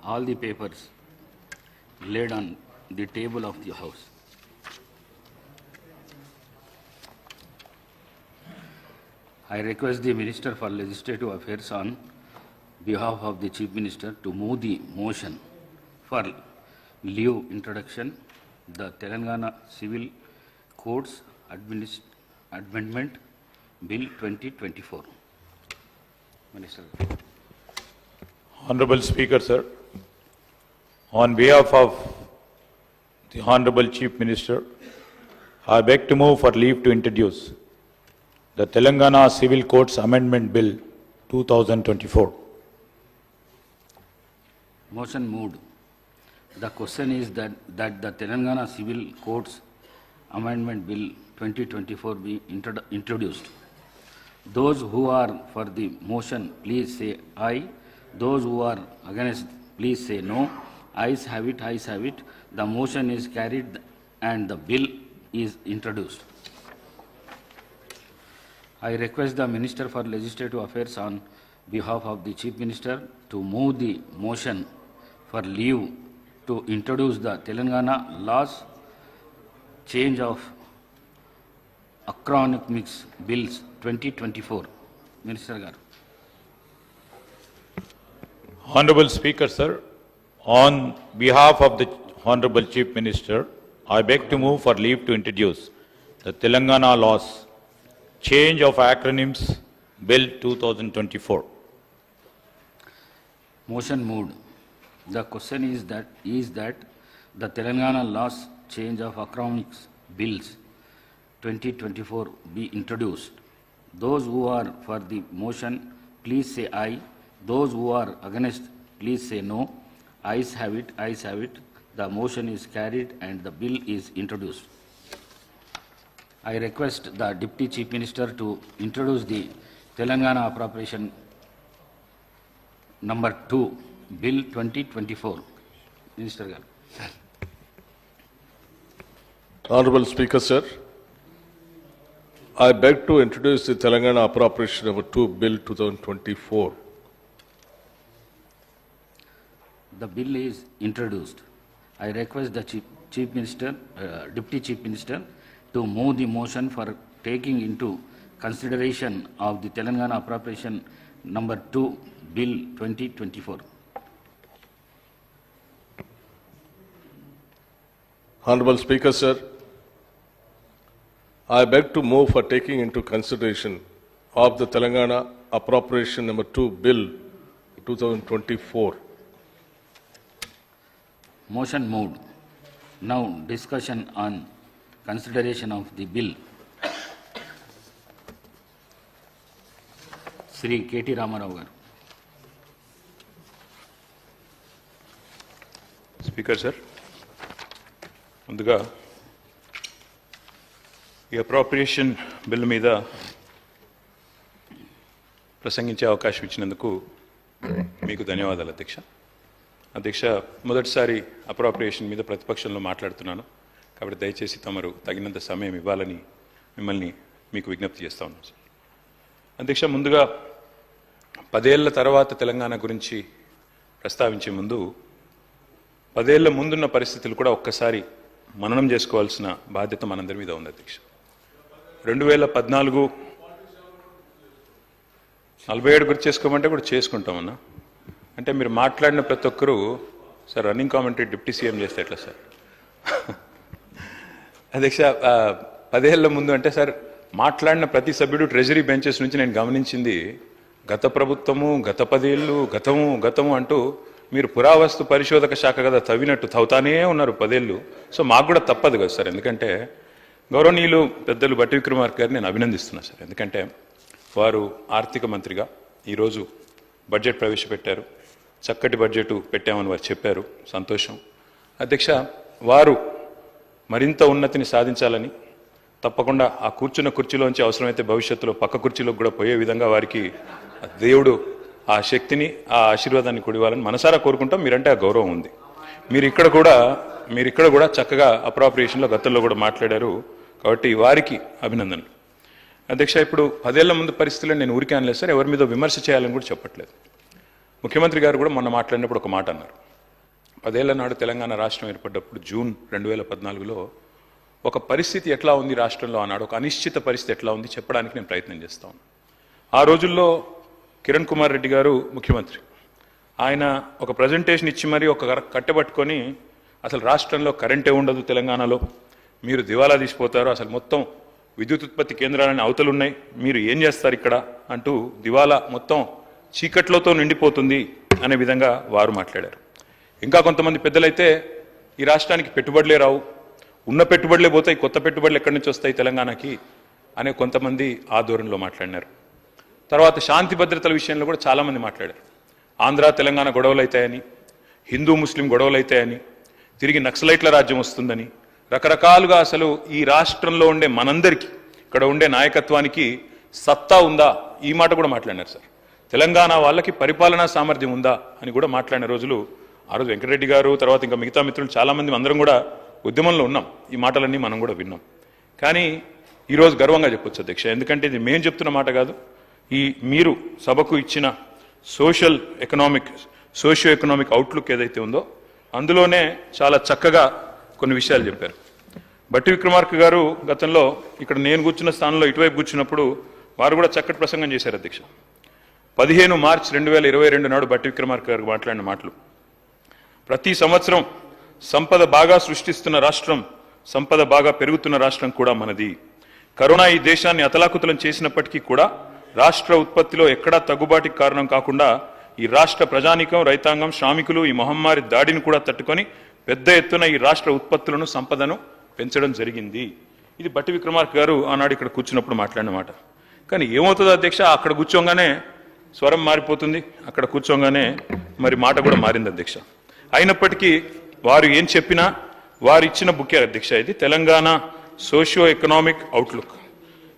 All the papers laid on the table of the House. I request the Minister for Legislative Affairs on behalf of the Chief Minister to move the motion for leave introduction, the Telangana Civil Codes Amendment Bill 2024. Minister. Honorable Speaker, sir, on behalf of the Honorable Chief Minister, I beg to move for leave to introduce the Telangana Civil Codes Amendment Bill 2024. Motion moved. The question is that the Telangana Civil Codes Amendment Bill 2024 be introduced. Those who are for the motion, please say aye. Those who are against, please say no. Ayes have it, ayes have it. The motion is carried and the bill is introduced. I request the Minister for Legislative Affairs on behalf of the Chief Minister to move the motion for leave to introduce the Telangana laws change of acronyms bills 2024. Minister Garu. Honorable Speaker, sir, on behalf of the Honorable Chief Minister, I beg to move for leave to introduce the Telangana laws change of acronyms Bill 2024. Motion moved. The question is that the Telangana laws change of acronyms bills 2024 be introduced. Those who are for the motion, please say aye. Those who are against, please say no. Ayes have it, ayes have it. The motion is carried and the bill is introduced. I request the Deputy Chief Minister to introduce the Telangana Appropriation number 2, Bill 2024. Minister Garu. Honorable Speaker, sir, I beg to introduce the Telangana Appropriation number 2, Bill 2024. The bill is introduced. I request the Chief Minister, Deputy Chief Minister to move the motion for taking into consideration of the Telangana Appropriation number 2, Bill 2024. Honorable Speaker, sir, I beg to move for taking into consideration of the Telangana Appropriation number 2, Bill 2024. Motion moved. Now discussion on consideration of the bill. Sri K.T. Ramarao garu. Speaker sir, ముందుగా ఈ appropriation bill మీద ప్రసంగించే అవకాశం ఇచ్చినందుకు మీకు ధన్యవాదాలు అధ్యక్ష. అధ్యక్ష, మొదటిసారి అప్రోప్రియేషన్ మీద ప్రతిపక్షంలో మాట్లాడుతున్నాను కాబట్టి దయచేసి తమరు తగినంత సమయం ఇవ్వాలని మిమ్మల్ని మీకు విజ్ఞప్తి చేస్తా ఉన్నాను సార్. అధ్యక్ష, ముందుగా 10 ఏళ్ల తర్వాత తెలంగాణ గురించి ప్రస్తావించే ముందు 10 ఏళ్ల ముందున్న పరిస్థితులు కూడా ఒక్కసారి మననం చేసుకోవాల్సిన బాధ్యత మనందరి మీద ఉంది అధ్యక్ష. 2014 47 గుర్తు చేసుకోమంటే కూడా చేసుకుంటామన్నా. అంటే మీరు మాట్లాడిన ప్రతి ఒక్కరూ sir running commentary deputy CM చేస్తే ఎట్లా సార్? అధ్యక్ష, 10 ఏళ్ల ముందు అంటే సార్ మాట్లాడిన ప్రతి సభ్యుడు ట్రెజరీ బెంచెస్ నుంచి నేను గమనించింది గత ప్రభుత్వము, గత 10 ఏళ్ళు, గతము అంటూ మీరు పురావస్తు పరిశోధక శాఖ కదా తవ్వినట్టు తవ్వుతానే ఉన్నారు 10 ఏళ్ళు. సో మాకు కూడా తప్పదు కదా సార్, ఎందుకంటే గౌరవనీయులు పెద్దలు బట్టి విక్రమార్క గారిని నేను అభినందిస్తున్నాను సార్. ఎందుకంటే వారు ఆర్థిక మంత్రిగా ఈరోజు బడ్జెట్ ప్రవేశపెట్టారు, చక్కటి బడ్జెట్ పెట్టామని వారు చెప్పారు, సంతోషం. అధ్యక్ష, వారు మరింత ఉన్నతిని సాధించాలని తప్పకుండా ఆ కూర్చున్న కుర్చీలోంచి అవసరమైతే భవిష్యత్తులో పక్క కుర్చీలోకి కూడా పోయే విధంగా వారికి దేవుడు ఆ శక్తిని, ఆ ఆశీర్వాదాన్ని కొడివ్వాలని మనసారా కోరుకుంటాం. మీరంటే ఆ గౌరవం ఉంది. మీరు ఇక్కడ కూడా మీరు ఇక్కడ కూడా చక్కగా అప్రాప్రియేషన్లో గతంలో కూడా మాట్లాడారు కాబట్టి వారికి అభినందనలు. అధ్యక్ష, ఇప్పుడు 10 ఏళ్ల ముందు పరిస్థితుల్లో నేను ఊరికే అనలేదు సార్, ఎవరి మీద విమర్శ చేయాలని కూడా చెప్పట్లేదు. ముఖ్యమంత్రి గారు కూడా మొన్న మాట్లాడినప్పుడు ఒక మాట అన్నారు. 10 ఏళ్ల నాడు తెలంగాణ రాష్ట్రం ఏర్పడ్డప్పుడు జూన్ 2014లో ఒక పరిస్థితి ఎట్లా ఉంది రాష్ట్రంలో అన్నాడు, ఒక అనిశ్చిత పరిస్థితి ఎట్లా ఉంది చెప్పడానికి నేను ప్రయత్నం చేస్తాను. ఆ రోజుల్లో కిరణ్ కుమార్ రెడ్డి గారు ముఖ్యమంత్రి, ఆయన ఒక ప్రజెంటేషన్ ఇచ్చి మరీ ఒక కట్టెపట్టుకొని అసలు రాష్ట్రంలో కరెంటే ఉండదు, తెలంగాణలో మీరు దివాలా తీసిపోతారు, అసలు మొత్తం విద్యుత్ ఉత్పత్తి కేంద్రాలని అవతలున్నాయి, మీరు ఏం చేస్తారు ఇక్కడ అంటూ దివాలా మొత్తం చీకట్లతో నిండిపోతుంది అనే విధంగా వారు మాట్లాడారు. ఇంకా కొంతమంది పెద్దలైతే ఈ రాష్ట్రానికి పెట్టుబడులే రావు, ఉన్న పెట్టుబడులే పోతాయి, కొత్త పెట్టుబడులు ఎక్కడి నుంచి వస్తాయి తెలంగాణకి అనే కొంతమంది ఆ ధోరణిలో మాట్లాడినారు. తర్వాత శాంతి భద్రతల విషయంలో కూడా చాలామంది మాట్లాడారు. ఆంధ్ర తెలంగాణ గొడవలు అవుతాయని, హిందూ ముస్లిం గొడవలు అవుతాయని, తిరిగి నక్సలైట్ల రాజ్యం వస్తుందని, రకరకాలుగా అసలు ఈ రాష్ట్రంలో ఉండే మనందరికీ, ఇక్కడ ఉండే నాయకత్వానికి సత్తా ఉందా, ఈ మాట కూడా మాట్లాడినారు సార్. తెలంగాణ వాళ్ళకి పరిపాలనా సామర్థ్యం ఉందా అని కూడా మాట్లాడిన రోజులు ఆ రోజు వెంకటరెడ్డి గారు, తర్వాత ఇంకా మిగతా మిత్రులు చాలామంది అందరం కూడా ఉద్యమంలో ఉన్నాం. ఈ మాటలన్నీ మనం కూడా విన్నాం. కానీ ఈరోజు గర్వంగా చెప్పొచ్చు అధ్యక్ష, ఎందుకంటే ఇది మేము చెప్తున్న మాట కాదు, ఈ మీరు సభకు ఇచ్చిన సోషియో ఎకనామిక్ అవుట్లుక్ ఏదైతే ఉందో అందులోనే చాలా చక్కగా కొన్ని విషయాలు చెప్పారు. బట్టి విక్రమార్క గారు గతంలో ఇక్కడ నేను కూర్చున్న స్థానంలో ఇటువైపు కూర్చున్నప్పుడు వారు కూడా చక్కటి ప్రసంగం చేశారు అధ్యక్ష. 15 మార్చి 2022 నాడు బట్టి విక్రమార్క గారు మాట్లాడిన మాటలు, ప్రతి సంవత్సరం సంపద బాగా సృష్టిస్తున్న రాష్ట్రం, సంపద బాగా పెరుగుతున్న రాష్ట్రం కూడా మనది. కరోనా ఈ దేశాన్ని అతలాకుతలం చేసినప్పటికీ కూడా రాష్ట్ర ఉత్పత్తిలో ఎక్కడా తగ్గుబాటికి కారణం కాకుండా ఈ రాష్ట్ర ప్రజానీకం, రైతాంగం, శ్రామికులు ఈ మహమ్మారి దాడిని కూడా తట్టుకొని పెద్ద ఎత్తున ఈ రాష్ట్ర ఉత్పత్తులను, సంపదను పెంచడం జరిగింది. ఇది బట్టి విక్రమార్క గారు ఆనాడు ఇక్కడ కూర్చున్నప్పుడు మాట్లాడిన మాట. కానీ ఏమవుతుందో అధ్యక్ష, అక్కడ కూర్చోగానే స్వరం మారిపోతుంది, అక్కడ కూర్చోగానే మరి మాట కూడా మారింది అధ్యక్ష. అయినప్పటికీ వారు ఏం చెప్పినా వారు ఇచ్చిన బుక్కే అధ్యక్ష ఇది, తెలంగాణ సోషియో ఎకనామిక్ అవుట్లుక్.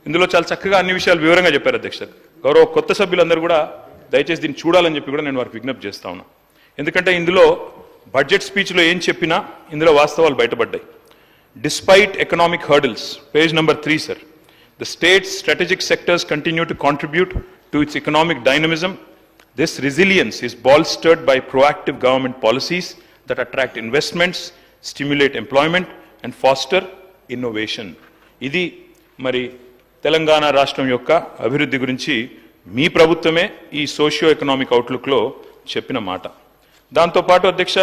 ఇందులో చాలా చక్కగా అన్ని విషయాలు వివరంగా చెప్పారు అధ్యక్ష. గౌరవ కొత్త సభ్యులందరూ కూడా దయచేసి దీన్ని చూడాలని చెప్పి కూడా నేను వారికి విజ్ఞప్తి చేస్తా ఉన్నా. ఎందుకంటే ఇందులో బడ్జెట్ స్పీచ్లో ఏం చెప్పినా ఇందులో వాస్తవాలు బయటపడ్డాయి. Despite economic hurdles, page number 3 sir, the states strategic sectors continue to contribute to it's economic dynamism. This resilience is bolstered by proactive government policies that attract investments, stimulate employment and foster innovation. ఇది మరి తెలంగాణ రాష్ట్రం యొక్క అభివృద్ధి గురించి మీ ప్రభుత్వమే ఈ socio economic అవుట్లుక్లో చెప్పిన మాట. దాంతోపాటు అధ్యక్ష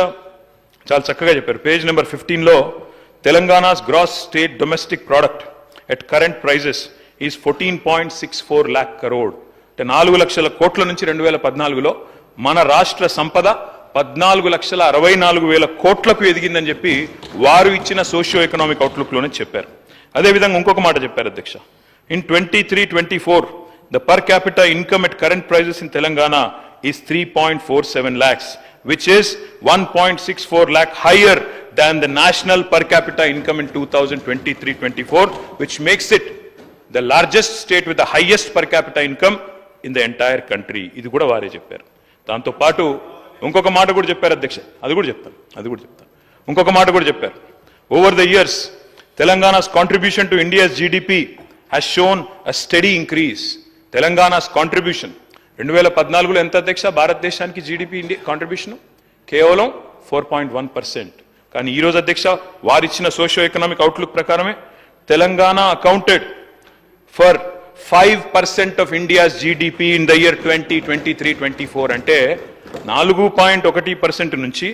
చాలా చక్కగా చెప్పారు. పేజ్ నెంబర్ 15లో Telangana's gross state domestic product at current prices is 14.64 lakh crore. అంటే 4 లక్షల కోట్ల నుంచి 2014లో మన రాష్ట్ర సంపద 14,64,000 కోట్లకు ఎదిగిందని చెప్పి వారు ఇచ్చిన సోషియో ఎకనామిక్ అవుట్లుక్లోనే చెప్పారు. అదేవిధంగా ఇంకొక మాట చెప్పారు అధ్యక్ష. In 23-24 the per capita income at current prices in Telangana is 3.47 lakhs, which is 1.64 lakh higher than the national per capita income in 2023-24, which makes it the largest state with the highest per capita income in the entire country. ఇది కూడా వారే చెప్పారు. దాంతో పాటు ఇంకొక మాట కూడా చెప్పారు అధ్యక్ష, అది కూడా చెప్తాను. ఇంకొక మాట కూడా చెప్పారు. Over the years Telangana's contribution to India's GDP has shown a steady increase. Telangana's contribution 2014లో ఎంత అధ్యక్ష భారతదేశానికి జీడిపి కాంట్రిబ్యూషన్? కేవలం 4.1%. కానీ ఈరోజు అధ్యక్ష వారిచ్చిన సోషియో ఎకనామిక్ అవుట్లుక్ ప్రకారమే Telangana accounted for 5% of India's GDP in the year 2023-24. అంటే 4.1% నుంచి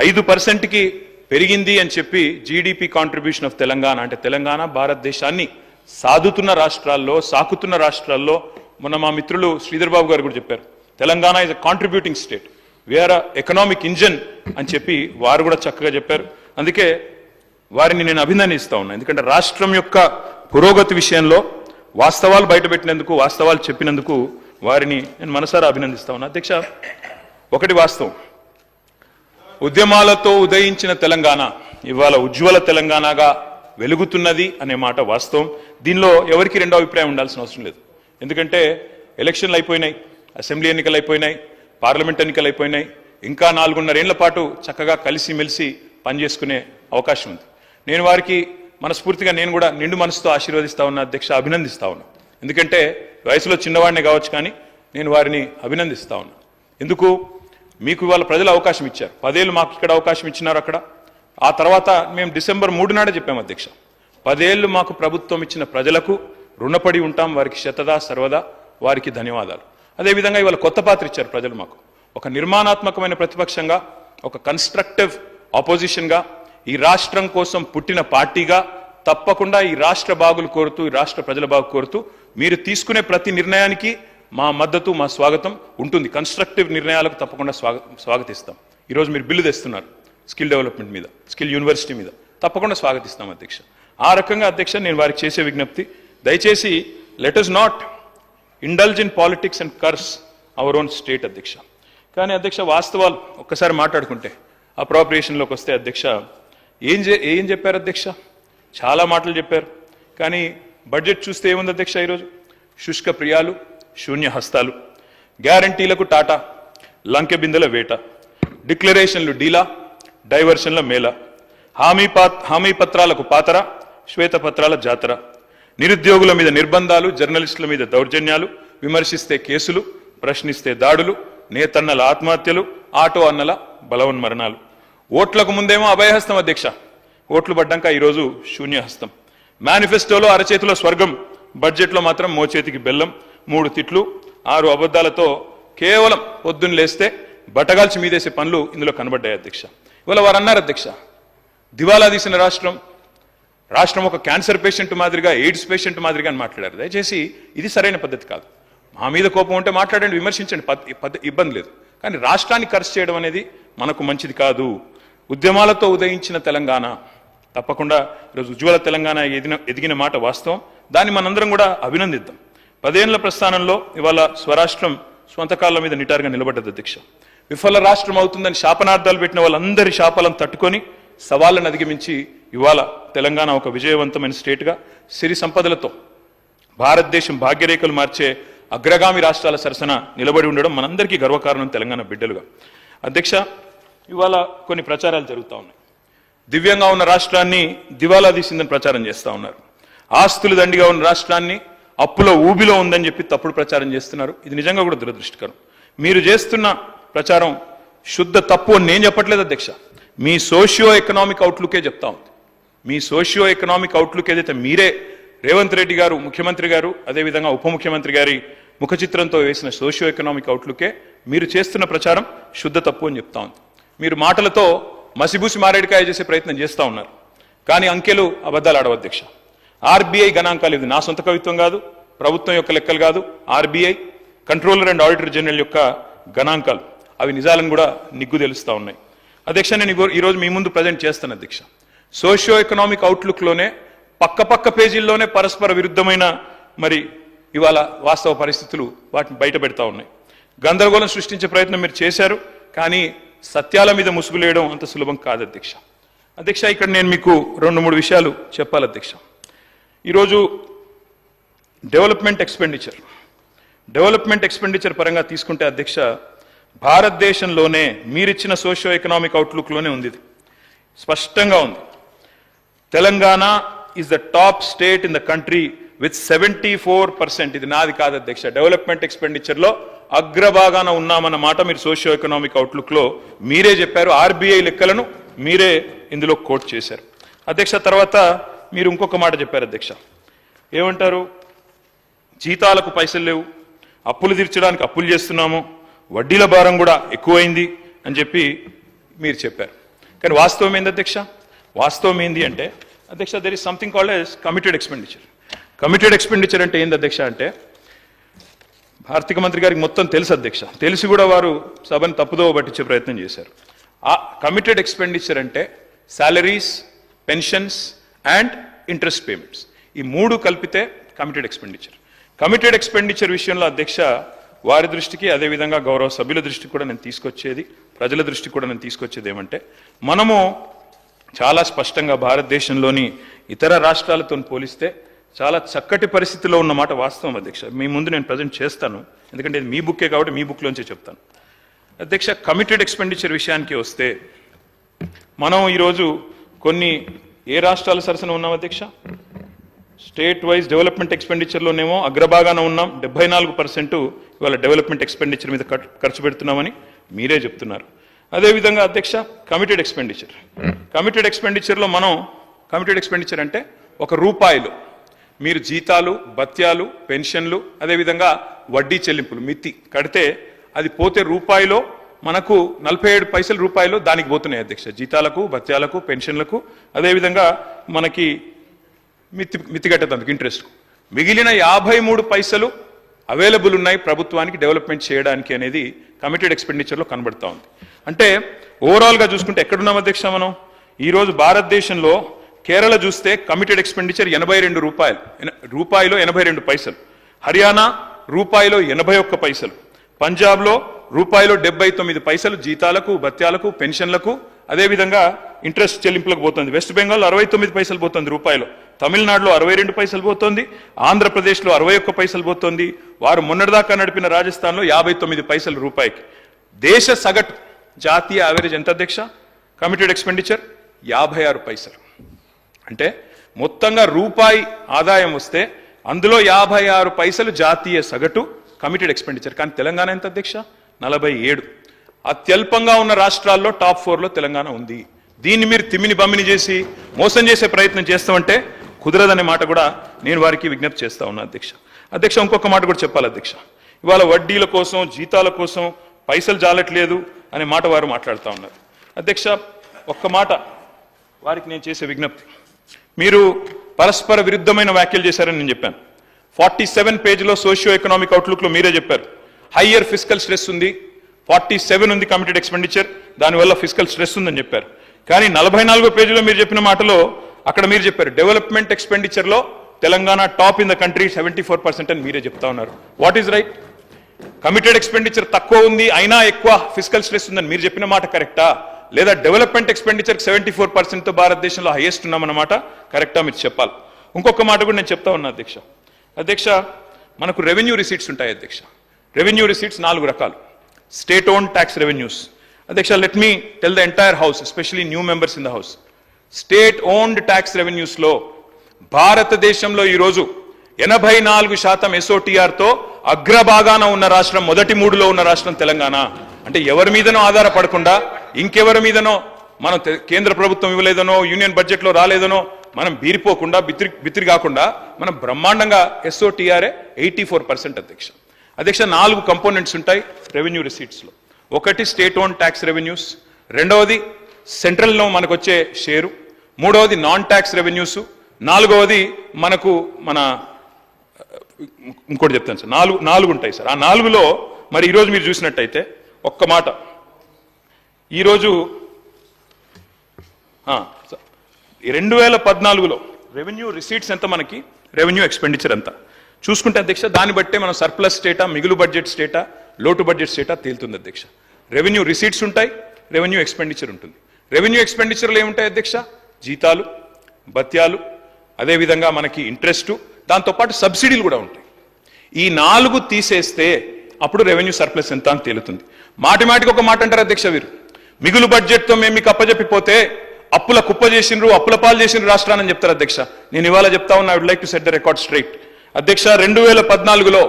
5%కి పెరిగింది అని చెప్పి జీడిపి కాంట్రిబ్యూషన్ ఆఫ్ తెలంగాణ. అంటే తెలంగాణ భారతదేశాన్ని సాకుతున్న రాష్ట్రాల్లో మొన్న మా మిత్రులు శ్రీధర్ బాబు గారు కూడా చెప్పారు, Telangana is a contributing state, we're a economic engine అని చెప్పి వారు కూడా చక్కగా చెప్పారు. అందుకే వారిని నేను అభినందిస్తా ఉన్నా. ఎందుకంటే రాష్ట్రం యొక్క పురోగతి విషయంలో వాస్తవాలు బయటపెట్టినందుకు, వాస్తవాలు చెప్పినందుకు వారిని నేను మనసారా అభినందిస్తా ఉన్నా. అధ్యక్ష, ఒకటి వాస్తవం, ఉద్యమాలతో ఉదయించిన తెలంగాణ ఇవాళ ఉజ్వల తెలంగాణగా వెలుగుతున్నది అనే మాట వాస్తవం. దీనిలో ఎవరికి రెండో అభిప్రాయం ఉండాల్సిన అవసరం లేదు. ఎందుకంటే ఎలక్షన్లు అయిపోయినాయి, అసెంబ్లీ ఎన్నికలు అయిపోయినాయి, పార్లమెంట్ ఎన్నికలు అయిపోయినాయి, ఇంకా 4.5 ఏళ్ల పాటు చక్కగా కలిసిమెలిసి పనిచేసుకునే అవకాశం ఉంది. నేను వారికి మనస్ఫూర్తిగా నేను కూడా నిండు మనసుతో ఆశీర్వదిస్తా ఉన్నా అధ్యక్ష, అభినందిస్తా ఉన్నా. ఎందుకంటే వయసులో చిన్నవాడినే కావచ్చు, కానీ నేను వారిని అభినందిస్తా ఉన్నా. ఎందుకు? మీకు ఇవాళ ప్రజలు అవకాశం ఇచ్చారు. 10 ఏళ్ళు మాకు ఇక్కడ అవకాశం ఇచ్చినారు అక్కడ. ఆ తర్వాత మేము డిసెంబర్ 3 నాడే చెప్పాము అధ్యక్ష, 10 ఏళ్ళు మాకు ప్రభుత్వం ఇచ్చిన ప్రజలకు రుణపడి ఉంటాం, వారికి శతదా సర్వదా వారికి ధన్యవాదాలు. అదేవిధంగా ఇవాళ కొత్త పాత్ర ఇచ్చారు ప్రజలు మాకు. ఒక నిర్మాణాత్మకమైన ప్రతిపక్షంగా, ఒక కన్స్ట్రక్టివ్ ఆపోజిషన్గా, ఈ రాష్ట్రం కోసం పుట్టిన పార్టీగా తప్పకుండా ఈ రాష్ట్ర బాగులు కోరుతూ, ఈ రాష్ట్ర ప్రజల బాగు కోరుతూ మీరు తీసుకునే ప్రతి నిర్ణయానికి మా మద్దతు, మా స్వాగతం ఉంటుంది. కన్స్ట్రక్టివ్ నిర్ణయాలకు తప్పకుండా స్వాగతిస్తాం. ఈరోజు మీరు బిల్లు తెస్తున్నారు స్కిల్ డెవలప్మెంట్ మీద, స్కిల్ యూనివర్సిటీ మీద, తప్పకుండా స్వాగతిస్తాం అధ్యక్ష. ఆ రకంగా అధ్యక్ష నేను వారికి చేసే విజ్ఞప్తి, దయచేసి let us not indulge in politics and curse our own state అధ్యక్ష. కానీ అధ్యక్ష వాస్తవాలు ఒక్కసారి మాట్లాడుకుంటే, అప్రాప్రియేషన్లోకి వస్తే అధ్యక్ష ఏం చెప్పారు అధ్యక్ష? చాలా మాటలు చెప్పారు. కానీ బడ్జెట్ చూస్తే ఏముంది అధ్యక్ష? ఈరోజు శుష్క ప్రియాలు, శూన్య హస్తాలు, గ్యారంటీలకు టాటా, లంకె బిందెల వేట, డిక్లరేషన్లు డీలా, డైవర్షన్ల మేళ, హామీ పత్రాలకు పాతర, శ్వేతపత్రాల జాతర, నిరుద్యోగుల మీద నిర్బంధాలు, జర్నలిస్టుల మీద దౌర్జన్యాలు, విమర్శిస్తే కేసులు, ప్రశ్నిస్తే దాడులు, నేతన్నల ఆత్మహత్యలు, ఆటో అన్నల బలవన్మరణాలు. ఓట్లకు ముందేమో అభయహస్తం అధ్యక్ష, ఓట్లు పడ్డాక ఈరోజు శూన్యహస్తం. మేనిఫెస్టోలో అరచేతిలో స్వర్గం, బడ్జెట్లో మాత్రం మోచేతికి బెల్లం, 3 తిట్లు, 6 అబద్ధాలతో కేవలం పొద్దున్న లేస్తే బట్టగాల్చి మీదేసే పనులు ఇందులో కనబడ్డాయి అధ్యక్ష. ఇవాళ వారు అన్నారు అధ్యక్ష, దివాలా తీసిన రాష్ట్రం ఒక క్యాన్సర్ పేషెంట్ మాదిరిగా, ఎయిడ్స్ పేషెంట్ మాదిరిగా అని మాట్లాడారు. దయచేసి ఇది సరైన పద్ధతి కాదు. మా మీద కోపం ఉంటే మాట్లాడండి, విమర్శించండి, ఇబ్బంది లేదు. కానీ రాష్ట్రాన్ని ఖర్చు చేయడం అనేది మనకు మంచిది కాదు. ఉద్యమాలతో ఉదయించిన తెలంగాణ, తప్పకుండా ఈరోజు ఉజ్వల తెలంగాణ ఎదిగిన మాట వాస్తవం. దాన్ని మనందరం కూడా అభినందిద్దాం. 10 ఏళ్ల ప్రస్థానంలో ఇవాళ స్వరాష్ట్రం స్వంత కాళ్ళ మీద నిటారుగా నిలబడ్డది అధ్యక్ష. విఫల రాష్ట్రం అవుతుందని శాపనార్థాలు పెట్టిన వాళ్ళందరి శాపాలను తట్టుకొని సవాళ్ళను అధిగమించి ఇవాళ తెలంగాణ ఒక విజయవంతమైన స్టేట్గా సిరి సంపదలతో భారతదేశం భాగ్యరేఖలు మార్చే అగ్రగామి రాష్ట్రాల సరసన నిలబడి ఉండడం మనందరికీ గర్వకారణం తెలంగాణ బిడ్డలుగా. అధ్యక్ష, ఇవాళ కొన్ని ప్రచారాలు జరుగుతూ ఉన్నాయి. దివ్యంగా ఉన్న రాష్ట్రాన్ని దివాలా తీసిందని ప్రచారం చేస్తూ ఉన్నారు. ఆస్తులు దండిగా ఉన్న రాష్ట్రాన్ని అప్పులో ఊబిలో ఉందని చెప్పి తప్పుడు ప్రచారం చేస్తున్నారు. ఇది నిజంగా కూడా దురదృష్టకరం. మీరు చేస్తున్న ప్రచారం శుద్ధ తప్పు అని నేను చెప్పట్లేదు అధ్యక్ష, మీ సోషియో ఎకనామిక్ అవుట్లుకే చెప్తా ఉంది. మీ సోషియో ఎకనామిక్ అవుట్లుక్ ఏదైతే మీరే రేవంత్ రెడ్డి గారు ముఖ్యమంత్రి గారు, అదేవిధంగా ఉప ముఖ్యమంత్రి గారి ముఖ చిత్రంతో వేసిన సోషియో ఎకనామిక్ అవుట్లుకే మీరు చేస్తున్న ప్రచారం శుద్ధ తప్పు అని చెప్తా ఉంది. మీరు మాటలతో మసిబూసి మారేడికాయ చేసే ప్రయత్నం చేస్తూ ఉన్నారు. కానీ అంకెలు అబద్ధాలు ఆడవు అధ్యక్ష. ఆర్బీఐ గణాంకాలు, ఇది నా సొంత కవిత్వం కాదు, ప్రభుత్వం యొక్క లెక్కలు కాదు, RBI controller and auditor general యొక్క గణాంకాలు, అవి నిజాలను కూడా నిగ్గు తెలుస్తూ ఉన్నాయి. అధ్యక్ష, నేను ఈరోజు మీ ముందు ప్రజెంట్ చేస్తాను అధ్యక్ష. సోషియో ఎకనామిక్ అవుట్లుక్లోనే పక్క పేజీల్లోనే పరస్పర విరుద్ధమైన మరి ఇవాళ వాస్తవ పరిస్థితులు వాటిని బయట పెడతా ఉన్నాయి. గందరగోళం సృష్టించే ప్రయత్నం మీరు చేశారు, కానీ సత్యాల మీద ముసుగులేయడం అంత సులభం కాదు అధ్యక్ష. అధ్యక్ష, ఇక్కడ నేను మీకు 2-3 విషయాలు చెప్పాలి అధ్యక్ష. ఈరోజు డెవలప్మెంట్ ఎక్స్పెండిచర్ పరంగా తీసుకుంటే అధ్యక్ష, భారతదేశంలోనే మీరిచ్చిన సోషియో ఎకనామిక్ అవుట్లుక్లోనే ఉంది, ఇది స్పష్టంగా ఉంది. Telangana is the top state in the country with 74%. ఇది నాది కాదు అధ్యక్ష, డెవలప్మెంట్ ఎక్స్పెండిచర్లో అగ్రభాగాన ఉన్నామన్న మాట మీరు సోషియో ఎకనామిక్ అవుట్లుక్లో మీరే చెప్పారు. ఆర్బీఐ లెక్కలను మీరే ఇందులో కోట్ చేశారు అధ్యక్ష. తర్వాత మీరు ఇంకొక మాట చెప్పారు అధ్యక్ష, ఏమంటారు? జీతాలకు పైసలు లేవు, అప్పులు తీర్చడానికి అప్పులు చేస్తున్నాము, వడ్డీల భారం కూడా ఎక్కువైంది అని చెప్పి మీరు చెప్పారు. కానీ వాస్తవం ఏంది అధ్యక్ష? వాస్తవం ఏంది అంటే అధ్యక్ష, there is something called as committed expenditure. Committed expenditure అంటే ఏంది అధ్యక్ష అంటే, ఆర్థిక మంత్రి గారికి మొత్తం తెలుసు అధ్యక్ష, తెలిసి కూడా వారు సభను తప్పుదో పట్టించే ప్రయత్నం చేశారు. ఆ కమిటెడ్ ఎక్స్పెండిచర్ అంటే salaries, pensions and interest payments, ఈ 3 కలిపితే కమిటెడ్ ఎక్స్పెండిచర్. కమిటెడ్ ఎక్స్పెండిచర్ విషయంలో అధ్యక్ష వారి దృష్టికి, అదేవిధంగా గౌరవ సభ్యుల దృష్టికి కూడా నేను తీసుకొచ్చేది, ప్రజల దృష్టికి కూడా నేను తీసుకొచ్చేది ఏమంటే, మనము చాలా స్పష్టంగా భారతదేశంలోని ఇతర రాష్ట్రాలతో పోలిస్తే చాలా చక్కటి పరిస్థితిలో ఉన్నమాట వాస్తవం అధ్యక్ష. మీ ముందు నేను ప్రజెంట్ చేస్తాను, ఎందుకంటే ఇది మీ బుక్కే కాబట్టి మీ బుక్లోంచే చెప్తాను అధ్యక్ష. కమిటెడ్ ఎక్స్పెండిచర్ విషయానికి వస్తే మనం ఈరోజు కొన్ని ఏ రాష్ట్రాల సరసన ఉన్నాం అధ్యక్ష? స్టేట్ వైజ్ డెవలప్మెంట్ ఎక్స్పెండిచర్లోనేమో అగ్రభాగాన ఉన్నాం. 74% ఇవాళ డెవలప్మెంట్ ఎక్స్పెండిచర్ మీద ఖర్చు పెడుతున్నామని మీరే చెప్తున్నారు. అదేవిధంగా అధ్యక్ష, కమిటెడ్ ఎక్స్పెండిచర్లో మనం కమిటెడ్ ఎక్స్పెండిచర్ అంటే ₹1 మీరు జీతాలు, భత్యాలు, పెన్షన్లు, అదేవిధంగా వడ్డీ చెల్లింపులు మిత్తి కడితే అది పోతే రూపాయిలో మనకు 47 పైసలు రూపాయలు దానికి పోతున్నాయి అధ్యక్ష. జీతాలకు, భత్యాలకు, పెన్షన్లకు, అదేవిధంగా మనకి మిత్తి కట్టేందుకు ఇంట్రెస్ట్కు. మిగిలిన 53 పైసలు అవైలబుల్ ఉన్నాయి ప్రభుత్వానికి డెవలప్మెంట్ చేయడానికి అనేది కమిటెడ్ ఎక్స్పెండిచర్లో కనబడతా ఉంది. అంటే ఓవరాల్గా చూసుకుంటే ఎక్కడున్నాం అధ్యక్ష మనం? ఈరోజు భారతదేశంలో కేరళ చూస్తే కమిటెడ్ ఎక్స్పెండిచర్ రూపాయిలో 82 పైసలు, హర్యానా రూపాయిలో 81 పైసలు, పంజాబ్లో రూపాయిలో 79 పైసలు జీతాలకు, భత్యాలకు, పెన్షన్లకు, అదేవిధంగా ఇంట్రెస్ట్ చెల్లింపులకు పోతుంది. వెస్ట్ బెంగాల్ 69 పైసలు పోతుంది రూపాయిలో, తమిళనాడులో 62 పైసలు పోతుంది, ఆంధ్రప్రదేశ్లో 61 పైసలు పోతుంది, వారు మొన్నటిదాకా నడిపిన రాజస్థాన్లో 59 పైసలు రూపాయికి. దేశ సగటు జాతీయ యావరేజ్ ఎంత అధ్యక్ష? కమిటెడ్ ఎక్స్పెండిచర్ 56 పైసలు. అంటే మొత్తంగా రూపాయి ఆదాయం వస్తే అందులో 56 పైసలు జాతీయ సగటు కమిటెడ్ ఎక్స్పెండిచర్. కానీ తెలంగాణ ఎంత అధ్యక్ష? 47. అత్యల్పంగా ఉన్న రాష్ట్రాల్లో టాప్ 4లో తెలంగాణ ఉంది. దీన్ని మీరు తిమ్మిని బమ్మిని చేసి మోసం చేసే ప్రయత్నం చేస్తామంటే కుదరదనే మాట కూడా నేను వారికి విజ్ఞప్తి చేస్తా ఉన్నా అధ్యక్ష. ఇంకొక మాట కూడా చెప్పాలి అధ్యక్ష. ఇవాళ వడ్డీల కోసం, జీతాల కోసం పైసలు జాలట్లేదు అనే మాట వారు మాట్లాడుతూ ఉన్నారు. అధ్యక్ష, ఒక్క మాట వారికి నేను చేసే విజ్ఞప్తి. మీరు పరస్పర విరుద్ధమైన వ్యాఖ్యలు చేశారని నేను చెప్పాను. 47 పేజీలో సోషియో ఎకనామిక్ అవుట్లుక్లో మీరే చెప్పారు హయ్యర్ ఫిజికల్ స్ట్రెస్ ఉంది, 47 ఉంది కమిటెడ్ ఎక్స్పెండిచర్, దానివల్ల ఫిజికల్ స్ట్రెస్ ఉందని చెప్పారు. కానీ 44 పేజీలో మీరు చెప్పిన మాటలో అక్కడ మీరు చెప్పారు డెవలప్మెంట్ ఎక్స్పెండిచర్లో Telangana top in the country 74% అని మీరే చెప్తా ఉన్నారు. What is right? Committed expenditure తక్కువ ఉంది అయినా ఎక్కువ ఫిజికల్ స్ట్రెస్ ఉందని మీరు చెప్పిన మాట కరెక్టా? లేదా డెవలప్మెంట్ ఎక్స్పెండిచర్ 74%తో భారతదేశంలో హైయెస్ట్ ఉన్నామన్నమాట కరెక్టా? మీరు చెప్పాలి. ఇంకొక మాట కూడా నేను చెప్తా ఉన్నా అధ్యక్ష, మనకు రెవెన్యూ రిసీట్స్ ఉంటాయి అధ్యక్ష. రెవెన్యూ రిసీట్స్ 4 రకాలు. State own tax revenues. అధ్యక్ష, let me tell the entire house, especially new members in the house. State owned tax రెవెన్యూస్లో భారతదేశంలో ఈరోజు 84% SOTRతో అగ్రభాగాన ఉన్న రాష్ట్రం, మొదటి 3లో ఉన్న రాష్ట్రం తెలంగాణ. అంటే ఎవరి మీదనో ఆధారపడకుండా, ఇంకెవరి మీదనో మనం కేంద్ర ప్రభుత్వం ఇవ్వలేదనో, యూనియన్ బడ్జెట్లో రాలేదనో మనం బీరిపోకుండా, బిత్తిరి కాకుండా మనం బ్రహ్మాండంగా SOTRఏ 84% అధ్యక్ష. 4 కంపోనెంట్స్ ఉంటాయి రెవెన్యూ రిసీట్స్లో. ఒకటి స్టేట్ ఓన్ ట్యాక్స్ రెవెన్యూస్, రెండవది సెంట్రల్లో మనకు వచ్చే షేరు, మూడవది నాన్ ట్యాక్స్ రెవెన్యూస్, నాలుగవది మనకు ఇంకోటి చెప్తాను సార్, 4 ఉంటాయి సార్. ఆ 4లో మరి ఈరోజు మీరు చూసినట్టయితే ఒక్క మాట, ఈరోజు 2014లో రెవెన్యూ రిసీట్స్ ఎంత, మనకి రెవెన్యూ ఎక్స్పెండిచర్ ఎంత చూసుకుంటే అధ్యక్ష, దాన్ని బట్టే మనం సర్ప్లస్ స్టేటా, మిగులు బడ్జెట్ స్టేటా, లోటు బడ్జెట్ స్టేటా తేలుతుంది అధ్యక్ష. రెవెన్యూ రిసీట్స్ ఉంటాయి, రెవెన్యూ ఎక్స్పెండిచర్ ఉంటుంది. రెవెన్యూ ఎక్స్పెండిచర్లు ఏముంటాయి అధ్యక్ష? జీతాలు, భత్యాలు, అదేవిధంగా మనకి ఇంట్రెస్టు, దాంతోపాటు సబ్సిడీలు కూడా ఉంటాయి. ఈ 4 తీసేస్తే అప్పుడు రెవెన్యూ సర్ప్లస్ ఎంత అని తేలుతుంది. మాటికి ఒక మాట అంటారు అధ్యక్ష, వీరు మిగులు బడ్జెట్తో మేము మీకు అప్పచెప్పిపోతే అప్పుల కుప్ప చేసిండ్రు, అప్పుల పాలు చేసిండ్రు రాష్ట్రాన్ని చెప్తారు అధ్యక్ష. నేను ఇవాళ చెప్తా ఉన్నా, I would like to set the record straight అధ్యక్ష. 2014లో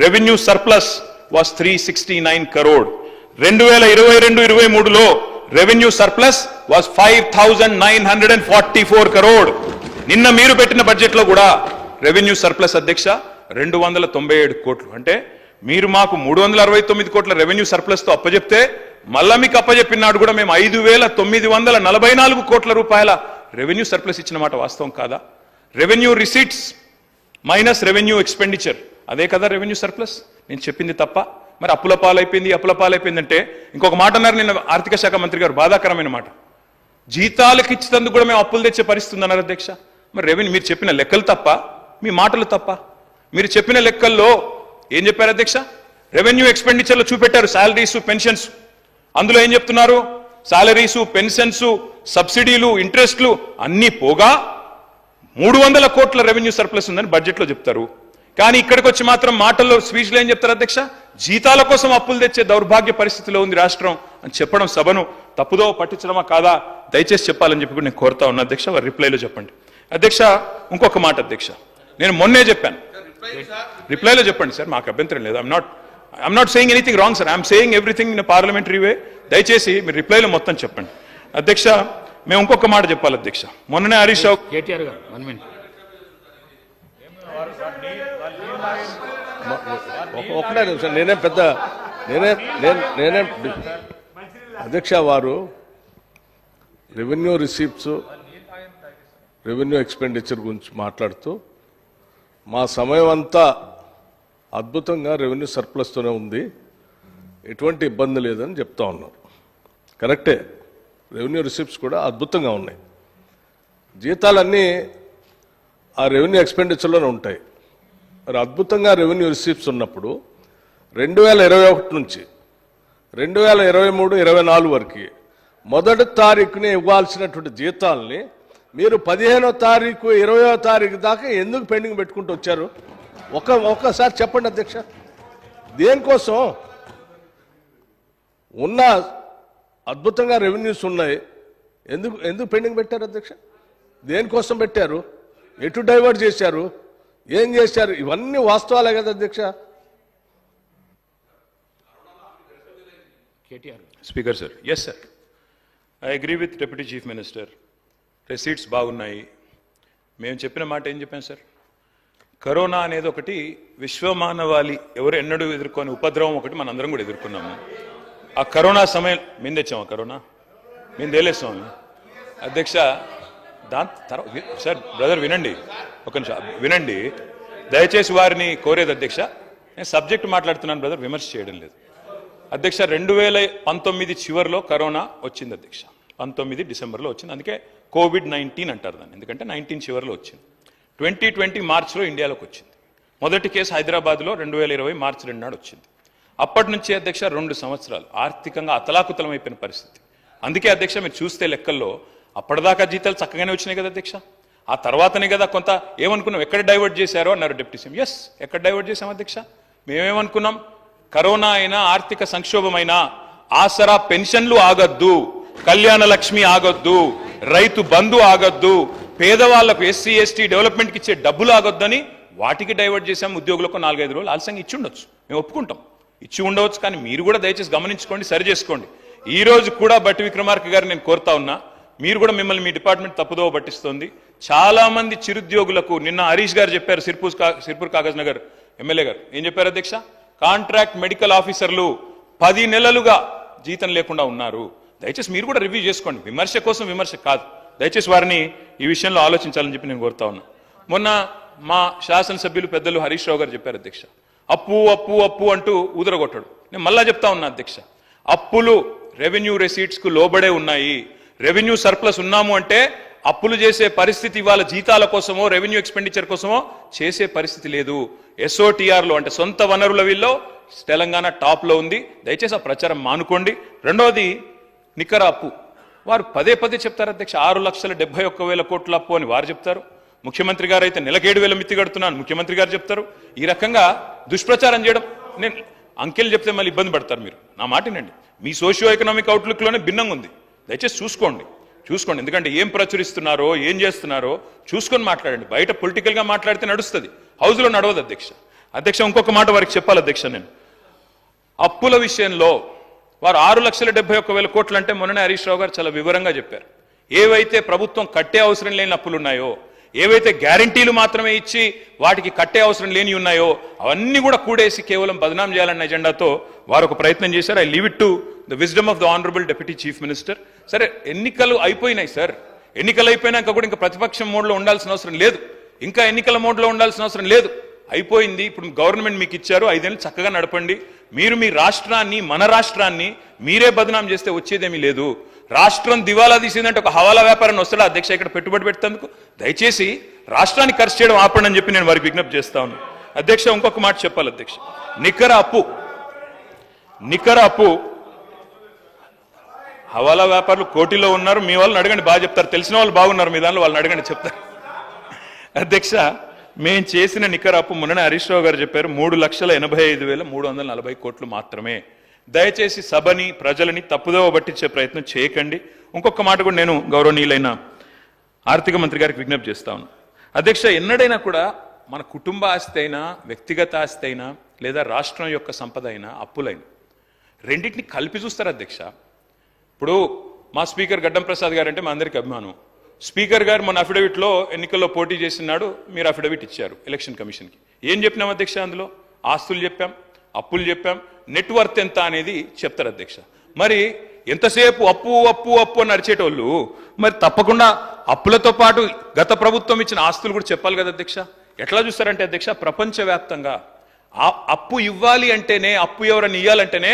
రెవెన్యూ సర్ప్లస్ వాస్ 369 crore. 2022-23లో రెవెన్యూ సర్ప్లస్ వాస్ 5944 crore. నిన్న మీరు పెట్టిన బడ్జెట్లో కూడా రెవెన్యూ సర్ప్లస్ అధ్యక్ష 297 కోట్లు. అంటే మీరు మాకు 369 కోట్ల రెవెన్యూ సర్ప్లస్తో అప్పచెప్తే మళ్ళా మీకు అప్పచెప్పినాడు కూడా మేము 5944 కోట్ల రూపాయల రెవెన్యూ సర్ప్లస్ ఇచ్చిన మాట వాస్తవం కాదా? Revenue receipts minus revenue expenditure, అదే కదా రెవెన్యూ సర్ప్లస్. నేను చెప్పింది తప్ప? మరి అప్పుల పాలైపోయింది అంటే ఇంకొక మాట అన్నారు నిన్న ఆర్థిక శాఖ మంత్రి గారు, బాధాకరమైన మాట. జీతాలకు ఇచ్చినందుకు కూడా మేము అప్పులు తెచ్చే పరిస్థితి అన్నారు అధ్యక్ష. మరి రెవెన్యూ, మీరు చెప్పిన లెక్కలు తప్ప, మీ మాటలు తప్ప? మీరు చెప్పిన లెక్కల్లో ఏం చెప్పారు అధ్యక్ష? రెవెన్యూ ఎక్స్పెండిచర్లో చూపెట్టారు శాలరీస్, పెన్షన్స్. అందులో ఏం చెప్తున్నారు? శాలరీసు, పెన్షన్స్, సబ్సిడీలు, ఇంట్రెస్ట్లు అన్నీ పోగా 300 కోట్ల రెవెన్యూ సర్ప్లస్ ఉందని బడ్జెట్లో చెప్తారు. కానీ ఇక్కడికి వచ్చి మాత్రం మాటల్లో, స్పీచ్లో ఏం చెప్తారు అధ్యక్ష? జీతాల కోసం అప్పులు తెచ్చే దౌర్భాగ్య పరిస్థితిలో ఉంది రాష్ట్రం అని చెప్పడం సభను తప్పుదో పట్టించడమా కాదా దయచేసి చెప్పాలని చెప్పి కూడా నేను కోరుతా ఉన్నా అధ్యక్ష. వారి రిప్లైలో చెప్పండి అధ్యక్ష. ఇంకొక మాట అధ్యక్ష, నేను మొన్నే చెప్పాను, రిప్లైలో చెప్పండి సార్, మాకు అభ్యంతరం లేదు. I'm not saying anything wrong sir, I'm saying everything in parliamentary way. దయచేసి మీరు రిప్లైలో మొత్తం చెప్పండి అధ్యక్ష. మేము ఇంకొక మాట చెప్పాలి అధ్యక్ష. మొన్ననే హరీష్ రావు కేటీఆర్ గారు 1 minute. ఒకటే నిమిషం, నేనే అధ్యక్ష, వారు రెవెన్యూ రిసీప్ట్స్, రెవెన్యూ ఎక్స్పెండిచర్ గురించి మాట్లాడుతూ మా సమయం అంతా అద్భుతంగా రెవెన్యూ సర్ప్లస్తోనే ఉంది, ఎటువంటి ఇబ్బంది లేదని చెప్తా ఉన్నారు. కరెక్టే, రెవెన్యూ రిసిప్ట్స్ కూడా అద్భుతంగా ఉన్నాయి. జీతాలన్నీ ఆ రెవెన్యూ ఎక్స్పెండిచర్లోనే ఉంటాయి. మరి అద్భుతంగా రెవెన్యూ రిసిప్ట్స్ ఉన్నప్పుడు 2021 నుంచి 2023, 24 వరకు మొదటి తారీఖుని ఇవ్వాల్సినటువంటి జీతాలని మీరు 15వ తారీఖు, 20వ తారీఖు దాకా ఎందుకు పెండింగ్ పెట్టుకుంటూ వచ్చారు? ఒక్కసారి చెప్పండి అధ్యక్ష. దేనికోసం? ఉన్న అద్భుతంగా రెవెన్యూస్ ఉన్నాయి, ఎందుకు పెండింగ్ పెట్టారు అధ్యక్ష? దేనికోసం పెట్టారు? ఎటు డైవర్ట్ చేశారు? ఏం చేశారు? ఇవన్నీ వాస్తవాలే కదా అధ్యక్ష. KTR speaker sir, yes sir, I agree with deputy chief minister. Receipts బాగున్నాయి. మేము చెప్పిన మాట ఏం చెప్పాం సార్? కరోనా అనేది ఒకటి విశ్వమానవాళి ఎవరు ఎన్నడూ ఎదుర్కొని ఉపద్రవం ఒకటి మనందరం కూడా ఎదుర్కొన్నాము. ఆ కరోనా సమయం మేము తెచ్చాము, కరోనా మేము తేలేస్తాము అధ్యక్ష. దాని తర్వాత సార్ బ్రదర్ వినండి, ఒక నిమిషం వినండి దయచేసి. వారిని కోరేది అధ్యక్ష, నేను సబ్జెక్ట్ మాట్లాడుతున్నాను బ్రదర్, విమర్శ చేయడం లేదు అధ్యక్ష. 2019 చివరిలో కరోనా వచ్చింది అధ్యక్ష, 19 డిసెంబర్లో వచ్చింది. అందుకే COVID-19 అంటారు దాన్ని, ఎందుకంటే 19 చివరిలో వచ్చింది. 2020 మార్చిలో ఇండియాలోకి వచ్చింది. మొదటి కేసు హైదరాబాద్లో 2020 మార్చి 2 నాడు వచ్చింది. అప్పటి నుంచి అధ్యక్ష 2 సంవత్సరాలు ఆర్థికంగా అతలాకుతలం అయిపోయిన పరిస్థితి. అందుకే అధ్యక్ష మీరు చూస్తే లెక్కల్లో అప్పటిదాకా జీతాలు చక్కగానే వచ్చినాయి కదా అధ్యక్ష. ఆ తర్వాతనే కదా కొంత ఏమనుకున్నాం, ఎక్కడ డైవర్ట్ చేశారో అన్నారు డిప్యూటీ సీఎం. ఎస్, ఎక్కడ డైవర్ట్ చేశాం అధ్యక్ష? మేమేమనుకున్నాం, కరోనా అయినా ఆర్థిక సంక్షోభమైనా ఆసరా పెన్షన్లు ఆగొద్దు, కళ్యాణ లక్ష్మి ఆగొద్దు, రైతు బంధు ఆగొద్దు, పేదవాళ్లకు ఎస్సీ ఎస్టీ డెవలప్మెంట్కి ఇచ్చే డబ్బులు ఆగొద్దని వాటికి డైవర్ట్ చేశాం. ఉద్యోగులకు 4-5 రోజులు ఆలస్యంగా ఇచ్చి ఉండొచ్చు, మేము ఒప్పుకుంటాం, ఇచ్చి ఉండవచ్చు. కానీ మీరు కూడా దయచేసి గమనించుకోండి, సరి చేసుకోండి. ఈ రోజు కూడా బట్టి విక్రమార్క గారు నేను కోరుతా ఉన్నా, మీరు కూడా మిమ్మల్ని మీ డిపార్ట్మెంట్ తప్పుదోవ పట్టిస్తోంది. చాలా మంది చిరుద్యోగులకు నిన్న హరీష్ గారు చెప్పారు, సిర్పూర్ కాగజ్ నగర్ ఎమ్మెల్యే గారు ఏం చెప్పారు అధ్యక్ష? కాంట్రాక్ట్ మెడికల్ ఆఫీసర్లు 10 నెలలుగా జీతం లేకుండా ఉన్నారు. దయచేసి మీరు కూడా రివ్యూ చేసుకోండి, విమర్శ కోసం విమర్శ కాదు. దయచేసి వారిని ఈ విషయంలో ఆలోచించాలని చెప్పి నేను కోరుతా ఉన్నా. మొన్న మా శాసనసభ్యులు పెద్దలు హరీష్ రావు గారు చెప్పారు అధ్యక్ష, అప్పు అప్పు అప్పు అంటూ ఊదరగొట్టాడు. నేను మళ్ళా చెప్తా ఉన్నా అధ్యక్ష, అప్పులు రెవెన్యూ రెసీట్స్ కు లోబడే ఉన్నాయి. రెవెన్యూ సర్ప్లస్ ఉన్నాము అంటే అప్పులు చేసే పరిస్థితి ఇవాళ జీతాల కోసమో రెవెన్యూ ఎక్స్పెండిచర్ కోసమో చేసే పరిస్థితి లేదు. SOTRలో అంటే సొంత వనరుల వీళ్ళలో తెలంగాణ టాప్ లో ఉంది. దయచేసి ఆ ప్రచారం మానుకోండి. రెండోది నికర అప్పు. వారు పదే చెప్తారు అధ్యక్ష, 6,71,000 కోట్ల అప్పు అని వారు చెప్తారు. ముఖ్యమంత్రి గారు అయితే నెలకు 7,000 మిత్తి కడుతున్నాను ముఖ్యమంత్రి గారు చెప్తారు. ఈ రకంగా దుష్ప్రచారం చేయడం, నేను అంకెలు చెప్తే మళ్ళీ ఇబ్బంది పడతారు. మీరు నా మాట వినండి, మీ సోషియో ఎకనామిక్ అవుట్లుక్ లోనే భిన్నంగా ఉంది. దయచేసి చూసుకోండి, ఎందుకంటే ఏం ప్రచురిస్తున్నారో ఏం చేస్తున్నారో చూసుకొని మాట్లాడండి. బయట పొలిటికల్ గా మాట్లాడితే నడుస్తుంది, హౌస్ లో నడవదు అధ్యక్ష. ఇంకొక మాట వారికి చెప్పాలి అధ్యక్ష, నేను అప్పుల విషయంలో వారు 6,71,000 కోట్లు అంటే మొన్ననే హరీష్ రావు గారు చాలా వివరంగా చెప్పారు. ఏవైతే ప్రభుత్వం కట్టే అవసరం లేని అప్పులు ఉన్నాయో, ఏవైతే గ్యారంటీలు మాత్రమే ఇచ్చి వాటికి కట్టే అవసరం లేని ఉన్నాయో అవన్నీ కూడా కూడేసి కేవలం బదనాం చేయాలన్న ఎజెండాతో వారు ఒక ప్రయత్నం చేశారు. I leave it to the wisdom of the honourable deputy chief minister. సరే, ఎన్నికలు అయిపోయినాయి సార్, ఎన్నికలు అయిపోయినాక కూడా ఇంకా ప్రతిపక్షం మోడ్లో ఉండాల్సిన అవసరం లేదు, ఇంకా ఎన్నికల మోడ్లో ఉండాల్సిన అవసరం లేదు, అయిపోయింది. ఇప్పుడు గవర్నమెంట్ మీకు ఇచ్చారు, 5 ఏళ్ళు చక్కగా నడపండి. మీరు మీ రాష్ట్రాన్ని, మన రాష్ట్రాన్ని మీరే బదనాం చేస్తే వచ్చేదేమీ లేదు. రాష్ట్రం దివాలా తీసిందంటే ఒక హవాలా వ్యాపారాన్ని వస్తాడా అధ్యక్ష ఇక్కడ పెట్టుబడి పెట్టేందుకు? దయచేసి రాష్ట్రాన్ని ఖర్చు చేయడం ఆపండి అని చెప్పి నేను వారికి విజ్ఞప్తి చేస్తా ఉన్నాను అధ్యక్ష. ఇంకొక మాట చెప్పాలి అధ్యక్ష, నికర అప్పు హవాలా వ్యాపారులు కోటిలో ఉన్నారు. మీ వాళ్ళని అడగండి, బాగా చెప్తారు. తెలిసిన వాళ్ళు బాగున్నారు, మీ దానిలో వాళ్ళని అడగండి, చెప్తారు అధ్యక్ష. మేము చేసిన నికర అప్పు మొన్న హరీష్ రావు గారు చెప్పారు 3,85,340 కోట్లు మాత్రమే. దయచేసి సభని ప్రజలని తప్పుదోవ పట్టించే ప్రయత్నం చేయకండి. ఇంకొక మాట కూడా నేను గౌరవనీయులైన ఆర్థిక మంత్రి గారికి విజ్ఞప్తి చేస్తా ఉన్నాను. అధ్యక్ష, ఎన్నడైనా కూడా మన కుటుంబ ఆస్తి అయినా, వ్యక్తిగత ఆస్తి అయినా, లేదా రాష్ట్రం యొక్క సంపద అయినా, అప్పులైనా రెండింటిని కలిపి చూస్తారు అధ్యక్ష. ఇప్పుడు మా స్పీకర్ గడ్డం ప్రసాద్ గారు అంటే మా అందరికీ అభిమానం. స్పీకర్ గారు మన అఫిడవిట్లో ఎన్నికల్లో పోటీ చేసినాడు, మీరు అఫిడవిట్ ఇచ్చారు ఎలక్షన్ కమిషన్కి. ఏం చెప్పినాం అధ్యక్ష? అందులో ఆస్తులు చెప్పాం, అప్పులు చెప్పాం, నెట్వర్త్ ఎంత అనేది చెప్తారు అధ్యక్ష. మరి ఎంతసేపు అప్పు అప్పు అప్పు అని అరిచేటోళ్ళు మరి తప్పకుండా అప్పులతో పాటు గత ప్రభుత్వం ఇచ్చిన ఆస్తులు కూడా చెప్పాలి కదా అధ్యక్ష. ఎట్లా చూస్తారంటే అధ్యక్ష, ప్రపంచవ్యాప్తంగా అప్పు ఇవ్వాలి అంటేనే, అప్పు ఎవరైనా ఇవ్వాలంటేనే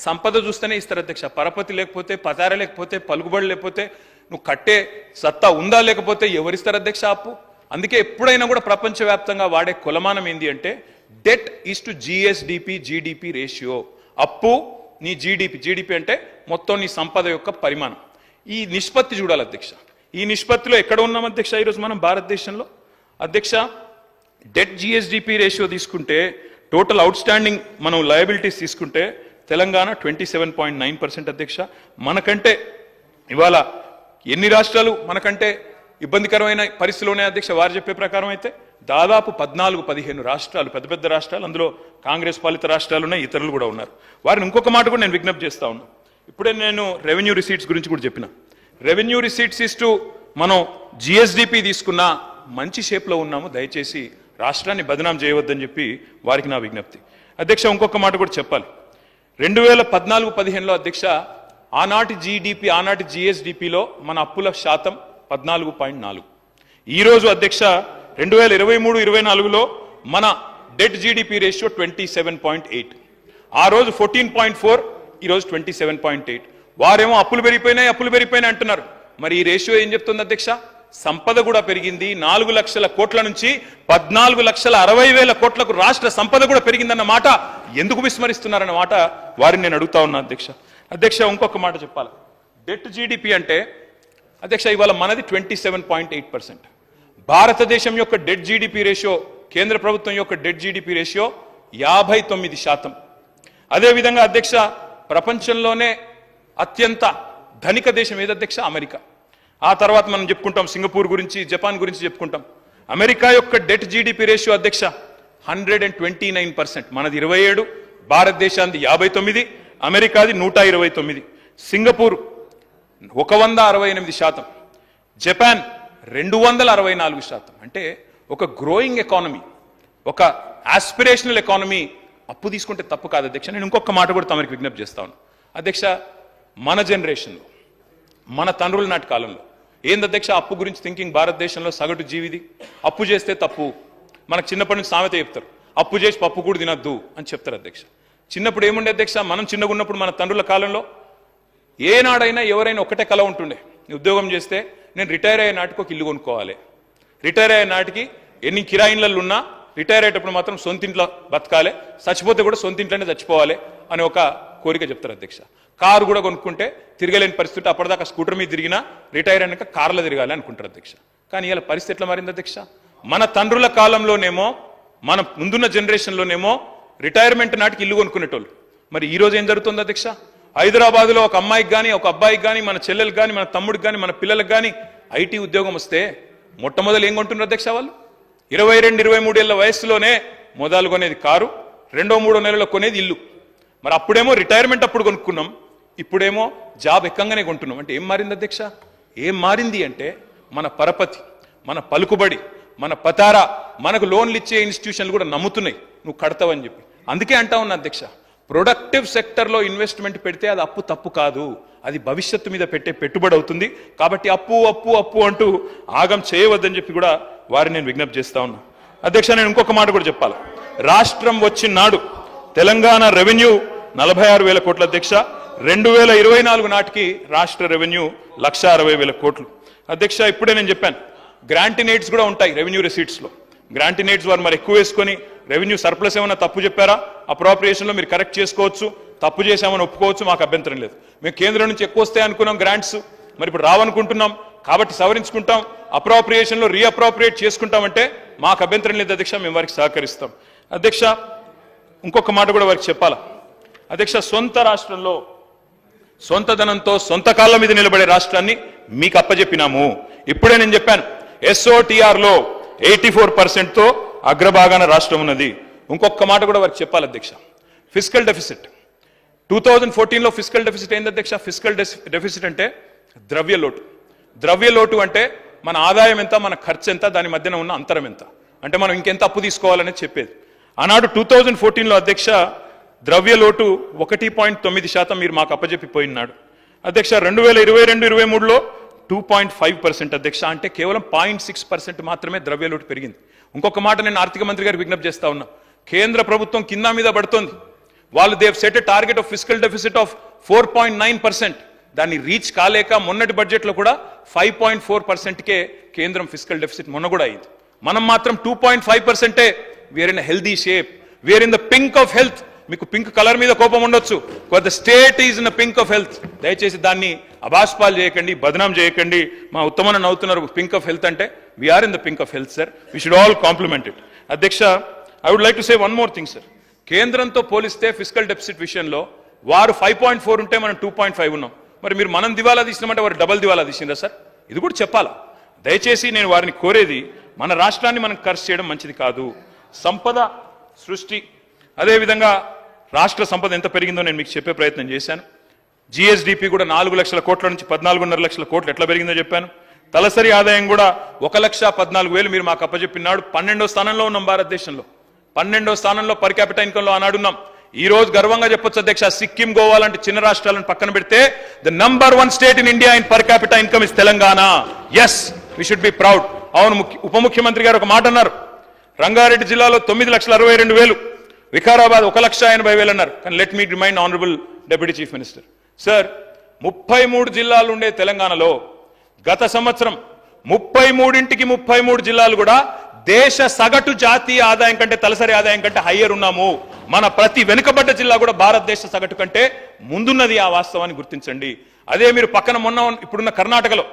సంపద చూస్తేనే ఇస్తారు అధ్యక్ష. పరపతి లేకపోతే, పతార లేకపోతే, పలుకుబడి లేకపోతే, నువ్వు కట్టే సత్తా ఉందా లేకపోతే ఎవరిస్తారు అధ్యక్ష అప్పు? అందుకే ఎప్పుడైనా కూడా ప్రపంచవ్యాప్తంగా వాడే కొలమానం ఏంది అంటే debt is to GSDP GDP ratio. అప్పు నీ జీడిపి అంటే మొత్తం నీ సంపద యొక్క పరిమాణం. ఈ నిష్పత్తి చూడాలి అధ్యక్ష. ఈ నిష్పత్తిలో ఎక్కడ ఉన్నాం అధ్యక్ష ఈరోజు మనం భారతదేశంలో? అధ్యక్ష, డెట్ జిఎస్డిపి రేషియో తీసుకుంటే, టోటల్ అవుట్ స్టాండింగ్ మనం లయబిలిటీస్ తీసుకుంటే తెలంగాణ 27.9% అధ్యక్ష. మనకంటే ఇవాళ ఎన్ని రాష్ట్రాలు మనకంటే ఇబ్బందికరమైన పరిస్థితులు ఉన్నాయి అధ్యక్ష? వారు చెప్పే ప్రకారం అయితే దాదాపు 14-15 రాష్ట్రాలు, పెద్ద పెద్ద రాష్ట్రాలు, అందులో కాంగ్రెస్ పాలిత రాష్ట్రాలు ఉన్నాయి, ఇతరులు కూడా ఉన్నారు. వారిని ఇంకొక మాట కూడా నేను విజ్ఞప్తి చేస్తా ఉన్నా. ఇప్పుడే నేను రెవెన్యూ రిసీట్స్ గురించి కూడా చెప్పిన. రెవెన్యూ రిసీట్స్ ఇస్టు మనం జిఎస్డిపి తీసుకున్న మంచి షేప్లో ఉన్నాము. దయచేసి రాష్ట్రాన్ని బదనాం చేయవద్దని చెప్పి వారికి నా విజ్ఞప్తి. అధ్యక్ష, ఇంకొక మాట కూడా చెప్పాలి. 2014-15లో అధ్యక్ష, ఆనాటి జీడిపి, ఆనాటి జిఎస్డిపిలో మన అప్పుల శాతం 14.4. ఈరోజు అధ్యక్ష 2023-24లో మన డెట్ జీడిపి రేషియో 27.8. ఆ రోజు 14.4, ఈరోజు 27.8. వారేమో అప్పులు పెరిగిపోయినాయి అంటున్నారు. మరి ఈ రేషియో ఏం చెప్తుంది అధ్యక్ష? సంపద కూడా పెరిగింది. 4 లక్షల కోట్ల నుంచి 14,60,000 కోట్లకు రాష్ట్ర సంపద కూడా పెరిగిందన్న మాట ఎందుకు విస్మరిస్తున్నారన్న మాట వారిని నేను అడుగుతా ఉన్నా అధ్యక్ష. అధ్యక్ష, ఇంకొక మాట చెప్పాలి. డెట్ జీడిపి అంటే అధ్యక్ష ఇవాళ మనది 27.8%. భారతదేశం యొక్క డెట్ జీడిపి రేషియో, కేంద్ర ప్రభుత్వం యొక్క డెట్ జీడిపి రేషియో 59%. అదేవిధంగా అధ్యక్ష ప్రపంచంలోనే అత్యంత ధనిక దేశం ఏది అధ్యక్ష? అమెరికా. ఆ తర్వాత మనం చెప్పుకుంటాం సింగపూర్ గురించి, జపాన్ గురించి చెప్పుకుంటాం. అమెరికా యొక్క డెట్ జీడిపి రేషియో అధ్యక్ష 129%. మనది 27, భారతదేశానికి 59, అమెరికాది 129, సింగపూర్ 168%, జపాన్ 264%. అంటే ఒక గ్రోయింగ్ ఎకానమీ, ఒక ఆస్పిరేషనల్ ఎకానమీ అప్పు తీసుకుంటే తప్పు కాదు అధ్యక్ష. నేను ఇంకొక మాట కూడా తమరికి విజ్ఞప్తి చేస్తాను అధ్యక్ష. మన జనరేషన్లో, మన తండ్రుల నాటి కాలంలో ఏంది అధ్యక్ష అప్పు గురించి థింకింగ్? భారతదేశంలో సగటు జీవిది అప్పు చేస్తే తప్పు. మనకు చిన్నప్పటి నుంచి సామెత చెప్తారు, అప్పు చేసి పప్పు కూడా తినద్దు అని చెప్తారు అధ్యక్ష. చిన్నప్పుడు ఏముండే అధ్యక్ష? మనం చిన్నగా ఉన్నప్పుడు మన తండ్రుల కాలంలో ఏనాడైనా ఎవరైనా ఒకటే కల ఉంటుండే, ఉద్యోగం చేస్తే నేను రిటైర్ అయ్యే నాటికి ఒక ఇల్లు కొనుక్కోవాలి, రిటైర్ అయ్యే నాటికి ఎన్ని కిరాయిన్లలో ఉన్నా రిటైర్ అయ్యేటప్పుడు మాత్రం సొంతింట్లో బతకాలి, చచ్చిపోతే కూడా సొంతింట్లోనే చచ్చిపోవాలి అని ఒక కోరిక చెప్తారు అధ్యక్ష. కారు కూడా కొనుక్కుంటే తిరగలేని పరిస్థితి, అప్పటిదాకా స్కూటర్ మీద తిరిగినా రిటైర్ అయినాక కార్లో తిరగాలి అనుకుంటారు అధ్యక్ష. కానీ ఇలా పరిస్థితి ఎట్లా మారింది అధ్యక్ష? మన తండ్రుల కాలంలోనేమో, మన ముందున్న జనరేషన్లోనేమో రిటైర్మెంట్ నాటికి ఇల్లు కొనుక్కునేటోళ్ళు. మరి ఈ రోజు ఏం జరుగుతుంది అధ్యక్ష? హైదరాబాద్లో ఒక అమ్మాయికి కానీ, ఒక అబ్బాయికి కానీ, మన చెల్లెలకు కానీ, మన తమ్ముడికి కానీ, మన పిల్లలకు కానీ ఐటీ ఉద్యోగం వస్తే మొట్టమొదలు ఏం కొంటున్నారు అధ్యక్ష? వాళ్ళు 22-23 ఏళ్ల వయసులోనే మొదలు కొనేది కారు, 2-3 నెలల్లో కొనేది ఇల్లు. మరి అప్పుడేమో రిటైర్మెంట్ అప్పుడు కొనుక్కున్నాం, ఇప్పుడేమో జాబ్ ఎక్కంగానే కొంటున్నాం. అంటే ఏం మారింది అధ్యక్ష? ఏం మారింది అంటే మన పరపతి, మన పలుకుబడి, మన పతారా, మనకు లోన్లు ఇచ్చే ఇన్స్టిట్యూషన్లు కూడా నమ్ముతున్నాయి నువ్వు కడతావని చెప్పి. అందుకే అంటా ఉన్నా అధ్యక్ష, ప్రొడక్టివ్ సెక్టర్లో ఇన్వెస్ట్మెంట్ పెడితే అది అప్పు తప్పు కాదు, అది భవిష్యత్తు మీద పెట్టే పెట్టుబడి అవుతుంది. కాబట్టి అప్పు అప్పు అప్పు అంటూ ఆగం చేయవద్దని చెప్పి కూడా వారిని నేను విజ్ఞప్తి చేస్తా ఉన్నా అధ్యక్ష. నేను ఇంకొక మాట కూడా చెప్పాలి. రాష్ట్రం వచ్చిన నాడు తెలంగాణ రెవెన్యూ 46,000 కోట్ల అధ్యక్ష. 2024 నాటికి రాష్ట్ర రెవెన్యూ 1,60,000 కోట్లు అధ్యక్ష. ఇప్పుడే నేను చెప్పాను, గ్రాంటినేట్స్ కూడా ఉంటాయి రెవెన్యూ రిసీట్స్లో. గ్రాంటినేట్స్ వారు మరి ఎక్కువ వేసుకొని రెవెన్యూ సర్ప్లస్ ఏమైనా తప్పు చెప్పారా, అప్రోప్రియేషన్లో మీరు కరెక్ట్ చేసుకోవచ్చు, తప్పు చేసామని ఒప్పుకోవచ్చు, మాకు అభ్యంతరం లేదు. మేము కేంద్రం నుంచి ఎక్కువ వస్తాయి అనుకున్నాం గ్రాంట్స్, మరి ఇప్పుడు రావనుకుంటున్నాం, కాబట్టి సవరించుకుంటాం, అప్రోప్రియేషన్లో రీఅప్రోప్రియేట్ చేసుకుంటామంటే మాకు అభ్యంతరం లేదు అధ్యక్ష, మేము వారికి సహకరిస్తాం అధ్యక్ష. ఇంకొక మాట కూడా వారికి చెప్పాలా అధ్యక్ష, సొంత రాష్ట్రంలో సొంత ధనంతో సొంత కాళ్ళ మీద నిలబడే రాష్ట్రాన్ని మీకు అప్పజెప్పినాము. ఇప్పుడే నేను చెప్పాను, ఎస్ఓటిఆర్ లో 84%తో అగ్రభాగాన రాష్ట్రం ఉన్నది. ఇంకొక మాట కూడా వారికి చెప్పాలి అధ్యక్ష. ఫిస్కల్ డెఫిసిట్ 2014లో ఫిస్కల్ డెఫిసిట్ ఏంది అధ్యక్ష? ఫిస్కల్ డెఫిసిట్ అంటే ద్రవ్య లోటు. ద్రవ్య లోటు అంటే మన ఆదాయం ఎంత, మన ఖర్చు ఎంత, దాని మధ్యన ఉన్న అంతరం ఎంత, అంటే మనం ఇంకెంత అప్పు తీసుకోవాలనేది చెప్పేది. ఆనాడు 2014లో అధ్యక్ష ద్రవ్య లోటు 1.9% మీరు మాకు అప్పజెప్పిపోయినాడు అధ్యక్ష. 2022-23లో 2.5% అధ్యక్ష, అంటే కేవలం 0.6% మాత్రమే ద్రవ్య లోటు పెరిగింది. ఇంకొక మాట నేను ఆర్థిక మంత్రి గారికి విజ్ఞప్తి చేస్తా ఉన్నా, కేంద్ర ప్రభుత్వం కింద మీద పడుతోంది. వాళ్ళు they've set a target of fiscal deficit of 4.9%. దాన్ని రీచ్ కాలేక మొన్నటి బడ్జెట్లో కూడా 5.4%కే కేంద్రం ఫిస్కల్ డెఫిసిట్ మొన్న కూడా అయింది. మనం మాత్రం 2.5%. We're in healthy shape, we're in the pink of health. మీకు పింక్ కలర్ మీద కోపం ఉండొచ్చు, but the state is in the pink of health. దయచేసి దాన్ని అభాస్పాలు చేయకండి, బదనాం చేయకండి. మా ఉత్తమన నవ్వుతున్నారు పింక్ ఆఫ్ హెల్త్ అంటే. We're in the pink of health sir, we should all compliment it. అధ్యక్ష, I would like to say one more thing sir. కేంద్రంతో పోలిస్తే ఫిస్కల్ డెఫిసిట్ విషయంలో వారు 5.4 ఉంటే మనం 2.5 ఉన్నాం. మరి మీరు మనం దివాలా తీసినామంటే వారు డబల్ దివాలా తీసిందా సార్? ఇది కూడా చెప్పాలా. దయచేసి నేను వారిని కోరేది, మన రాష్ట్రాన్ని మనం ఖర్చు చేయడం మంచిది కాదు. సంపద సృష్టి, అదేవిధంగా రాష్ట్ర సంపద ఎంత పెరిగిందో నేను మీకు చెప్పే ప్రయత్నం చేశాను. జిఎస్డిపి కూడా 4 లక్షల కోట్ల నుంచి 14.5 లక్షల కోట్లు ఎట్లా పెరిగిందో చెప్పాను. తలసరి ఆదాయం కూడా 1,14,000 మీరు మాకు అప్పచెప్పినాడు. 12వ స్థానంలో ఉన్నాం భారతదేశంలో. 12వ స్థానంలో పర్ క్యాపిటల్ ఇన్కమ్ లో ఆనాడున్నాం. ఈ రోజు గర్వంగా చెప్పొచ్చు అధ్యక్ష, సిక్కిం, గోవా లాంటి చిన్న రాష్ట్రాలను పక్కన పెడితే the number 1 state in India in per capita income is Telangana. Yes, we should be proud. అవును, ఉప ముఖ్యమంత్రి గారు ఒక మాట అన్నారు, రంగారెడ్డి జిల్లాలో 9,62,000, వికారాబాద్ 1,80,000 అన్నారు. కానీ let me remind honourable deputy chief minister sir, 33 జిల్లాలు ఉండే తెలంగాణలో గత సంవత్సరం 33 జిల్లాలు కూడా దేశ సగటు జాతీయ ఆదాయం కంటే, తలసరి ఆదాయం కంటే హయ్యర్ ఉన్నాము. మన ప్రతి వెనుకబడ్డ జిల్లా కూడా భారతదేశ సగటు కంటే ముందున్నది. ఆ వాస్తవాన్ని గుర్తించండి. అదే మీరు పక్కన మొన్న ఇప్పుడున్న కర్ణాటకలో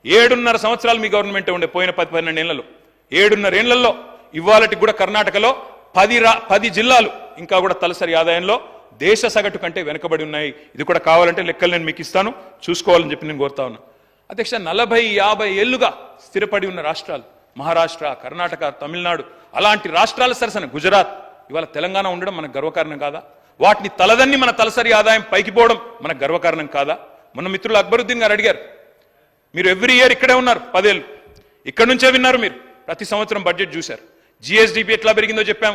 7.5 సంవత్సరాలు మీ గవర్నమెంట్ ఉండే, పోయిన 10-12 ఏళ్లలో 7.5 ఏళ్లలో ఇవాళకి కూడా కర్ణాటకలో 10 జిల్లాలు ఇంకా కూడా తలసరి ఆదాయంలో దేశ సగటు కంటే వెనుకబడి ఉన్నాయి. ఇది కూడా కావాలంటే లెక్కలు నేను మీకు ఇస్తాను, చూసుకోవాలని చెప్పి నేను కోరుతా ఉన్నా. అధ్యక్ష, 40-50 ఏళ్లుగా స్థిరపడి ఉన్న రాష్ట్రాలు మహారాష్ట్ర, కర్ణాటక, తమిళనాడు, అలాంటి రాష్ట్రాల సరసన గుజరాత్, ఇవాళ తెలంగాణ ఉండడం మనకు గర్వకారణం కాదా? వాటిని తలదన్ని మన తలసరి ఆదాయం పైకి పోవడం మనకు గర్వకారణం కాదా? మన మిత్రులు అక్బరుద్దీన్ గారు అడిగారు, మీరు ఎవ్రీ ఇయర్ ఇక్కడే ఉన్నారు 10 ఏళ్ళు, ఇక్కడ నుంచే విన్నారు మీరు, ప్రతి సంవత్సరం బడ్జెట్ చూశారు. జిఎస్డిపి ఎట్లా పెరిగిందో చెప్పాం,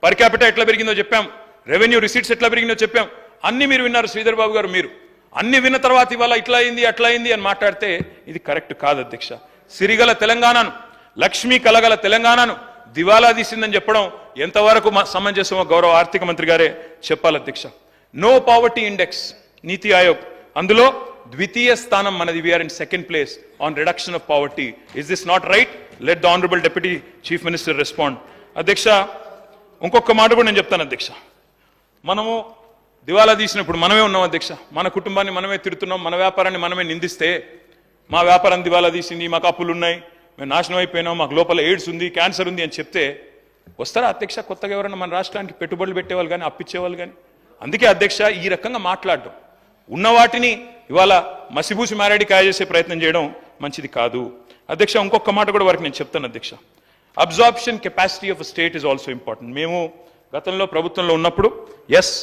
పర్ క్యాపిటల్ ఎట్లా పెరిగిందో చెప్పాం, రెవెన్యూ రిసీట్స్ ఎట్లా పెరిగిందో చెప్పాం, అన్ని మీరు విన్నారు. శ్రీధర్ బాబు గారు, మీరు అన్ని విన్న తర్వాత ఇవాళ ఇట్లా అయింది అట్లా అయింది అని మాట్లాడితే ఇది కరెక్ట్ కాదు అధ్యక్ష. సిరిగల తెలంగాణను, లక్ష్మీ కలగల తెలంగాణను దివాలా తీసిందని చెప్పడం ఎంతవరకు సమంజసమో గౌరవ ఆర్థిక మంత్రి గారే చెప్పాలి అధ్యక్ష. నో పావర్టీ ఇండెక్స్, నీతి ఆయోగ్, అందులో ద్వితీయ స్థానం మనది. We're in second place on reduction of poverty. Is this not right? Let the honourable deputy chief minister respond. అధ్యక్ష, ఇంకొక మాట కూడా నేను చెప్తాను అధ్యక్ష. మనము దివాలా తీసినప్పుడు మనమే ఉన్నాం అధ్యక్ష, మన కుటుంబాన్ని మనమే తిడుతున్నాం, మన వ్యాపారాన్ని మనమే నిందిస్తే, మా వ్యాపారం దివాలా తీసింది, మాకు అప్పులు ఉన్నాయి, మేము నాశనం అయిపోయినాం, మాకు లోపల ఎయిడ్స్ ఉంది, క్యాన్సర్ ఉంది అని చెప్తే వస్తారా అధ్యక్ష కొత్తగా ఎవరైనా మన రాష్ట్రానికి పెట్టుబడులు పెట్టేవాళ్ళు కానీ, అప్పిచ్చేవాళ్ళు కానీ? అందుకే అధ్యక్ష, ఈ రకంగా మాట్లాడడం, ఉన్న వాటిని ఇవాళ మసిబూసి మారేడి కాయ చేసే ప్రయత్నం చేయడం మంచిది కాదు అధ్యక్ష. ఇంకొక మాట కూడా వారికి నేను చెప్తాను అధ్యక్ష. Absorption capacity of state is also important. మేము గతంలో ప్రభుత్వంలో ఉన్నప్పుడు yes,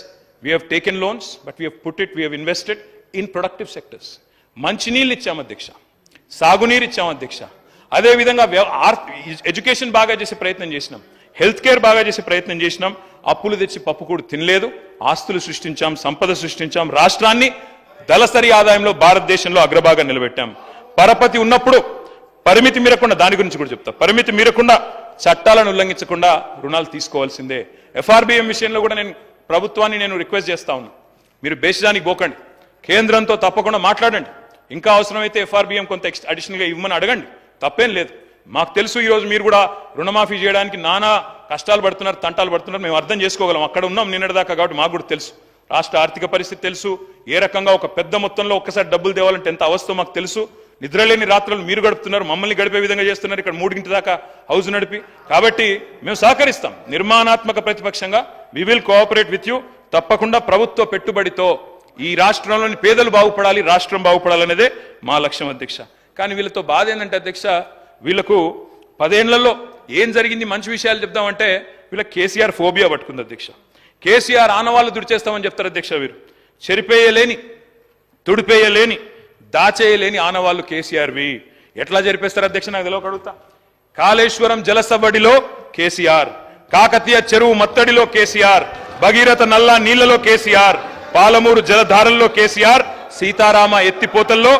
we have taken loans, but we have put it, we have invested in productive sectors. మంచినీళ్ళు ఇచ్చాం అధ్యక్ష, సాగునీరు ఇచ్చాం అధ్యక్ష, అదేవిధంగా ఎడ్యుకేషన్ బాగా చేసే ప్రయత్నం చేసినాం, హెల్త్ కేర్ బాగా చేసే ప్రయత్నం చేసినాం. అప్పులు తెచ్చి పప్పు కూడా తినలేదు, ఆస్తులు సృష్టించాం, సంపద సృష్టించాం, రాష్ట్రాన్ని దళసరి ఆదాయంలో భారతదేశంలో అగ్రభాగం నిలబెట్టాం. పరపతి ఉన్నప్పుడు పరిమితి మీరకుండా, దాని గురించి కూడా చెప్తా, పరిమితి మీరకుండా చట్టాలను ఉల్లంఘించకుండా రుణాలు తీసుకోవాల్సిందే. ఎఫ్ఆర్బిఎం విషయంలో కూడా నేను ప్రభుత్వాన్ని రిక్వెస్ట్ చేస్తా ఉన్నా, మీరు బేసిదానికి పోకండి, కేంద్రంతో తప్పకుండా మాట్లాడండి, ఇంకా అవసరమైతే ఎఫ్ఆర్బిఎం కొంత అడిషనల్గా ఇవ్వమని అడగండి, తప్పేం లేదు. మాకు తెలుసు ఈరోజు మీరు కూడా రుణమాఫీ చేయడానికి నానా కష్టాలు పడుతున్నారు, తంటాలు పడుతున్నారు, మేము అర్థం చేసుకోగలం, అక్కడ ఉన్నాం నిన్నటిదాకా, కాబట్టి మాకు కూడా తెలుసు. రాష్ట్ర ఆర్థిక పరిస్థితి తెలుసు, ఏ రకంగా ఒక పెద్ద మొత్తంలో ఒక్కసారి డబ్బులు తేవాలంటే ఎంత అవస్థో మాకు తెలుసు. నిద్రలేని రాత్రులు మీరు గడుపుతున్నారు, మమ్మల్ని గడిపే విధంగా చేస్తున్నారు, ఇక్కడ 3 గంటల దాకా హౌస్ నడిపి. కాబట్టి మేము సహకరిస్తాం, నిర్మాణాత్మక ప్రతిపక్షంగా we will cooperate with you. తప్పకుండా ప్రభుత్వ పెట్టుబడితో ఈ రాష్ట్రంలోని పేదలు బాగుపడాలి, రాష్ట్రం బాగుపడాలనేదే మా లక్ష్యం అధ్యక్ష. కానీ వీళ్ళతో బాధ ఏంటంటే అధ్యక్ష, వీళ్ళకు 10 ఏళ్లలో ఏం జరిగింది మంచి విషయాలు చెప్దామంటే వీళ్ళ కేసీఆర్ ఫోబియా పట్టుకుంది అధ్యక్ష. కేసీఆర్ ఆనవాళ్ళు దుడిచేస్తామని చెప్తారు అధ్యక్ష. వీరు చెరిపేయలేని, తుడిపేయలేని, దాచేయలేని ఆనవాళ్ళు కేసీఆర్వి. ఎట్లా జరిపేస్తారు అధ్యక్ష నాకు తెలియక అడుగుతా. కాళేశ్వరం జలసవడిలో కేసీఆర్, కాకతీయ చెరువు మత్తడిలో కేసీఆర్, భగీరథ నల్లా నీళ్లలో కేసీఆర్, పాలమూరు జలధారల్లో కేసీఆర్, సీతారామ ఎత్తిపోతల్లో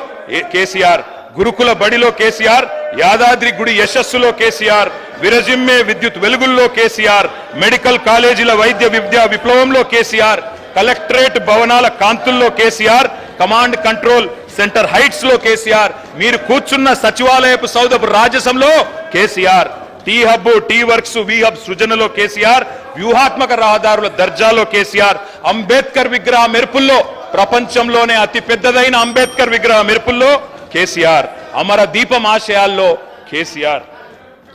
కేసీఆర్, గురుకుల బడిలో కేసీఆర్, యాదాద్రి గుడి యశస్సులో కేసీఆర్, విరజిమ్మే విద్యుత్ వెలుగుల్లో కేసీఆర్, మెడికల్ కాలేజీల వైద్య విద్యా విప్లవంలో కేసీఆర్, కలెక్టరేట్ భవనాల కాంతుల్లో KCR, command control centre heights లో కేసీఆర్, మీరు కూర్చున్న సచివాలయపు సౌధపు రాజసంలో KCR, T hub, T works, we hub సృజనలో కేసీఆర్, వ్యూహాత్మక రహదారుల దర్జాలో కేసీఆర్, అంబేద్కర్ విగ్రహ మెరుపుల్లో, ప్రపంచంలోనే అతి పెద్దదైన అంబేద్కర్ విగ్రహ మెరుపుల్లో కేసీఆర్, అమర దీపం ఆశయాల్లో కేసీఆర్.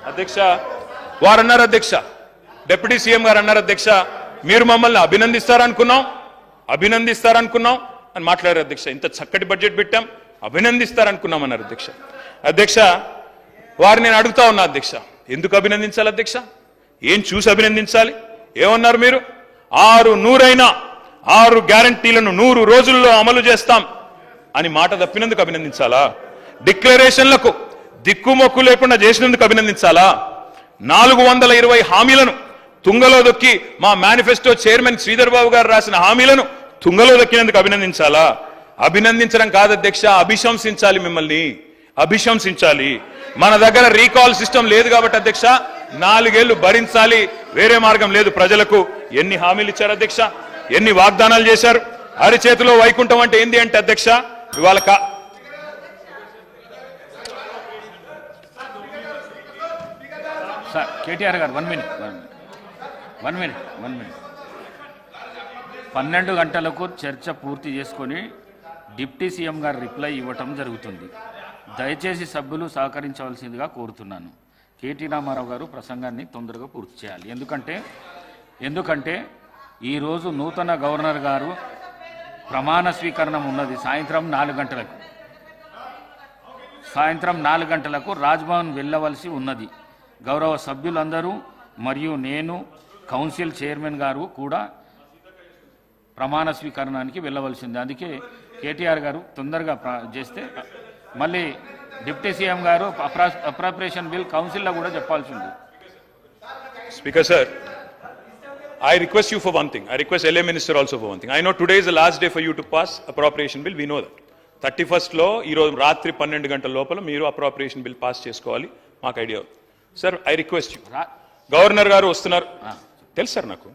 అధ్యక్ష వారు అన్నారు అధ్యక్ష, డిప్యూటీ సీఎం గారు అన్నారు అధ్యక్ష, మీరు మమ్మల్ని అభినందిస్తారనుకున్నాం అని మాట్లాడారు అధ్యక్ష. ఇంత చక్కటి బడ్జెట్ పెట్టాం, అభినందిస్తారనుకున్నాం అన్నారు అధ్యక్ష. అధ్యక్ష వారు నేను అడుగుతా ఉన్నా అధ్యక్ష, ఎందుకు అభినందించాలి అధ్యక్ష? ఏం చూసి అభినందించాలి? ఏమన్నారు మీరు? 6 గ్యారంటీలను 100 రోజుల్లో అమలు చేస్తాం అని మాట తప్పినందుకు అభినందించాలా? డిక్లరేషన్లకు దిక్కుమొక్కు లేకుండా చేసినందుకు అభినందించాలా? 420 హామీలను తుంగలో దొక్కి మా మేనిఫెస్టో చైర్మన్ శ్రీధర్ బాబు గారు రాసిన హామీలను తుంగలో దొక్కినందుకు అభినందించాలా? అభినందించడం కాదు అధ్యక్ష, అభిశంసించాలి. మిమ్మల్ని అభిశంసించాలి. మన దగ్గర రీకాల్ సిస్టమ్ లేదు కాబట్టి అధ్యక్ష 4 ఏళ్లు భరించాలి, వేరే మార్గం లేదు. ప్రజలకు ఎన్ని హామీలు ఇచ్చారు అధ్యక్ష, ఎన్ని వాగ్దానాలు చేశారు? అరిచేతిలో వైకుంఠం అంటే ఏంది అంటే అధ్యక్ష ఇవాళ సార్ కేటీఆర్ గారు 1 మినిట్ 12 గంటలకు చర్చ పూర్తి చేసుకొని డిప్యూటీ సీఎం గారు రిప్లై ఇవ్వటం జరుగుతుంది. దయచేసి సభ్యులు సహకరించవలసిందిగా కోరుతున్నాను. కేటీ రామారావు గారు ప్రసంగాన్ని తొందరగా పూర్తి చేయాలి. ఎందుకంటే ఈరోజు నూతన గవర్నర్ గారు ప్రమాణ స్వీకరణం ఉన్నది సాయంత్రం 4 గంటలకు రాజ్భవన్ వెళ్ళవలసి ఉన్నది. గౌరవ సభ్యులందరూ మరియు నేను, కౌన్సిల్ చైర్మన్ గారు కూడా ప్రమాణ స్వీకరణానికి వెళ్ళవలసింది. అందుకే కేటీఆర్ గారు తొందరగా చేస్తే మళ్ళీ డిప్యూటీ సీఎం గారు అప్రాప్రియేషన్ బిల్ కౌన్సిల్లో కూడా చెప్పాల్సి ఉంది. Speaker sir, I request you for one thing. I request LA Minister also for one thing. I know today is the last day for you to pass appropriation bill. We know that. 31st లో ఈరోజు రాత్రి 12 గంటల లోపల మీరు appropriation bill pass చేసుకోవాలి. మాకు idea sir. I request you, governor గారు వస్తున్నారు తెలుసు సార్. నాకు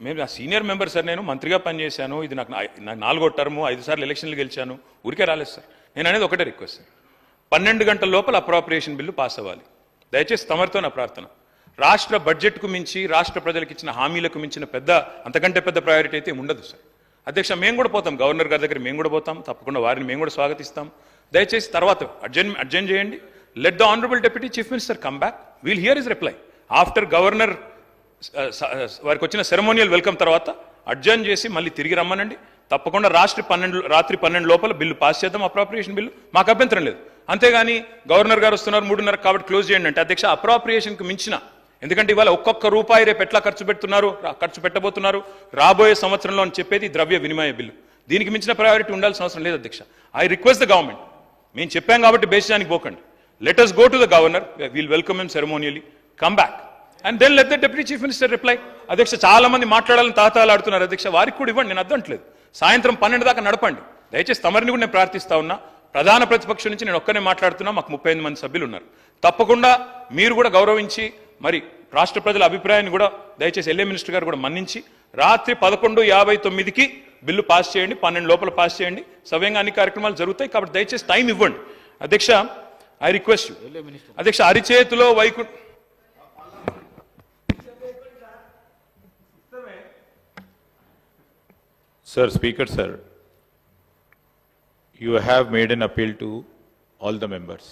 మేము సీనియర్ మెంబర్ సార్, నేను మంత్రిగా పనిచేశాను. ఇది నాకు 4వ టర్ము, 5 సార్లు ఎలక్షన్లు గెలిచాను. ఊరికే రాలేదు సార్. నేను అనేది ఒకటే రిక్వెస్ట్ సార్, 12 గంటల లోపల అప్రోప్రియేషన్ బిల్లు పాస్ అవ్వాలి. దయచేసి తమరితో నా ప్రార్థన. రాష్ట్ర బడ్జెట్కు మించి, రాష్ట్ర ప్రజలకు ఇచ్చిన హామీలకు మించిన అంతకంటే పెద్ద ప్రయారిటీ అయితే ఉండదు సార్. అధ్యక్ష మేము కూడా పోతాం, గవర్నర్ గారి దగ్గర మేము కూడా పోతాం, తప్పకుండా వారిని మేము కూడా స్వాగతిస్తాం. దయచేసి తర్వాత అడ్జెంట్ చేయండి. Let the honourable deputy chief minister come back, we'll hear his reply after governor వారికి వచ్చిన సెరమోనియల్ వెల్కమ్ తర్వాత అడ్జర్న్ చేసి మళ్ళీ తిరిగి రమ్మనండి. తప్పకుండా రాత్రి 12 లోపల బిల్లు పాస్ చేద్దాం, అప్రోప్రియేషన్ బిల్లు. మాకు అభ్యంతరం లేదు. అంతేగాని గవర్నర్ గారు వస్తున్నారు 3:30 కాబట్టి క్లోజ్ చేయండి అంటే అధ్యక్ష అప్రోప్రియేషన్కి మించిన, ఎందుకంటే ఇవాళ ఒక్కొక్క రూపాయి రేపు ఎట్లా ఖర్చు పెట్టబోతున్నారు రాబోయే సంవత్సరంలో అని చెప్పేది ద్రవ్య వినిమయ బిల్లు. దీనికి మించిన ప్రయారిటీ ఉండాల్సిన అవసరం లేదు అధ్యక్ష. ఐ రిక్వెస్ట్ ద గవర్నమెంట్, మేము చెప్పాం కాబట్టి బేసిదానికి పోకండి. Let us go to the governor, we'll welcome him ceremonially, come back and then let the deputy chief minister reply. అధ్యక్ష చాలా మంది మాట్లాడాలని తాతాలాడుతున్నారు అధ్యక్ష, వారికి కూడా ఇవ్వండి, నేను అర్థంట్లేదు. సాయంత్రం 12 దాకా నడపండి. దయచేసి తమరిని కూడా నేను ప్రార్థిస్తా ఉన్నా. ప్రధాన ప్రతిపక్షం నుంచి నేను ఒక్కనే మాట్లాడుతున్నా, మాకు 35 మంది సభ్యులు ఉన్నారు. తప్పకుండా మీరు కూడా గౌరవించి మరి రాష్ట్ర ప్రజల అభిప్రాయాన్ని కూడా దయచేసి ఎల్ఏ మినిస్టర్ గారు కూడా మన్నించి రాత్రి 11:59కి బిల్లు పాస్ చేయండి, 12 లోపల పాస్ చేయండి. సవ్యంగా అన్ని కార్యక్రమాలు జరుగుతాయి కాబట్టి దయచేసి టైం ఇవ్వండి. అధ్యక్ష ఐ రిక్వెస్ట్ యూ. అధ్యక్ష అరిచేతిలో Sir, Speaker, sir, you have made an appeal to all the members.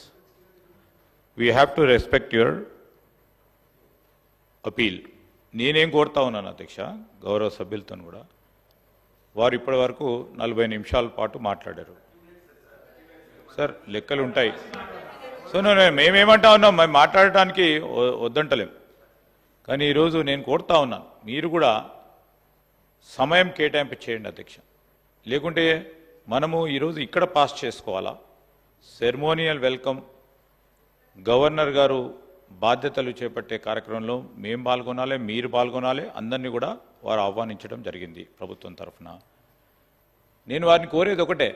We have to respect your appeal. నేనేం కోరుతా ఉన్నాను అధ్యక్ష, గౌరవ సభ్యులతో కూడా వారు ఇప్పటి వరకు 40 నిమిషాల పాటు మాట్లాడారు. సార్ లెక్కలు ఉంటాయి. సో మేమేమంటా ఉన్నాం, మేము మాట్లాడటానికి వద్దంటలేం. కానీ ఈరోజు నేను కోరుతా ఉన్నాను, మీరు కూడా సమయం కేటాయింపు చేయండి అధ్యక్ష. లేకుంటే మనము ఈరోజు ఇక్కడ పాస్ చేసుకోవాలా? సెరమోనియల్ వెల్కమ్, గవర్నర్ గారు బాధ్యతలు చేపట్టే కార్యక్రమంలో మేము పాల్గొనాలి, మీరు పాల్గొనాలి, అందరినీ కూడా వారు ఆహ్వానించడం జరిగింది ప్రభుత్వం తరఫున. నేను వారిని కోరేది ఒకటే,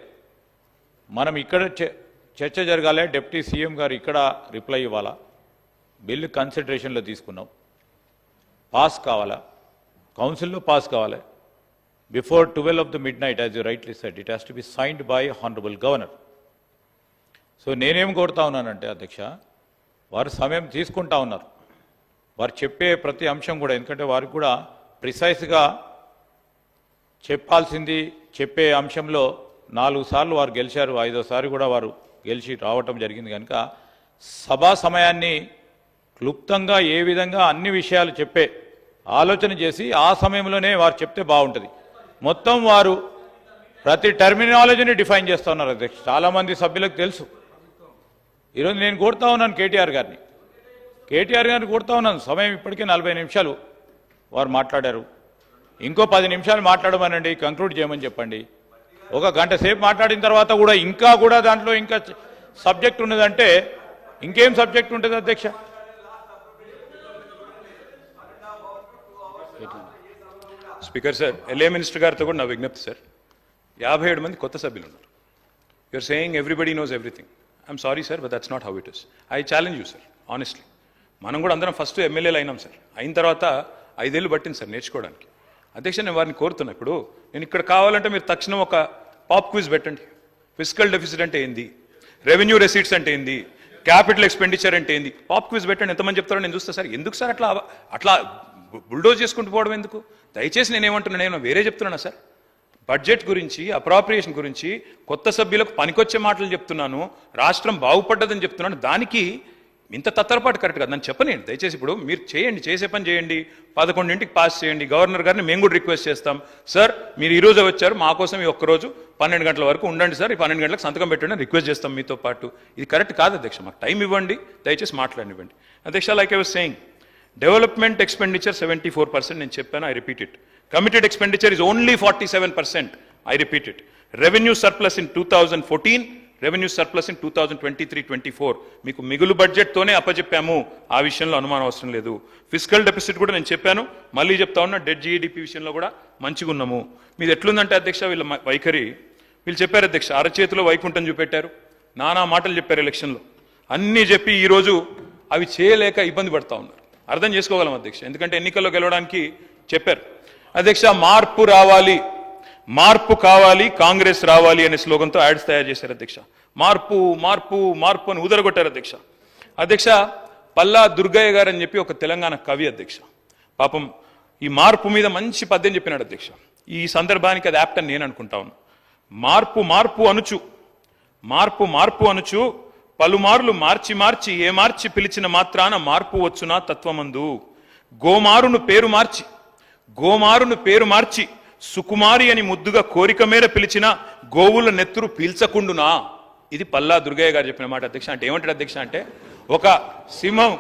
మనం ఇక్కడ చర్చ జరగాలి, డిప్యూటీ సీఎం గారు ఇక్కడ రిప్లై ఇవ్వాలా, బిల్లు కన్సిడరేషన్లో తీసుకున్నాం, పాస్ కావాలా, కౌన్సిల్లో పాస్ కావాలి. Before 12 of the midnight, as you rightly said, it has to be signed by Honorable Governor. So నేనేం కోరుతా ఉన్నానంటే అధ్యక్ష, వారు సమయం తీసుకుంటా ఉన్నారు. వారు చెప్పే ప్రతి అంశం కూడా, ఎందుకంటే వారికి కూడా ప్రిసైజ్గా చెప్పాల్సింది చెప్పే అంశంలో 4 సార్లు వారు గెలిచారు, 5వసారి కూడా వారు గెలిచి రావటం జరిగింది. కనుక సభా సమయాన్ని క్లుప్తంగా ఏ విధంగా అన్ని విషయాలు చెప్పే ఆలోచన చేసి ఆ సమయంలోనే వారు చెప్తే బాగుంటుంది. మొత్తం వారు ప్రతి టర్మినాలజీని డిఫైన్ చేస్తూ ఉన్నారు అధ్యక్ష. చాలామంది సభ్యులకు తెలుసు. ఈరోజు నేను కోరుతా ఉన్నాను కేటీఆర్ గారిని కోరుతా ఉన్నాను, సమయం ఇప్పటికే 40 నిమిషాలు వారు మాట్లాడారు. ఇంకో 10 నిమిషాలు మాట్లాడమనండి, కంక్లూడ్ చేయమని చెప్పండి. 1 గంట సేపు మాట్లాడిన తర్వాత కూడా ఇంకా దాంట్లో ఇంకా సబ్జెక్ట్ ఉన్నదంటే ఇంకేం సబ్జెక్ట్ ఉంటుంది అధ్యక్ష? స్పీకర్ సార్, ఎల్ఏ మినిస్టర్ గారితో కూడా నా విజ్ఞప్తి సార్, 57 మంది కొత్త సభ్యులు ఉన్నారు. You're saying everybody knows everything. I'm sorry sir, but that's not how it is. I challenge you sir, honestly. మనం కూడా అందరం ఫస్ట్ ఎమ్మెల్యేలు అయినాం సార్. అయిన తర్వాత 5 ఏళ్ళు పట్టింది సార్ నేర్చుకోవడానికి. అధ్యక్ష, నేను వారిని కోరుతున్నా, ఇప్పుడు నేను ఇక్కడ కావాలంటే మీరు తక్షణం ఒక పాప్ క్విజ్ పెట్టండి. ఫిజికల్ డెఫిసిట్ అంటే ఏంది, రెవెన్యూ రెసీట్స్ అంటే ఏంది, క్యాపిటల్ ఎక్స్పెండిచర్ అంటే ఏంది, పాప్ క్విజ్ పెట్టండి. ఎంతమంది చెప్తారో నేను చూస్తా సార్. ఎందుకు సార్ అట్లా బుల్డోజ్ చేసుకుంటూ పోవడం ఎందుకు? దయచేసి నేనేమంటున్నా, నేను వేరే చెప్తున్నానా సార్? బడ్జెట్ గురించి, అప్రాప్రియేషన్ గురించి కొత్త సభ్యులకు పనికొచ్చే మాటలు చెప్తున్నాను, రాష్ట్రం బాగుపడ్డదని చెప్తున్నాను. దానికి ఇంత తత్తరపాటు కరెక్ట్ కదా, నన్ను చెప్పనేయండి దయచేసి. ఇప్పుడు మీరు చేయండి, చేసే పని చేయండి, 11ంటికి పాస్ చేయండి. గవర్నర్ గారిని మేము కూడా రిక్వెస్ట్ చేస్తాం, సార్ మీరు ఈ రోజు వచ్చారు, మా కోసం ఈ ఒక్కరోజు 12 గంటల వరకు ఉండండి సార్, ఈ 12 గంటలకు సంతకం పెట్టండి అని రిక్వెస్ట్ చేస్తాం మీతో పాటు. ఇది కరెక్ట్ కాదు అధ్యక్ష, మాకు టైం ఇవ్వండి, దయచేసి మాట్లాడివ్వండి అధ్యక్ష. Like I was saying, development expenditure 74%, నేను చెప్పాను, I repeat it. Committed expenditure is only 47%. I repeat it. Revenue surplus in 2014, revenue surplus in 2023-24. మీకు మిగులు బడ్జెట్ తోనే అప్పచెప్పాము, ఆ విషయంలో అనుమానం అవసరం లేదు. ఫిజికల్ డెఫిసిట్ కూడా నేను చెప్పాను, మళ్ళీ చెప్తా ఉన్నా, డెడ్ జీఈడిపి విషయంలో కూడా మంచిగా ఉన్నాము. మీది ఎట్లుందంటే అధ్యక్ష, వీళ్ళ వైఖరి, వీళ్ళు చెప్పారు అధ్యక్ష, అరచేతిలో వైకుంఠం చూపెట్టారు, నానా మాటలు చెప్పారు ఎలక్షన్లో, అన్నీ చెప్పి ఈరోజు అవి చేయలేక ఇబ్బంది పడతా ఉన్నారు. అర్థం చేసుకోగలం అధ్యక్ష, ఎందుకంటే ఎన్నికల్లో గెలవడానికి చెప్పారు అధ్యక్ష, మార్పు రావాలి, మార్పు కావాలి, కాంగ్రెస్ రావాలి అనే స్లోగన్తో యాడ్స్ తయారు చేశారు అధ్యక్ష. మార్పు మార్పు మార్పు అని ఊదరగొట్టారు అధ్యక్ష. అధ్యక్ష, పల్లా దుర్గయ్య గారు అని చెప్పి ఒక తెలంగాణ కవి అధ్యక్ష, పాపం ఈ మార్పు మీద మంచి పద్యం చెప్పినాడు అధ్యక్ష. ఈ సందర్భానికి అది యాప్ట్ అని నేను అనుకుంటా ఉన్నాను. మార్పు మార్పు అనుచు, మార్పు మార్పు అనుచు, పలుమార్లు మార్చి మార్చి ఏ మార్చి పిలిచిన మాత్రాన మార్పు వచ్చునా తత్వమందు. గోమారును పేరు మార్చి సుకుమారి అని ముద్దుగా కోరిక మేర పిలిచిన గోవుల నెత్తురు పీల్చకుండునా. ఇది పల్లా దుర్గయ్య గారు చెప్పిన మాట అధ్యక్ష. అంటే ఏమంటాడు అధ్యక్ష అంటే, ఒక సింహం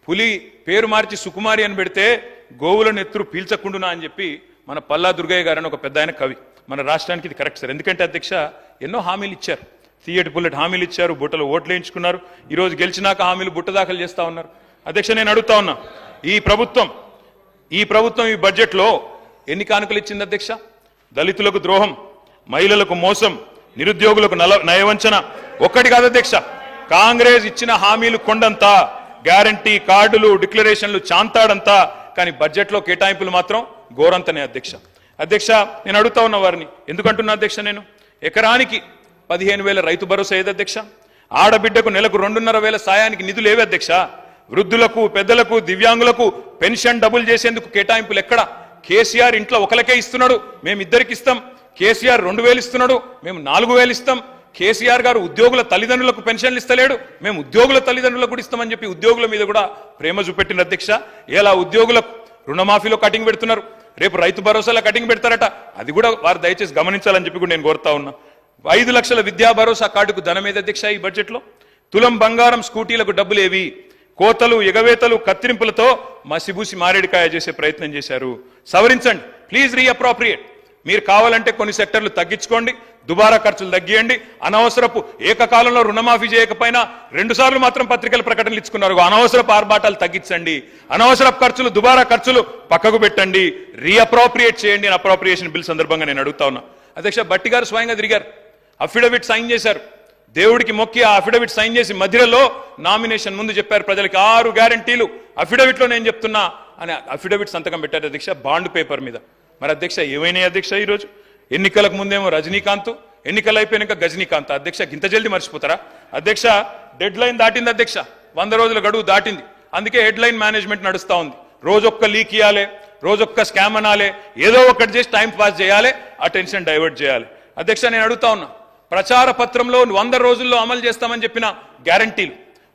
పులి పేరు మార్చి సుకుమారి అని పెడితే గోవుల నెత్తురు పీల్చకుండునా అని చెప్పి మన పల్లా దుర్గయ్య గారు అని ఒక పెద్ద ఆయన కవి. మన రాష్ట్రానికి ఇది కరెక్ట్ సార్. ఎందుకంటే అధ్యక్ష, ఎన్నో హామీలు ఇచ్చారు, తీయటి పుల్లటి హామీలు ఇచ్చారు, బుట్టలో ఓట్లు వేయించుకున్నారు. ఈరోజు గెలిచినాక హామీలు బుట్ట దాఖలు చేస్తా ఉన్నారు. అధ్యక్ష, నేను అడుగుతా ఉన్నా, ఈ ప్రభుత్వం ఈ బడ్జెట్లో ఎన్ని కానుకలు ఇచ్చింది అధ్యక్ష? దళితులకు ద్రోహం, మహిళలకు మోసం, నిరుద్యోగులకు నయవంచన. ఒక్కటి కాదు అధ్యక్ష, కాంగ్రెస్ ఇచ్చిన హామీలు కొండంతా, గ్యారంటీ కార్డులు, డిక్లరేషన్లు చాంతాడంతా. కానీ బడ్జెట్లో కేటాయింపులు మాత్రం ఘోరంతనే అధ్యక్ష. నేను అడుగుతా ఉన్న వారిని, ఎందుకంటున్నా అధ్యక్ష, నేను ఎకరానికి 15,000 రైతు భరోసా ఏది అధ్యక్ష? ఆడబిడ్డకు నెలకు 2,500 సాయానికి నిధులు ఏవి అధ్యక్ష? వృద్ధులకు, పెద్దలకు, దివ్యాంగులకు పెన్షన్ డబుల్ చేసేందుకు కేటాయింపులు ఎక్కడ? కేసీఆర్ ఇంట్లో ఒకరికే ఇస్తున్నాడు, మేము ఇద్దరికి ఇస్తాం. కేసీఆర్ 2,000 ఇస్తున్నాడు, మేము 4,000 ఇస్తాం. కేసీఆర్ గారు ఉద్యోగుల తల్లిదండ్రులకు పెన్షన్లు ఇస్తలేడు, మేము ఉద్యోగుల తల్లిదండ్రులకు కూడా ఇస్తామని చెప్పి ఉద్యోగుల మీద కూడా ప్రేమ చూపెట్టిన అధ్యక్ష. ఎలా ఉద్యోగులకు రుణమాఫీలో కటింగ్ పెడుతున్నారు, రేపు రైతు భరోసాలో కటింగ్ పెడతారట, అది కూడా వారు దయచేసి గమనించాలని చెప్పి కూడా నేను కోరుతా ఉన్నా. 5 లక్షల విద్యా భరోసా కార్డుకు ధనం ఏది అధ్యక్ష ఈ బడ్జెట్లో? తులం బంగారం స్కూటీలకు డబ్బులు ఏవి? కోతలు ఎగవేతలు కత్తిరింపులతో మసిబూసి మారేడికాయ చేసే ప్రయత్నం చేశారు. సవరించండి ప్లీజ్, రీఅప్రోప్రియేట్. మీరు కావాలంటే కొన్ని సెక్టర్లు తగ్గించుకోండి, దుబారా ఖర్చులు తగ్గియండి. అనవసరపు ఏకకాలంలో రుణమాఫీ చేయకపోయినా 2 సార్లు మాత్రం పత్రికల ప్రకటనలు ఇచ్చుకున్నారు. అనవసరపు ఆర్భాటాలు తగ్గించండి, అనవసరపు ఖర్చులు దుబారా ఖర్చులు పక్కకు పెట్టండి, రీఅప్రోప్రియేట్ చేయండి అని అప్రోప్రియేషన్ బిల్ సందర్భంగా నేను అడుగుతా ఉన్నా. అధ్యక్ష భట్టి గారు స్వయంగా తిరిగారు, అఫిడవిట్ సైన్ చేశారు. దేవుడికి మొక్కి ఆ అఫిడవిట్ సైన్ చేసి మధ్యలో నామినేషన్ ముందు చెప్పారు ప్రజలకి 6 గ్యారంటీలు అఫిడవిట్లో నేను చెప్తున్నా అని అఫిడవిట్ సంతకం పెట్టారు అధ్యక్ష, బాండ్ పేపర్ మీద. మరి అధ్యక్ష ఏమైనా అధ్యక్ష ఈరోజు? ఎన్నికలకు ముందేమో రజనీకాంత్, ఎన్నికలు అయిపోయినాక గజనీకాంత్. అధ్యక్ష ఇంత జల్దీ మర్చిపోతారా అధ్యక్ష? డెడ్ లైన్ దాటింది అధ్యక్ష, 100 రోజుల గడువు దాటింది. అందుకే హెడ్ లైన్ మేనేజ్మెంట్ నడుస్తా ఉంది. రోజొక్క లీక్ ఇవ్వాలి, రోజొక్క స్కామ్ అనాలి, ఏదో ఒకటి చేసి టైం పాస్ చేయాలి, అటెన్షన్ డైవర్ట్ చేయాలి. అధ్యక్ష నేను అడుగుతా ఉన్నా, ప్రచార పత్రంలో 100 రోజుల్లో అమలు చేస్తామని చెప్పిన గ్యారంటీలు,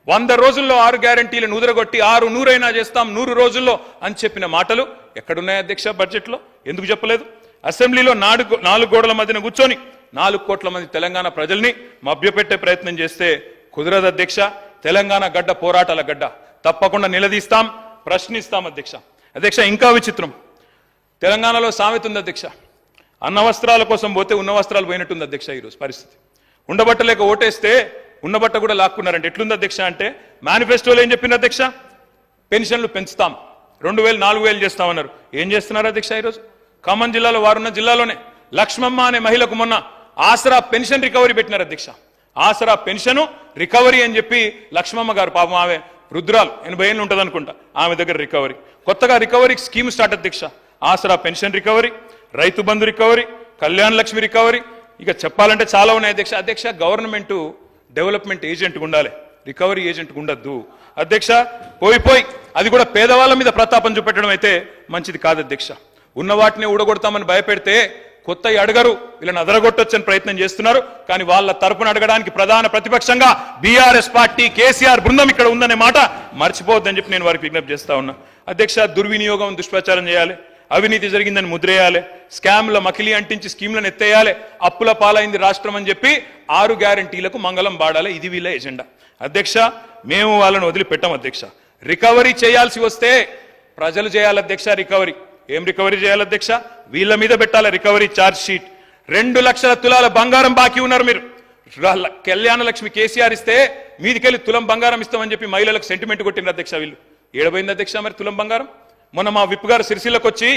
100 రోజుల్లో 6 గ్యారంటీలు నుదరగొట్టి 6 100 చేస్తాం 100 రోజుల్లో అని చెప్పిన మాటలు ఎక్కడున్నాయి అధ్యక్ష బడ్జెట్లో? ఎందుకు చెప్పలేదు? అసెంబ్లీలో 4 గోడల మధ్యన కూర్చొని 4 కోట్ల మంది తెలంగాణ ప్రజల్ని మభ్యపెట్టే ప్రయత్నం చేస్తే కుదరదు అధ్యక్ష. తెలంగాణ గడ్డ పోరాటాల గడ్డ, తప్పకుండా నిలదీస్తాం, ప్రశ్నిస్తాం అధ్యక్ష. అధ్యక్ష ఇంకా విచిత్రం, తెలంగాణలో సామెత ఉంది అధ్యక్ష, అన్న వస్త్రాల కోసం పోతే ఉన్న వస్త్రాలు పోయినట్టుంది అధ్యక్ష ఈరోజు పరిస్థితి. ఉండబట్టలేక ఓటేస్తే ఉన్నబట్ట కూడా లాక్కున్నారంటే ఎట్లుంది అధ్యక్ష అంటే, మేనిఫెస్టోలో ఏం చెప్పింది అధ్యక్ష? పెన్షన్లు పెంచుతాం, 2000 4000 చేస్తామన్నారు. ఏం చేస్తున్నారు అధ్యక్ష ఈరోజు? ఖమ్మం జిల్లాలో వారున్న జిల్లాలోనే లక్ష్మమ్మ అనే మహిళకు మొన్న ఆసరా పెన్షన్ రికవరీ పెట్టినారు అధ్యక్ష. ఆసరా పెన్షన్ రికవరీ అని చెప్పి లక్ష్మమ్మ గారు పాపం, ఆమె వృద్ధురాలు 80 ఏళ్ళు ఉంటుంది అనుకుంటా, ఆమె దగ్గర రికవరీ, కొత్తగా రికవరీ స్కీమ్ స్టార్ట్ అధ్యక్ష. ఆసరా pension recovery, Rythu Bandhu recovery, Kalyana Lakshmi recovery, ఇక చెప్పాలంటే చాలా ఉన్నాయి అధ్యక్ష. అధ్యక్ష గవర్నమెంట్ డెవలప్మెంట్ ఏజెంట్ ఉండాలి, రికవరీ ఏజెంట్ ఉండద్దు అధ్యక్ష. పోయి అది కూడా పేదవాళ్ళ మీద ప్రతాపం చూపెట్టడం అయితే మంచిది కాదు అధ్యక్ష. ఉన్న వాటిని ఊడగొడతామని భయపెడితే కొత్త అడగరు, వీళ్ళని అదరగొట్టొచ్చని ప్రయత్నం చేస్తున్నారు. కానీ వాళ్ళ తరపున అడగడానికి ప్రధాన ప్రతిపక్షంగా బీఆర్ఎస్ పార్టీ కేసీఆర్ బృందం ఇక్కడ ఉందనే మాట మర్చిపోవద్దని చెప్పి నేను వారికి విజ్ఞప్తి చేస్తా ఉన్నా అధ్యక్ష. దుర్వినియోగం దుష్ప్రచారం చేయాలి, అవినీతి జరిగిందని ముద్రేయాలి, స్కామ్ల మకిలి అంటించి స్కీమ్లను ఎత్తేయాలి, అప్పుల పాలైంది రాష్ట్రం అని చెప్పి 6 గ్యారంటీలకు మంగళం బాడాలి, ఇది వీళ్ళ ఎజెండా అధ్యక్ష. మేము వాళ్ళని వదిలిపెట్టాం అధ్యక్ష. రికవరీ చేయాల్సి వస్తే ప్రజలు చేయాలి అధ్యక్ష రికవరీ. ఏం రికవరీ చేయాలి అధ్యక్ష? వీళ్ళ మీద పెట్టాలి రికవరీ ఛార్జ్ షీట్. 2 లక్షల తులాల బంగారం బాకీ ఉన్నారు మీరు. కళ్యాణ లక్ష్మి కేసీఆర్ ఇస్తే మీదికెళ్ళి తులం బంగారం ఇస్తామని చెప్పి మహిళలకు సెంటిమెంట్ కొట్టిన అధ్యక్ష. వీళ్ళు ఏడబోయింది అధ్యక్ష మరి తులం బంగారం? మొన్న మా విప్ గారు సిరిసిల్లకు వచ్చి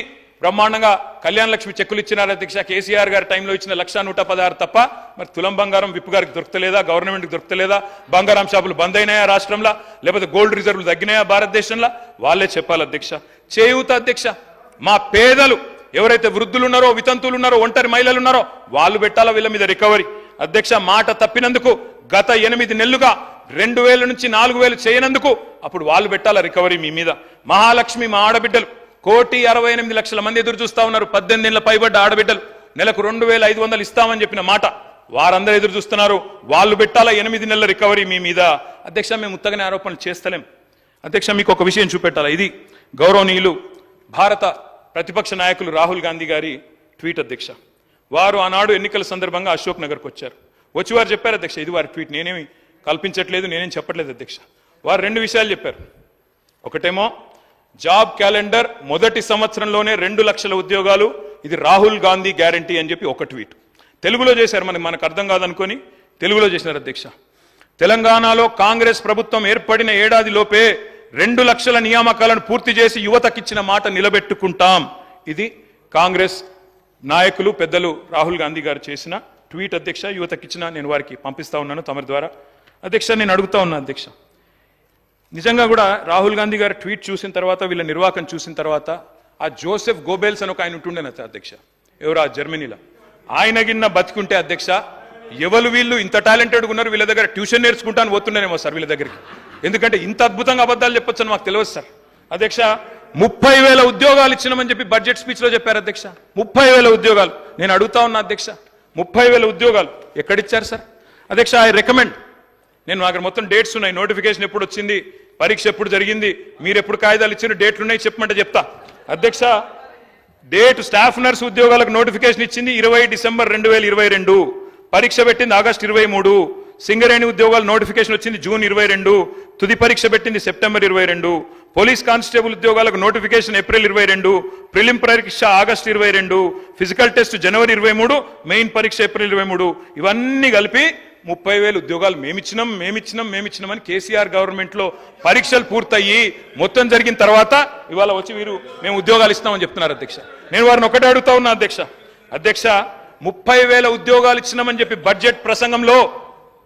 బ్రహ్మాండంగా కళ్యాణ లక్ష్మి చెక్కులు ఇచ్చినారు అధ్యక్ష. కేసీఆర్ గారి టైంలో ఇచ్చిన 1,116 తప్ప మరి తులం బంగారం విప్ గారికి దొరకలేదా? గవర్నమెంట్కి దొరకలేదా? బంగారం షాపులు బంద్ అయినాయా రాష్ట్రంలో? లేకపోతే గోల్డ్ రిజర్వ్లు తగ్గినాయా భారతదేశంలో? వాళ్ళే చెప్పాలి అధ్యక్ష. చేయూత అధ్యక్ష, మా పేదలు ఎవరైతే వృద్ధులు ఉన్నారో, వితంతులు ఉన్నారో, ఒంటరి మహిళలు ఉన్నారో వాళ్ళు పెట్టాలా వీళ్ళ మీద రికవరీ అధ్యక్ష. మాట తప్పినందుకు గత 8 నెలలుగా 2000 నుంచి 4000 చేయనందుకు అప్పుడు వాళ్ళు పెట్టాలా రికవరీ మీ మీద. మహాలక్ష్మి మా ఆడబిడ్డలు 1,68,00,000 మంది ఎదురు చూస్తా ఉన్నారు. 18 ఏళ్ల పైబడ్డ ఆడబిడ్డలు నెలకు 2,500 ఇస్తామని చెప్పిన మాట వారందరూ ఎదురు చూస్తున్నారు. వాళ్ళు పెట్టాలా 8 నెలల రికవరీ మీ మీద అధ్యక్ష. మేము ఉత్తగానే ఆరోపణలు చేస్తలేం అధ్యక్ష. మీకు ఒక విషయం చూపెట్టాలా, ఇది గౌరవనీయులు భారత ప్రతిపక్ష నాయకులు రాహుల్ గాంధీ గారి ట్వీట్ అధ్యక్ష. వారు ఆనాడు ఎన్నికల సందర్భంగా అశోక్ నగర్కి వచ్చారు. వచ్చి వారు చెప్పారు అధ్యక్ష, ఇది వారి ట్వీట్, నేనేమి కల్పించట్లేదు, నేనేం చెప్పట్లేదు అధ్యక్ష. వారు 2 విషయాలు చెప్పారు. ఒకటేమో జాబ్ క్యాలెండర్ మొదటి సంవత్సరంలోనే 2 లక్షల ఉద్యోగాలు, ఇది రాహుల్ గాంధీ గ్యారంటీ అని చెప్పి ఒక ట్వీట్. తెలుగులో చేశారు, మనకు అర్థం కాదనుకొని తెలుగులో చేసినారు అధ్యక్ష. తెలంగాణలో కాంగ్రెస్ ప్రభుత్వం ఏర్పడిన ఏడాది లోపే 2 లక్షల నియామకాలను పూర్తి చేసి యువతకిచ్చిన మాట నిలబెట్టుకుంటాం. ఇది కాంగ్రెస్ నాయకులు పెద్దలు రాహుల్ గాంధీ గారు చేసిన ట్వీట్ అధ్యక్ష. యువతకిచ్చిన నేను వారికి పంపిస్తా ఉన్నాను తమరి ద్వారా అధ్యక్ష. నేను అడుగుతా ఉన్నా అధ్యక్ష, నిజంగా కూడా రాహుల్ గాంధీ గారు ట్వీట్ చూసిన తర్వాత, వీళ్ళ నిర్వాకం చూసిన తర్వాత, ఆ జోసెఫ్ గోబెల్స్ అని ఒక ఆయన ఉంటుండేన అధ్యక్ష, ఎవరు ఆ జర్మనీలో, ఆయన గిన్న బతికుంటే అధ్యక్ష, ఎవరు వీళ్ళు ఇంత టాలెంటెడ్గా ఉన్నారు, వీళ్ళ దగ్గర ట్యూషన్ నేర్చుకుంటాను పోతుండేనేమో సార్ వీళ్ళ దగ్గరికి. ఎందుకంటే ఇంత అద్భుతంగా అబద్ధాలు చెప్పొచ్చు అని మాకు తెలియదు సార్ అధ్యక్ష. 30,000 ఉద్యోగాలు ఇచ్చినామని చెప్పి బడ్జెట్ స్పీచ్ లో చెప్పారు అధ్యక్ష. 30,000 ఉద్యోగాలు. నేను అడుగుతా ఉన్నా అధ్యక్ష, 30,000 ఉద్యోగాలు ఎక్కడిచ్చారు సార్ అధ్యక్ష? ఐ రికమెండ్, నేను అక్కడ మొత్తం డేట్స్ ఉన్నాయి, నోటిఫికేషన్ ఎప్పుడు వచ్చింది, పరీక్ష ఎప్పుడు జరిగింది, మీరు ఎప్పుడు కాగితాలు ఇచ్చిన డేట్లు ఉన్నాయి చెప్పమంటే చెప్తా అధ్యక్ష. డేట్ స్టాఫ్ నర్స్ ఉద్యోగాలకు నోటిఫికేషన్ ఇచ్చింది 20 డిసెంబర్ 2022, పరీక్ష పెట్టింది ఆగస్టు 23, సింగరేణి ఉద్యోగాల నోటిఫికేషన్ వచ్చింది జూన్ 22, తుది పరీక్ష పెట్టింది సెప్టెంబర్ 22, పోలీస్ కానిస్టేబుల్ ఉద్యోగాలకు నోటిఫికేషన్ ఏప్రిల్ 22, ప్రిలిమ్ పరీక్ష ఆగస్టు 22, ఫిజికల్ టెస్ట్ జనవరి 23, మెయిన్ పరీక్ష ఏప్రిల్ 23, ఇవన్నీ కలిపి 30,000 ఉద్యోగాలు మేమిచ్చినాం అని కేసీఆర్ గవర్నమెంట్ లో పరీక్షలు పూర్తయ్యి మొత్తం జరిగిన తర్వాత ఇవాళ వచ్చి వీరు మేము ఉద్యోగాలు ఇస్తామని చెప్తున్నారు అధ్యక్ష. నేను వారిని ఒకటే అడుగుతా ఉన్నా అధ్యక్ష 30,000 ఉద్యోగాలు ఇచ్చినామని చెప్పి బడ్జెట్ ప్రసంగంలో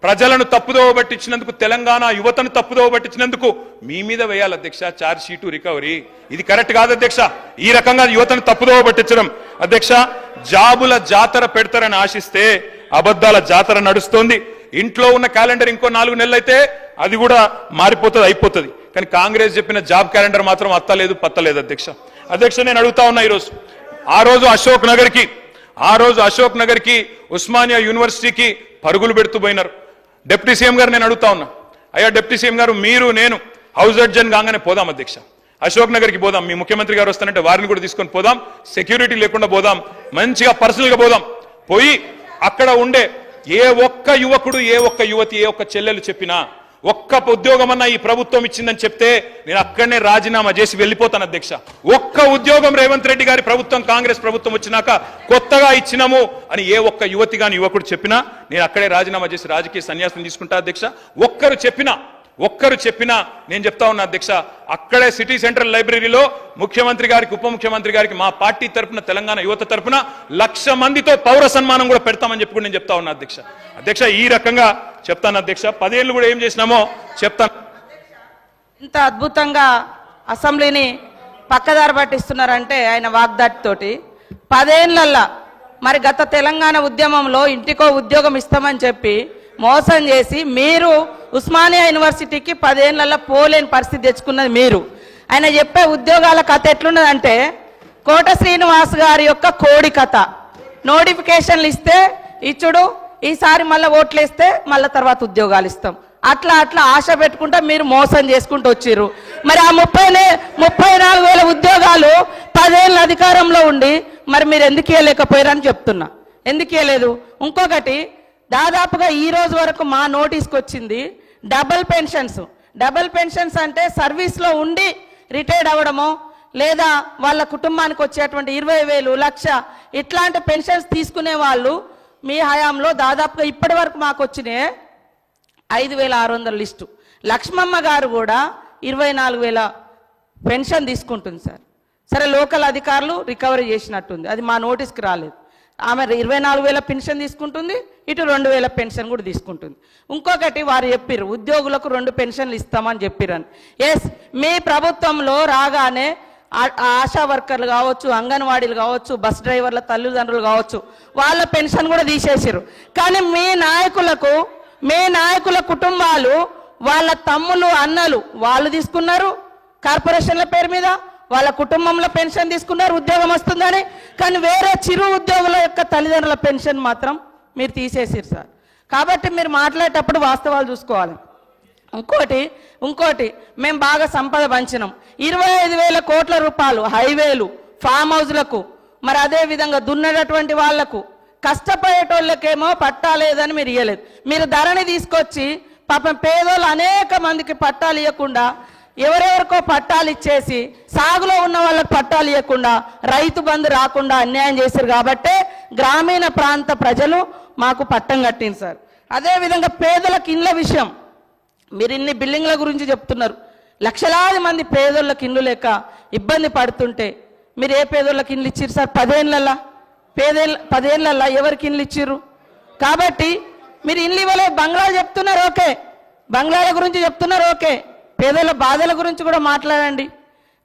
ప్రజలను తప్పుదోవ పట్టించినందుకు, తెలంగాణ యువతను తప్పుదోవ పట్టించినందుకు మీ మీద వేయాలి అధ్యక్ష ఛార్జ్ షీటు రికవరీ. ఇది కరెక్ట్ కాదు అధ్యక్ష. ఈ రకంగా యువతను తప్పుదోవ పట్టించడం అధ్యక్ష. జాబుల జాతర పెడతారని ఆశిస్తే అబద్ధాల జాతర నడుస్తోంది. ఇంట్లో ఉన్న క్యాలెండర్ ఇంకో 4 నెలలు అయితే అది కూడా మారిపోతుంది, అయిపోతుంది. కానీ కాంగ్రెస్ చెప్పిన జాబ్ క్యాలెండర్ మాత్రం అత్తలేదు పత్తలేదు అధ్యక్ష. నేను అడుగుతా ఉన్నా ఆ రోజు అశోక్ నగర్ కి ఉస్మానియా యూనివర్సిటీకి పరుగులు పెడుతూ పోయినారు. డిప్యూటీ సీఎం గారు నేను అడుగుతా ఉన్నా, అయ్యా డిప్యూటీ సీఎం గారు, మీరు నేను హౌస్ అడ్జన్ కాగానే పోదాం అధ్యక్ష, అశోక్ నగర్కి పోదాం, మీ ముఖ్యమంత్రి గారు వస్తానంటే వారిని కూడా తీసుకొని పోదాం, సెక్యూరిటీ లేకుండా పోదాం, మంచిగా పర్సనల్ గా పోదాం. పోయి అక్కడ ఉండే ఏ ఒక్క యువకుడు, ఏ ఒక్క యువతి, ఏ ఒక్క చెల్లెలు చెప్పినా ఒక్క ఉద్యోగం అన్నా ఈ ప్రభుత్వం ఇచ్చిందని చెప్తే నేను అక్కడనే రాజీనామా చేసి వెళ్ళిపోతాను అధ్యక్ష. ఒక్క ఉద్యోగం రేవంత్ రెడ్డి గారి ప్రభుత్వం, కాంగ్రెస్ ప్రభుత్వం వచ్చినాక కొత్తగా ఇచ్చినాము అని ఏ ఒక్క యువతి గాని యువకుడు చెప్పినా నేను అక్కడే రాజీనామా చేసి రాజకీయ సన్యాసం తీసుకుంటా అధ్యక్ష. ఒక్కరు చెప్పినా నేను చెప్తా ఉన్నా అధ్యక్ష, అక్కడే సిటీ సెంట్రల్ లైబ్రరీలో ముఖ్యమంత్రి గారికి, ఉప ముఖ్యమంత్రి గారికి, మా పార్టీ తరపున, తెలంగాణ యువత తరపున 1,00,000 మందితో పౌర సన్మానం కూడా పెడతామని చెప్పి నేను చెప్తా ఉన్నా అధ్యక్ష. ఈ రకంగా చెప్తాను అధ్యక్ష. 10 ఏళ్ళు కూడా ఏం చేసినామో చెప్తాను. ఇంత అద్భుతంగా అసెంబ్లీని పక్కదారి పట్టిస్తున్నారంటే ఆయన వాగ్దాటితోటి 10 ఏళ్లల్లా మరి గత తెలంగాణ ఉద్యమంలో ఇంటికో ఉద్యోగం ఇస్తామని చెప్పి మోసం చేసి మీరు ఉస్మానియా యూనివర్సిటీకి 10 ఏళ్లలో పోలేని పరిస్థితి తెచ్చుకున్నది మీరు. ఆయన చెప్పే ఉద్యోగాల కథ ఎట్లున్నదంటే కోట శ్రీనివాస్ గారి యొక్క కోడి కథ. నోటిఫికేషన్లు ఇస్తే ఇచ్చుడు, ఈసారి మళ్ళీ ఓట్లేస్తే మళ్ళీ తర్వాత ఉద్యోగాలు ఇస్తాం, అట్లా ఆశ పెట్టుకుంటా మీరు మోసం చేసుకుంటూ వచ్చిర్రు. మరి ఆ 34,000 ఉద్యోగాలు 10 ఏళ్ళ అధికారంలో ఉండి మరి మీరు ఎందుకు ఇవ్వలేకపోయారని చెప్తున్నా. ఎందుకు ఇవ్వలేదు? ఇంకొకటి, దాదాపుగా ఈ రోజు వరకు మా నోటీస్కి వచ్చింది డబుల్ పెన్షన్స్ అంటే సర్వీస్లో ఉండి రిటైర్డ్ అవ్వడమో లేదా వాళ్ళ కుటుంబానికి వచ్చేటువంటి 20,000, 1,00,000 ఇట్లాంటి పెన్షన్స్ తీసుకునే వాళ్ళు మీ హయాంలో దాదాపుగా ఇప్పటి వరకు మాకు వచ్చినాయి 5,600 లిస్టు. లక్ష్మమ్మ గారు కూడా 24,000 పెన్షన్ తీసుకుంటుంది సార్. సరే, లోకల్ అధికారులు రికవరీ చేసినట్టుంది, అది మా నోటీస్కి రాలేదు. ఆమె 24,000 పెన్షన్ తీసుకుంటుంది, ఇటు 2,000 పెన్షన్ కూడా తీసుకుంటుంది. ఇంకొకటి, వారు చెప్పిర్రు ఉద్యోగులకు 2 పెన్షన్లు ఇస్తామని చెప్పిరని. ఎస్, మీ ప్రభుత్వంలో రాగానే ఆశా వర్కర్లు కావచ్చు, అంగన్వాడీలు కావచ్చు, బస్ డ్రైవర్ల తల్లిదండ్రులు కావచ్చు, వాళ్ళ పెన్షన్ కూడా తీసేసారు. కానీ మీ నాయకుల కుటుంబాలు, వాళ్ళ తమ్ములు, అన్నలు వాళ్ళు తీసుకున్నారు కార్పొరేషన్ల పేరు మీద, వాళ్ళ కుటుంబంలో పెన్షన్ తీసుకున్నారు ఉద్యోగం వస్తుందని. కానీ వేరే చిరు ఉద్యోగుల యొక్క తల్లిదండ్రుల పెన్షన్ మాత్రం మీరు తీసేసారు సార్. కాబట్టి మీరు మాట్లాడేటప్పుడు వాస్తవాలు చూసుకోవాలి. ఇంకోటి మేము బాగా సంపద పంచినాం. 25,000 కోట్ల రూపాయలు హైవేలు, ఫామ్ హౌస్లకు, మరి అదే విధంగా దున్నేటటువంటి వాళ్లకు, కష్టపడేటోళ్ళకేమో పట్టాలేదని మీరు ఇవ్వలేదు. మీరు ధరని తీసుకొచ్చి పాపం పేదోళ్ళు అనేక మందికి పట్టాలు ఇవ్వకుండా, ఎవరెవరికో పట్టాలు ఇచ్చేసి, సాగులో ఉన్న వాళ్ళకి పట్టాలు ఇవ్వకుండా, రైతు బంధు రాకుండా అన్యాయం చేశారు. కాబట్టే గ్రామీణ ప్రాంత ప్రజలు మాకు పట్టం కట్టింది సార్. అదేవిధంగా పేదలకు ఇండ్ల విషయం, మీరు ఇన్ని బిల్డింగ్ల గురించి చెప్తున్నారు. లక్షలాది మంది పేదోళ్ళకి ఇండ్లు లేక ఇబ్బంది పడుతుంటే మీరు ఏ పేదోళ్ళకి ఇండ్లు ఇచ్చిర్రు సార్? 10 ఏళ్ళల్లా ఎవరికి ఇండ్లు ఇచ్చిర్రు? కాబట్టి మీరు ఇండ్లు ఇవ్వలే, బంగ్లాలు చెప్తున్నారు ఓకే, బంగ్లాల గురించి చెప్తున్నారు ఓకే, పేదల బాధల గురించి కూడా మాట్లాడండి.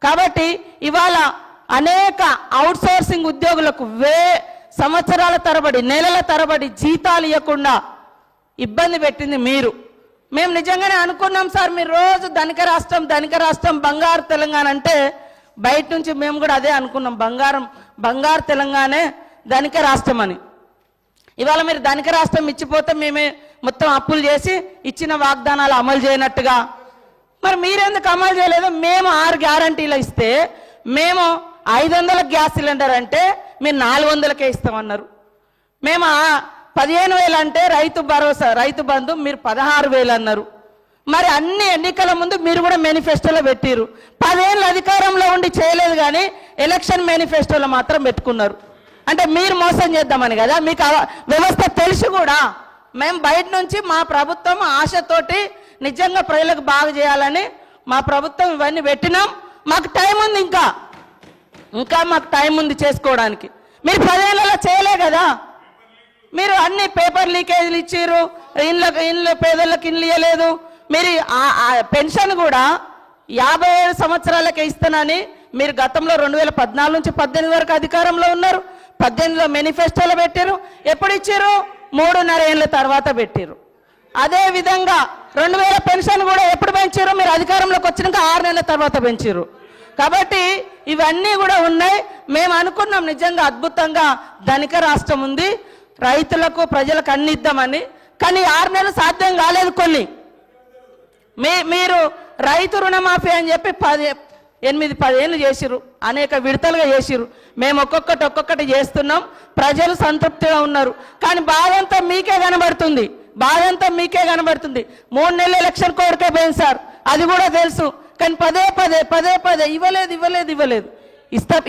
కాబట్టి ఇవాళ అనేక అవుట్సోర్సింగ్ ఉద్యోగులకు సంవత్సరాల తరబడి, నెలల తరబడి జీతాలు ఇవ్వకుండా ఇబ్బంది పెట్టింది మీరు. మేము నిజంగానే అనుకున్నాం సార్, మీరు రోజు ధనిక రాష్ట్రం బంగారు తెలంగాణ అంటే బయట నుంచి మేము కూడా అదే అనుకున్నాం, బంగారు తెలంగాణే ధనిక రాష్ట్రం అని. ఇవాళ మీరు ధనిక రాష్ట్రం ఇచ్చిపోతే మేమే మొత్తం అప్పులు చేసి ఇచ్చిన వాగ్దానాలు అమలు చేయనట్టుగా, మరి మీరెందుకు అమలు చేయలేదు? మేము 6 గ్యారంటీలు ఇస్తే మేము 500 గ్యాస్ సిలిండర్ అంటే మీరు 400కే ఇస్తామన్నారు. మేము 15,000 అంటే రైతు భరోసా రైతు బంధు మీరు 16,000 అన్నారు. మరి అన్ని ఎన్నికల ముందు మీరు కూడా మేనిఫెస్టోలో పెట్టిరు. 10 ఏళ్ళు అధికారంలో ఉండి చేయలేదు కానీ ఎలక్షన్ మేనిఫెస్టోలో మాత్రం పెట్టుకున్నారు. అంటే మీరు మోసం చేద్దామని కదా, మీకు వ్యవస్థ తెలిసి కూడా మేము బయట నుంచి మా ప్రభుత్వం ఆశతోటి నిజంగా ప్రజలకు బాగా చేయాలని మా ప్రభుత్వం ఇవన్నీ పెట్టినాం. మాకు టైం ఉంది, ఇంకా మాకు టైం ఉంది చేసుకోవడానికి. మీరు 10 ఏళ్ళలో చేయలే కదా. మీరు అన్ని పేపర్ లీకేజీలు ఇచ్చారు, ఇండ్ల పేదలకు ఇండ్లు ఇవ్వలేదు. మీరు పెన్షన్ కూడా 57 సంవత్సరాలకే ఇస్తానని మీరు గతంలో 2014 నుంచి 18 వరకు అధికారంలో ఉన్నారు. 18లో మేనిఫెస్టోలో పెట్టారు. ఎప్పుడు ఇచ్చారు? 3.5 ఏళ్ళ తర్వాత పెట్టారు. అదే విధంగా 2000 పెన్షన్ కూడా ఎప్పుడు పెంచారు? మీరు అధికారంలోకి వచ్చినాక 6 నెలల తర్వాత పెంచారు. కాబట్టి ఇవన్నీ కూడా ఉన్నాయి. మేము అనుకున్నాం నిజంగా అద్భుతంగా ధనిక రాష్ట్రం ఉంది, రైతులకు ప్రజలకు అన్ని ఇద్దామని. కానీ 6 నెలలు సాధ్యం కాలేదు. కొన్ని మీరు రైతు రుణమాఫీ అని చెప్పి 8-10 ఏళ్ళు చేసిరు, అనేక విడతలుగా చేసిరు. మేము ఒక్కొక్కటి చేస్తున్నాం. ప్రజలు సంతృప్తిగా ఉన్నారు. కానీ బాధంతా మీకే కనబడుతుంది, 3 నెలల ఎలక్షన్ కోరికే పోయింది సార్, అది కూడా తెలుసు. కానీ పదే ఇవ్వలేదు.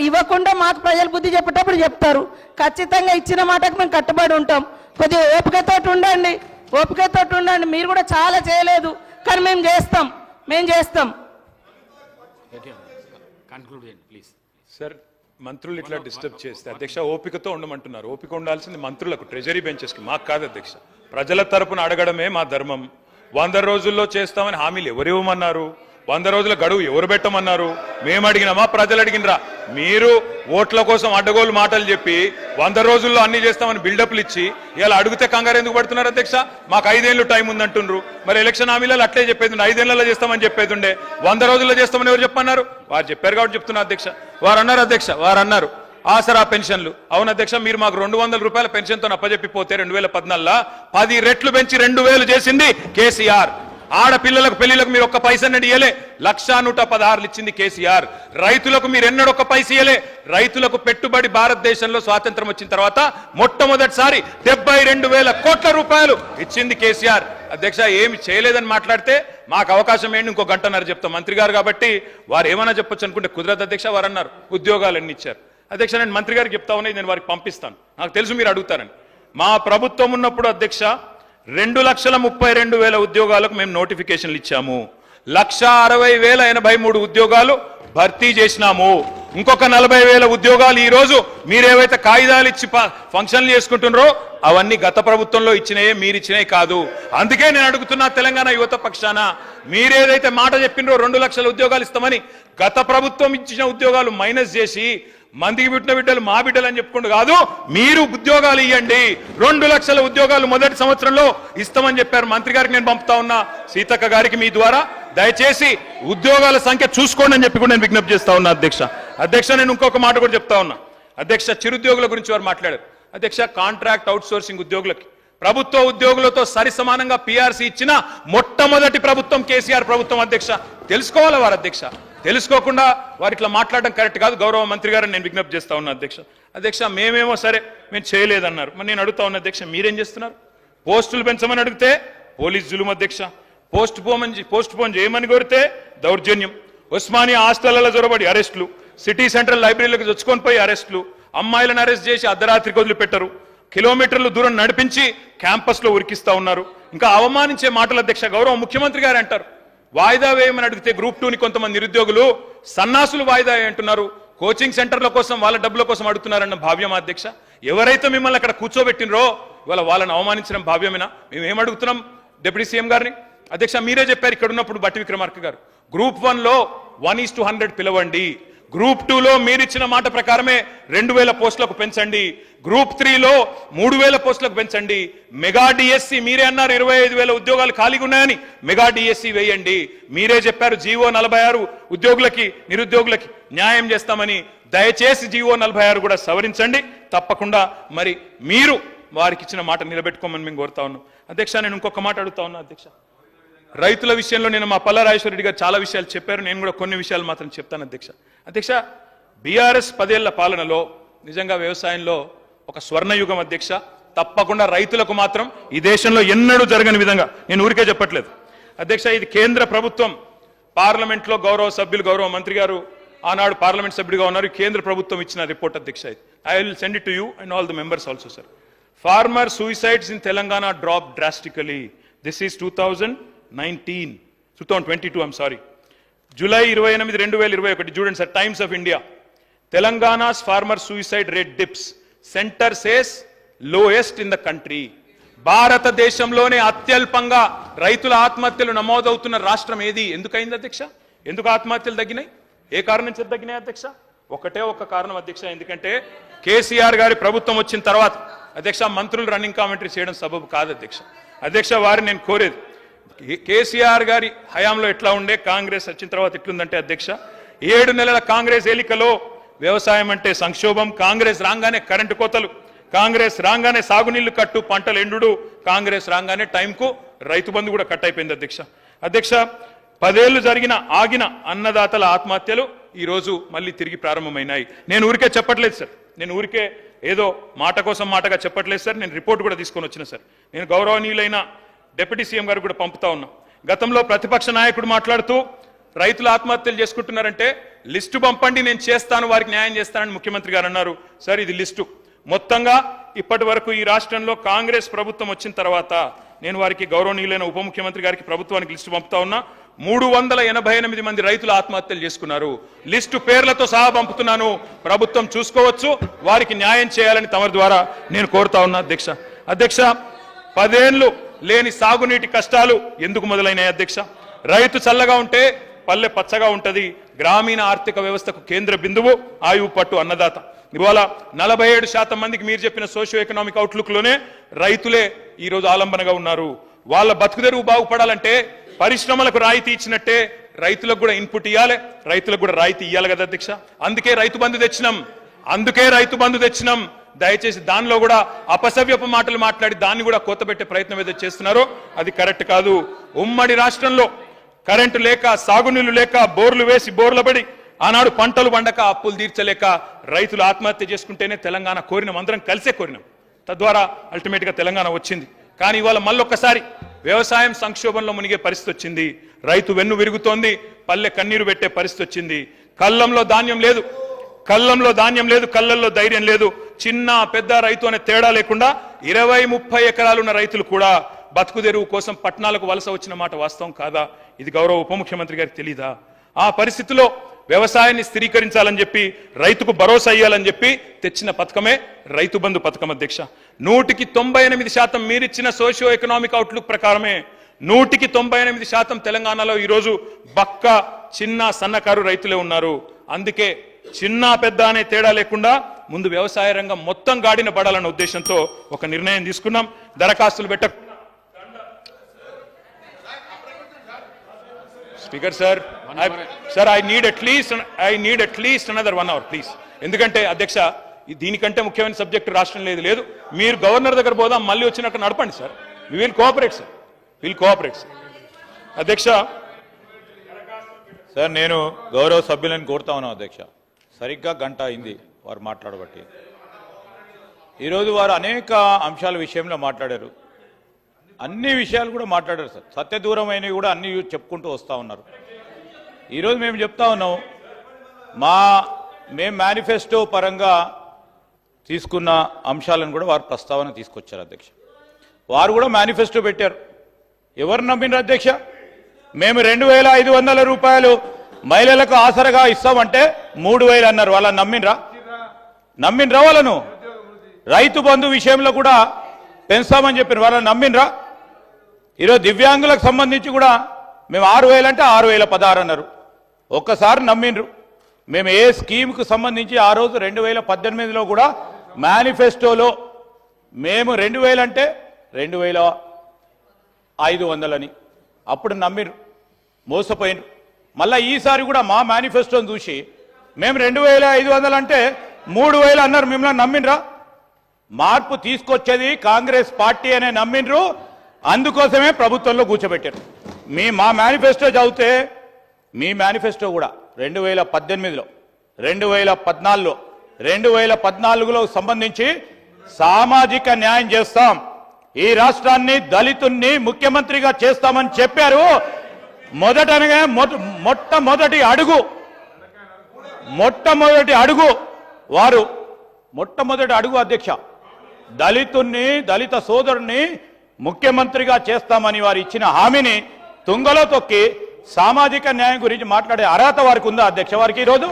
ఇవ్వకుండా మాకు ప్రజలు బుద్ధి చెప్పేటప్పుడు చెప్తారు. ఖచ్చితంగా ఇచ్చిన మాటకు మేము కట్టుబడి ఉంటాం. కొద్దిగా ఓపికతోటి ఉండండి. మీరు కూడా చాలా చేయలేదు, కానీ మేము చేస్తాం. Conclude, please. సార్, మంత్రులు ఇట్లా డిస్టర్బ్ చేస్తే అధ్యక్ష ఓపికతో ఉండమంటున్నారు. ఓపిక ఉండాల్సింది మంత్రులకు, ట్రెజరీ బెంచెస్కి, మాకు కాదు అధ్యక్ష. ప్రజల తరపున అడగడమే మా ధర్మం. 100 రోజుల్లో చేస్తామని హామీలు ఎవరు ఇవ్వమన్నారు? 100 రోజుల గడువు ఎవరు పెట్టమన్నారు? మేము అడిగినామా, ప్రజలు అడిగినరా? మీరు ఓట్ల కోసం అడ్డగోలు మాటలు చెప్పి 100 రోజుల్లో అన్ని చేస్తామని బిల్డప్లు ఇచ్చి ఇలా అడిగితే కంగారు ఎందుకు పడుతున్నారు అధ్యక్ష? మాకు 5 ఏళ్ళు టైం ఉందంటుండ్రు. మరి ఎలక్షన్ హామీలలో అట్లే చెప్పేది, 5 ఏళ్లలో చేస్తామని చెప్పేది ఉండే. 100 రోజుల్లో చేస్తామని ఎవరు చెప్పన్నారు? వారు చెప్పారు కాబట్టి చెప్తున్నా అధ్యక్ష. వారు అన్నారు ఆసరా పెన్షన్లు. అవును అధ్యక్ష, మీరు మాకు 200 రూపాయల పెన్షన్తో అప్పచెప్పిపోతే 2014లో 10 రెట్లు పెంచి 2,000 చేసింది కేసీఆర్. ఆడపిల్లలకు పెళ్లిలకు మీరు ఒక్క పైసన్నది ఇయ్యలే, 1,116 ఇచ్చింది కేసీఆర్. రైతులకు మీరు ఎన్నడొక్క పైస ఇయ్యలే. రైతులకు పెట్టుబడి భారతదేశంలో స్వాతంత్రం వచ్చిన తర్వాత మొట్టమొదటిసారి 72,000 కోట్ల రూపాయలు ఇచ్చింది కేసీఆర్. అధ్యక్ష, ఏమి చేయలేదని మాట్లాడితే మాకు అవకాశం ఏంటి, ఇంకో గంటన్నర చెప్తాం. మంత్రి గారు కాబట్టి వారు ఏమైనా చెప్పొచ్చు అనుకుంటే కుదరదు అధ్యక్ష. వారు అన్నారు ఉద్యోగాలు ఎన్ని ఇచ్చారు. అధ్యక్ష, నేను మంత్రి గారికి చెప్తా ఉన్నాయి, నేను వారికి పంపిస్తాను. నాకు తెలుసు మీరు అడుగుతారని. మా ప్రభుత్వం ఉన్నప్పుడు అధ్యక్ష 2,32,000 ఉద్యోగాలకు మేము నోటిఫికేషన్లు ఇచ్చాము. 1,60,083 ఉద్యోగాలు భర్తీ చేసినాము. ఇంకొక 40,000 ఉద్యోగాలు ఈ రోజు మీరేవైతే కాగితాలు ఇచ్చి ఫంక్షన్లు చేసుకుంటున్నారో అవన్నీ గత ప్రభుత్వంలో ఇచ్చినాయే, మీరు ఇచ్చినాయి కాదు. అందుకే నేను అడుగుతున్నా తెలంగాణ యువత పక్షాన, మీరేదైతే మాట చెప్పినరో 2 లక్షల ఉద్యోగాలు ఇస్తామని, గత ప్రభుత్వం ఇచ్చిన ఉద్యోగాలు మైనస్ చేసి మందికి పుట్టిన బిడ్డలు మా బిడ్డలు అని చెప్పుకుంటూ కాదు, మీరు ఉద్యోగాలు ఇవ్వండి. 2 లక్షల ఉద్యోగాలు మొదటి సంవత్సరంలో ఇస్తామని చెప్పారు. మంత్రి గారికి నేను పంపుతా ఉన్నా, సీతక్క గారికి మీ ద్వారా దయచేసి ఉద్యోగాల సంఖ్య చూసుకోండి అని చెప్పి కూడా నేను విజ్ఞప్తి చేస్తా ఉన్నా అధ్యక్ష. నేను ఇంకొక మాట కూడా చెప్తా ఉన్నా అధ్యక్ష. చిరుద్యోగుల గురించి వారు మాట్లాడారు అధ్యక్ష. కాంట్రాక్ట్ అవుట్ సోర్సింగ్ ఉద్యోగులకి ప్రభుత్వ ఉద్యోగులతో సరి సమానంగా పిఆర్సీ ఇచ్చిన మొట్టమొదటి ప్రభుత్వం కేసీఆర్ ప్రభుత్వం అధ్యక్ష. తెలుసుకోవాలి వారు అధ్యక్ష. తెలుసుకోకుండా వారు ఇట్లా మాట్లాడడం కరెక్ట్ కాదు. గౌరవ మంత్రి గారిని నేను విజ్ఞప్తి చేస్తా ఉన్నా అధ్యక్ష. మేమేమో సరే మేము చేయలేదన్నారు. మరి నేను అడుగుతా ఉన్నా అధ్యక్ష, మీరేం చేస్తున్నారు? పోస్టులు పెంచమని అడిగితే పోలీస్ జులుం అధ్యక్ష. పోస్ట్ పోన్ చేయమని కోరితే దౌర్జన్యం. ఉస్మానియా హాస్టళ్లలో జొరబడి అరెస్టులు, సిటీ సెంట్రల్ లైబ్రరీలకు చొచ్చుకొని పోయి అరెస్టులు, అమ్మాయిలను అరెస్ట్ చేసి అర్ధరాత్రికి వదిలిపెట్టరు, కిలోమీటర్లు దూరం నడిపించి క్యాంపస్లో ఉరికిస్తా ఉన్నారు. ఇంకా అవమానించే మాటలు అధ్యక్ష. గౌరవ ముఖ్యమంత్రి గారు అంటారు వాయిదా వేయమని అడిగితే గ్రూప్ 2ని కొంతమంది నిరుద్యోగులు సన్నాసులు వాయిదా అంటున్నారు. కోచింగ్ సెంటర్ల కోసం వాళ్ళ డబ్బుల కోసం అడుగుతున్నారన్న భావ్యం అధ్యక్ష. ఎవరైతే మిమ్మల్ని అక్కడ కూర్చోబెట్టినరో ఇవాళ వాళ్ళని అవమానించడం భావ్యమేనా? మేము అడుగుతున్నాం డిప్యూటీ సీఎం గారిని. అధ్యక్ష, మీరే చెప్పారు ఇక్కడ ఉన్నప్పుడు బట్టి విక్రమార్క గారు, గ్రూప్ 1లో 1:100 పిలవండి. గ్రూప్ 2లో మీరిచ్చిన మాట ప్రకారమే 2,000 పోస్టులకు పెంచండి. గ్రూప్ 3లో 3,000 పోస్టులకు పెంచండి. మెగా డిఎస్సి మీరే అన్నారు 25,000 ఉద్యోగాలు ఖాళీగా ఉన్నాయని, మెగా డిఎస్సి వేయండి. మీరే చెప్పారు జీవో 46 ఉద్యోగులకి నిరుద్యోగులకి న్యాయం చేస్తామని. దయచేసి జీవో 46 కూడా సవరించండి తప్పకుండా. మరి మీరు వారికి ఇచ్చిన మాట నిలబెట్టుకోమని మేము కోరుతా ఉన్నాం అధ్యక్ష. నేను ఇంకొక మాట అడుగుతా ఉన్నా అధ్యక్ష. రైతుల విషయంలో నేను మా పల్లా రాజేశ్వర రెడ్డి గారు చాలా విషయాలు చెప్పారు. నేను కూడా కొన్ని విషయాలు మాత్రం చెప్తాను అధ్యక్ష. బీఆర్ఎస్ 10 ఏళ్ల పాలనలో నిజంగా వ్యవసాయంలో ఒక స్వర్ణయుగం అధ్యక్ష. తప్పకుండా రైతులకు మాత్రం ఈ దేశంలో ఎన్నడూ జరగని విధంగా, నేను ఊరికే చెప్పట్లేదు అధ్యక్ష, ఇది కేంద్ర ప్రభుత్వం పార్లమెంట్లో గౌరవ సభ్యులు గౌరవ మంత్రి గారు ఆనాడు పార్లమెంట్ సభ్యుడిగా ఉన్నారు, కేంద్ర ప్రభుత్వం ఇచ్చిన రిపోర్ట్ అధ్యక్ష. I will send it to you and all the members also sir. Farmer suicides in Telangana drop drastically. This is 2022 I'm sorry. July 28, 2021 చూడండి sir, Times of India. Telangana's farmer suicide rate dips, centre says lowest in the country. భారతదేశంలోనే అత్యల్పంగా రైతుల ఆత్మహత్యలు నమోదవుతున్న రాష్ట్రం ఏది? ఎందుకైంది అధ్యక్ష? ఎందుకు ఆత్మహత్యలు తగ్గినాయి? ఏ కారణం చేత తగ్గినాయి అధ్యక్ష? ఒకటే ఒక్క కారణం అధ్యక్ష, ఎందుకంటే కేసీఆర్ గారి ప్రభుత్వం వచ్చిన తర్వాత అధ్యక్ష మంత్రులు రన్నింగ్ కామెంటరీ చేయడం సబబు కాదు అధ్యక్ష. అధ్యక్ష వారిని నేను కోరేది, కేసీఆర్ గారి హయాంలో ఎట్లా ఉండే, కాంగ్రెస్ వచ్చిన తర్వాత ఎట్లుందంటే అధ్యక్ష, 7 నెలల కాంగ్రెస్ ఎన్నికలో వ్యవసాయం అంటే సంక్షోభం, కాంగ్రెస్ రాగానే కరెంటు కోతలు, కాంగ్రెస్ రాగానే సాగునీళ్లు కట్టు, పంటలు ఎండుడు, కాంగ్రెస్ రాగానే టైంకు రైతు బంధు కూడా కట్ అయిపోయింది అధ్యక్ష. అధ్యక్ష 10 ఏళ్లు జరిగిన ఆగిన అన్నదాతల ఆత్మహత్యలు ఈ రోజు మళ్ళీ తిరిగి ప్రారంభమైనాయి. నేను ఊరికే చెప్పట్లేదు సార్, నేను ఊరికే ఏదో మాట కోసం మాటగా చెప్పట్లేదు సార్, నేను రిపోర్ట్ కూడా తీసుకొని వచ్చిన సార్. నేను గౌరవనీయులైన డిప్యూటీ సీఎం గారు కూడా పంపుతా ఉన్నా. గతంలో ప్రతిపక్ష నాయకుడు మాట్లాడుతూ రైతులు ఆత్మహత్యలు చేసుకుంటున్నారంటే లిస్టు పంపండి, నేను చేస్తాను, వారికి న్యాయం చేస్తానని ముఖ్యమంత్రి గారు అన్నారు. సార్ ఇది లిస్టు మొత్తంగా ఇప్పటి వరకు ఈ రాష్ట్రంలో కాంగ్రెస్ ప్రభుత్వం వచ్చిన తర్వాత నేను వారికి గౌరవనీయులైన ఉప ముఖ్యమంత్రి గారికి ప్రభుత్వానికి లిస్టు పంపుతా ఉన్నా. 388 మంది రైతులు ఆత్మహత్యలు చేసుకున్నారు. లిస్టు పేర్లతో సహా పంపుతున్నాను, ప్రభుత్వం చూసుకోవచ్చు, వారికి న్యాయం చేయాలని తమరి ద్వారా నేను కోరుతా ఉన్నా అధ్యక్ష. అధ్యక్ష 10 ఏళ్లు లేని సాగునీటి కష్టాలు ఎందుకు మొదలైనాయి అధ్యక్ష? రైతు చల్లగా ఉంటే పల్లె పచ్చగా ఉంటది. గ్రామీణ ఆర్థిక వ్యవస్థకు కేంద్ర బిందువు ఆయువు పట్టు అన్నదాత. ఇవాళ 47% మందికి మీరు చెప్పిన సోషియో ఎకనామిక్ అవుట్లుక్ లోనే రైతులే ఈ రోజు ఆలంబనగా ఉన్నారు. వాళ్ళ బతుకుదెరువు బాగుపడాలంటే పరిశ్రమలకు రాయితీ ఇచ్చినట్టే రైతులకు కూడా ఇన్పుట్ ఇవ్వాలి, రైతులకు కూడా రాయితీ ఇవ్వాలి కదా అధ్యక్ష. అందుకే రైతు బంధు తెచ్చినాం. దయచేసి దానిలో కూడా అపసవ్యపు మాటలు మాట్లాడి దాన్ని కూడా కొత్తబెట్టే ప్రయత్నం ఏదైతే చేస్తున్నారో అది కరెక్ట్ కాదు. ఉమ్మడి రాష్ట్రంలో కరెంటు లేక, సాగునీళ్లు లేక, బోర్లు వేసి బోర్ల పడి ఆనాడు పంటలు పండక, అప్పులు తీర్చలేక రైతులు ఆత్మహత్య చేసుకుంటేనే తెలంగాణ కోరినాం, అందరం కలిసే కోరినాం. తద్వారా అల్టిమేట్ గా తెలంగాణ వచ్చింది. కానీ ఇవాళ మళ్ళొక్కసారి వ్యవసాయం సంక్షోభంలో మునిగే పరిస్థితి వచ్చింది. రైతు వెన్ను విరుగుతోంది, పల్లె కన్నీరు పెట్టే పరిస్థితి వచ్చింది. కళ్ళంలో ధాన్యం లేదు, కళ్ళల్లో ధైర్యం లేదు. చిన్న పెద్ద రైతు అనే తేడా లేకుండా 20-30 ఎకరాలున్న రైతులు కూడా బతుకుదెరువు కోసం పట్టణాలకు వలస వచ్చిన మాట వాస్తవం కాదా? ఇది గౌరవ ఉప ముఖ్యమంత్రి గారికి తెలీదా? ఆ పరిస్థితిలో వ్యవసాయాన్ని స్థిరీకరించాలని చెప్పి, రైతుకు భరోసా ఇయ్యాలని చెప్పి తెచ్చిన పథకమే రైతు బంధు పథకం అధ్యక్ష. 198% మీరిచ్చిన సోషియో ఎకనామిక్ అవుట్లుక్ ప్రకారమే 198% తెలంగాణలో ఈరోజు బక్క, చిన్న, సన్నకారు రైతులే ఉన్నారు. అందుకే చిన్న పెద్ద అనే తేడా లేకుండా ముందు వ్యవసాయ రంగం మొత్తం గాడిన పడాలన్న ఉద్దేశంతో ఒక నిర్ణయం తీసుకున్నాం. దరఖాస్తులు speaker sir, I need at least another 1 hour please. ఎందుకంటే అధ్యక్ష దీనికంటే ముఖ్యమైన సబ్జెక్టు రాష్ట్రం లేదు. మీరు గవర్నర్ దగ్గర పోదాం, మళ్ళీ వచ్చినట్టు నడపండి సార్. Will cooperate sir. అధ్యక్ష సార్ నేను గౌరవ సభ్యులను కోరుతా ఉన్నాను అధ్యక్ష. సరిగ్గా గంట అయింది వారు మాట్లాడబట్టి. ఈరోజు వారు అనేక అంశాల విషయంలో మాట్లాడారు, అన్ని విషయాలు కూడా మాట్లాడారు సార్. సత్యదూరమైనవి కూడా అన్ని చెప్పుకుంటూ వస్తూ ఉన్నారు. ఈరోజు మేము చెప్తా ఉన్నాం, మేము మేనిఫెస్టో పరంగా తీసుకున్న అంశాలను కూడా వారు ప్రస్తావన తీసుకొచ్చారు అధ్యక్ష. వారు కూడా మేనిఫెస్టో పెట్టారు. ఎవరు నమ్మినారు అధ్యక్ష? మేము 2,500 రూపాయలు మహిళలకు ఆసరగా ఇస్తామంటే 3,000 అన్నారు. వాళ్ళని నమ్మినరా వాళ్ళను? రైతు బంధు విషయంలో కూడా పెంచామని చెప్పిన వాళ్ళని నమ్మినరా? ఈరోజు దివ్యాంగులకు సంబంధించి కూడా మేము 6,000 అంటే 6,016 అన్నారు. ఒక్కసారి నమ్మినరు. మేము ఏ స్కీమ్కు సంబంధించి ఆ రోజు 2018లో కూడా మేనిఫెస్టోలో మేము 2,000 అంటే 2,500 అని అప్పుడు నమ్మిరు, మోసపోయినరు. మళ్ళీ ఈసారి కూడా మా మేనిఫెస్టోని చూసి మేము 2,500 అంటే 3,000 అన్నారు. మిమ్మల్ని నమ్మినరా? మార్పు తీసుకొచ్చేది కాంగ్రెస్ పార్టీ అనే నమ్మినరు. అందుకోసమే ప్రభుత్వంలో కూర్చోబెట్టారు. మా మేనిఫెస్టో చదివితే మీ మేనిఫెస్టో కూడా 2018లో 2014లో సంబంధించి సామాజిక న్యాయం చేస్తాం, ఈ రాష్ట్రాన్ని దళితుల్ని ముఖ్యమంత్రిగా చేస్తామని చెప్పారు. మొట్టమొదటి అడుగు అధ్యక్ష, దళిత సోదరుణ్ణి ముఖ్యమంత్రిగా చేస్తామని వారు ఇచ్చిన హామీని తుంగలో తొక్కి సామాజిక న్యాయం గురించి మాట్లాడే అర్హత వారికి ఉందా అధ్యక్ష? వారికి ఈరోజు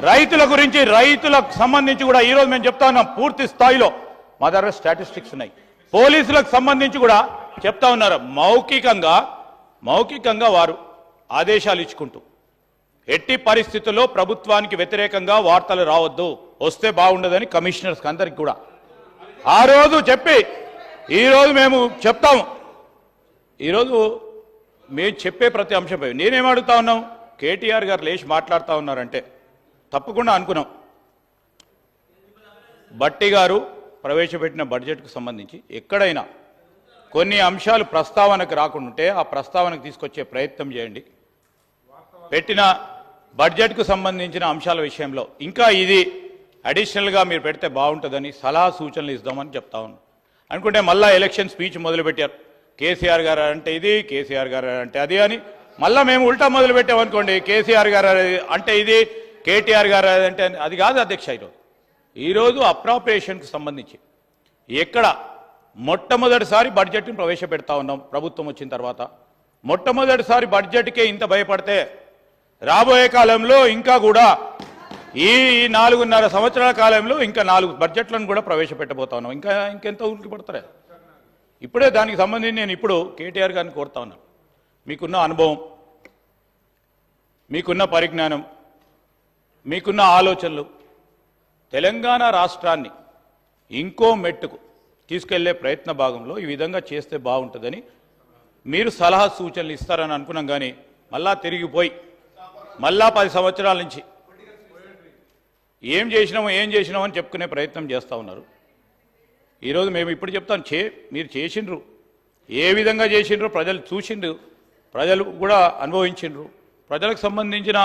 రైతులకు సంబంధించి కూడా ఈరోజు మేము చెప్తా ఉన్నాం, పూర్తి స్థాయిలో మా దగ్గర స్టాటిస్టిక్స్ ఉన్నాయి. పోలీసులకు సంబంధించి కూడా చెప్తా ఉన్నారు, మౌఖికంగా వారు ఆదేశాలు ఇచ్చుకుంటూ ఎట్టి పరిస్థితుల్లో ప్రభుత్వానికి వ్యతిరేకంగా వార్తలు రావద్దు, వస్తే బాగుండదని కమిషనర్స్ అందరికి కూడా ఆ రోజు చెప్పి ఈరోజు మేము చెప్తాము. ఈరోజు మేము చెప్పే ప్రతి అంశంపై నేనేం అడుగుతా ఉన్నాం, కేటీఆర్ గారు లేచి మాట్లాడుతూ ఉన్నారంటే తప్పకుండా అనుకున్నాం. భట్టి గారు ప్రవేశపెట్టిన బడ్జెట్కు సంబంధించి ఎక్కడైనా కొన్ని అంశాలు ప్రస్తావనకు రాకుంటే ఆ ప్రస్తావనకు తీసుకొచ్చే ప్రయత్నం చేయండి. పెట్టిన బడ్జెట్కు సంబంధించిన అంశాల విషయంలో ఇంకా ఇది అడిషనల్గా మీరు పెడితే బాగుంటుందని సలహా సూచనలు ఇద్దామని చెప్తా ఉన్నాం. అనుకుంటే మళ్ళా ఎలక్షన్ స్పీచ్ మొదలుపెట్టారు, కేసీఆర్ గారు అంటే ఇది, కేసీఆర్ గారు అంటే అది అని. మళ్ళీ మేము ఉల్టా మొదలుపెట్టామనుకోండి, కేసీఆర్ గారు అంటే ఇది, కేటీఆర్ గారు అంటే అది కాదు అధ్యక్ష. ఈరోజు అప్రాప్రియేషన్కు సంబంధించి ఎక్కడ మొట్టమొదటిసారి బడ్జెట్ని ప్రవేశపెడతా ఉన్నాం ప్రభుత్వం వచ్చిన తర్వాత. మొట్టమొదటిసారి బడ్జెట్కే ఇంత భయపడితే రాబోయే కాలంలో ఇంకా కూడా ఈ 4.5 సంవత్సరాల కాలంలో ఇంకా 4 బడ్జెట్లను కూడా ప్రవేశపెట్టబోతా ఉన్నాం. ఇంకెంత ఊరికి పడతారా? ఇప్పుడే దానికి సంబంధించి నేను ఇప్పుడు కేటీఆర్ గారిని కోరుతా ఉన్నాను, మీకున్న అనుభవం, మీకున్న పరిజ్ఞానం, మీకున్న ఆలోచనలు తెలంగాణ రాష్ట్రాన్ని ఇంకో మెట్టుకు తీసుకెళ్లే ప్రయత్న భాగంలో ఈ విధంగా చేస్తే బాగుంటుందని మీరు సలహా సూచనలు ఇస్తారని అనుకున్నాం. కానీ మళ్ళా తిరిగిపోయి మళ్ళా 10 సంవత్సరాల నుంచి ఏం చేసినామో అని చెప్పుకునే ప్రయత్నం చేస్తూ ఉన్నారు. ఈరోజు మేము ఇప్పుడు చెప్తాం, మీరు చేసిండ్రు, ఏ విధంగా చేసిండ్రు ప్రజలు చూసిండ్రు, ప్రజలు కూడా అనుభవించిండ్రు, ప్రజలకు సంబంధించిన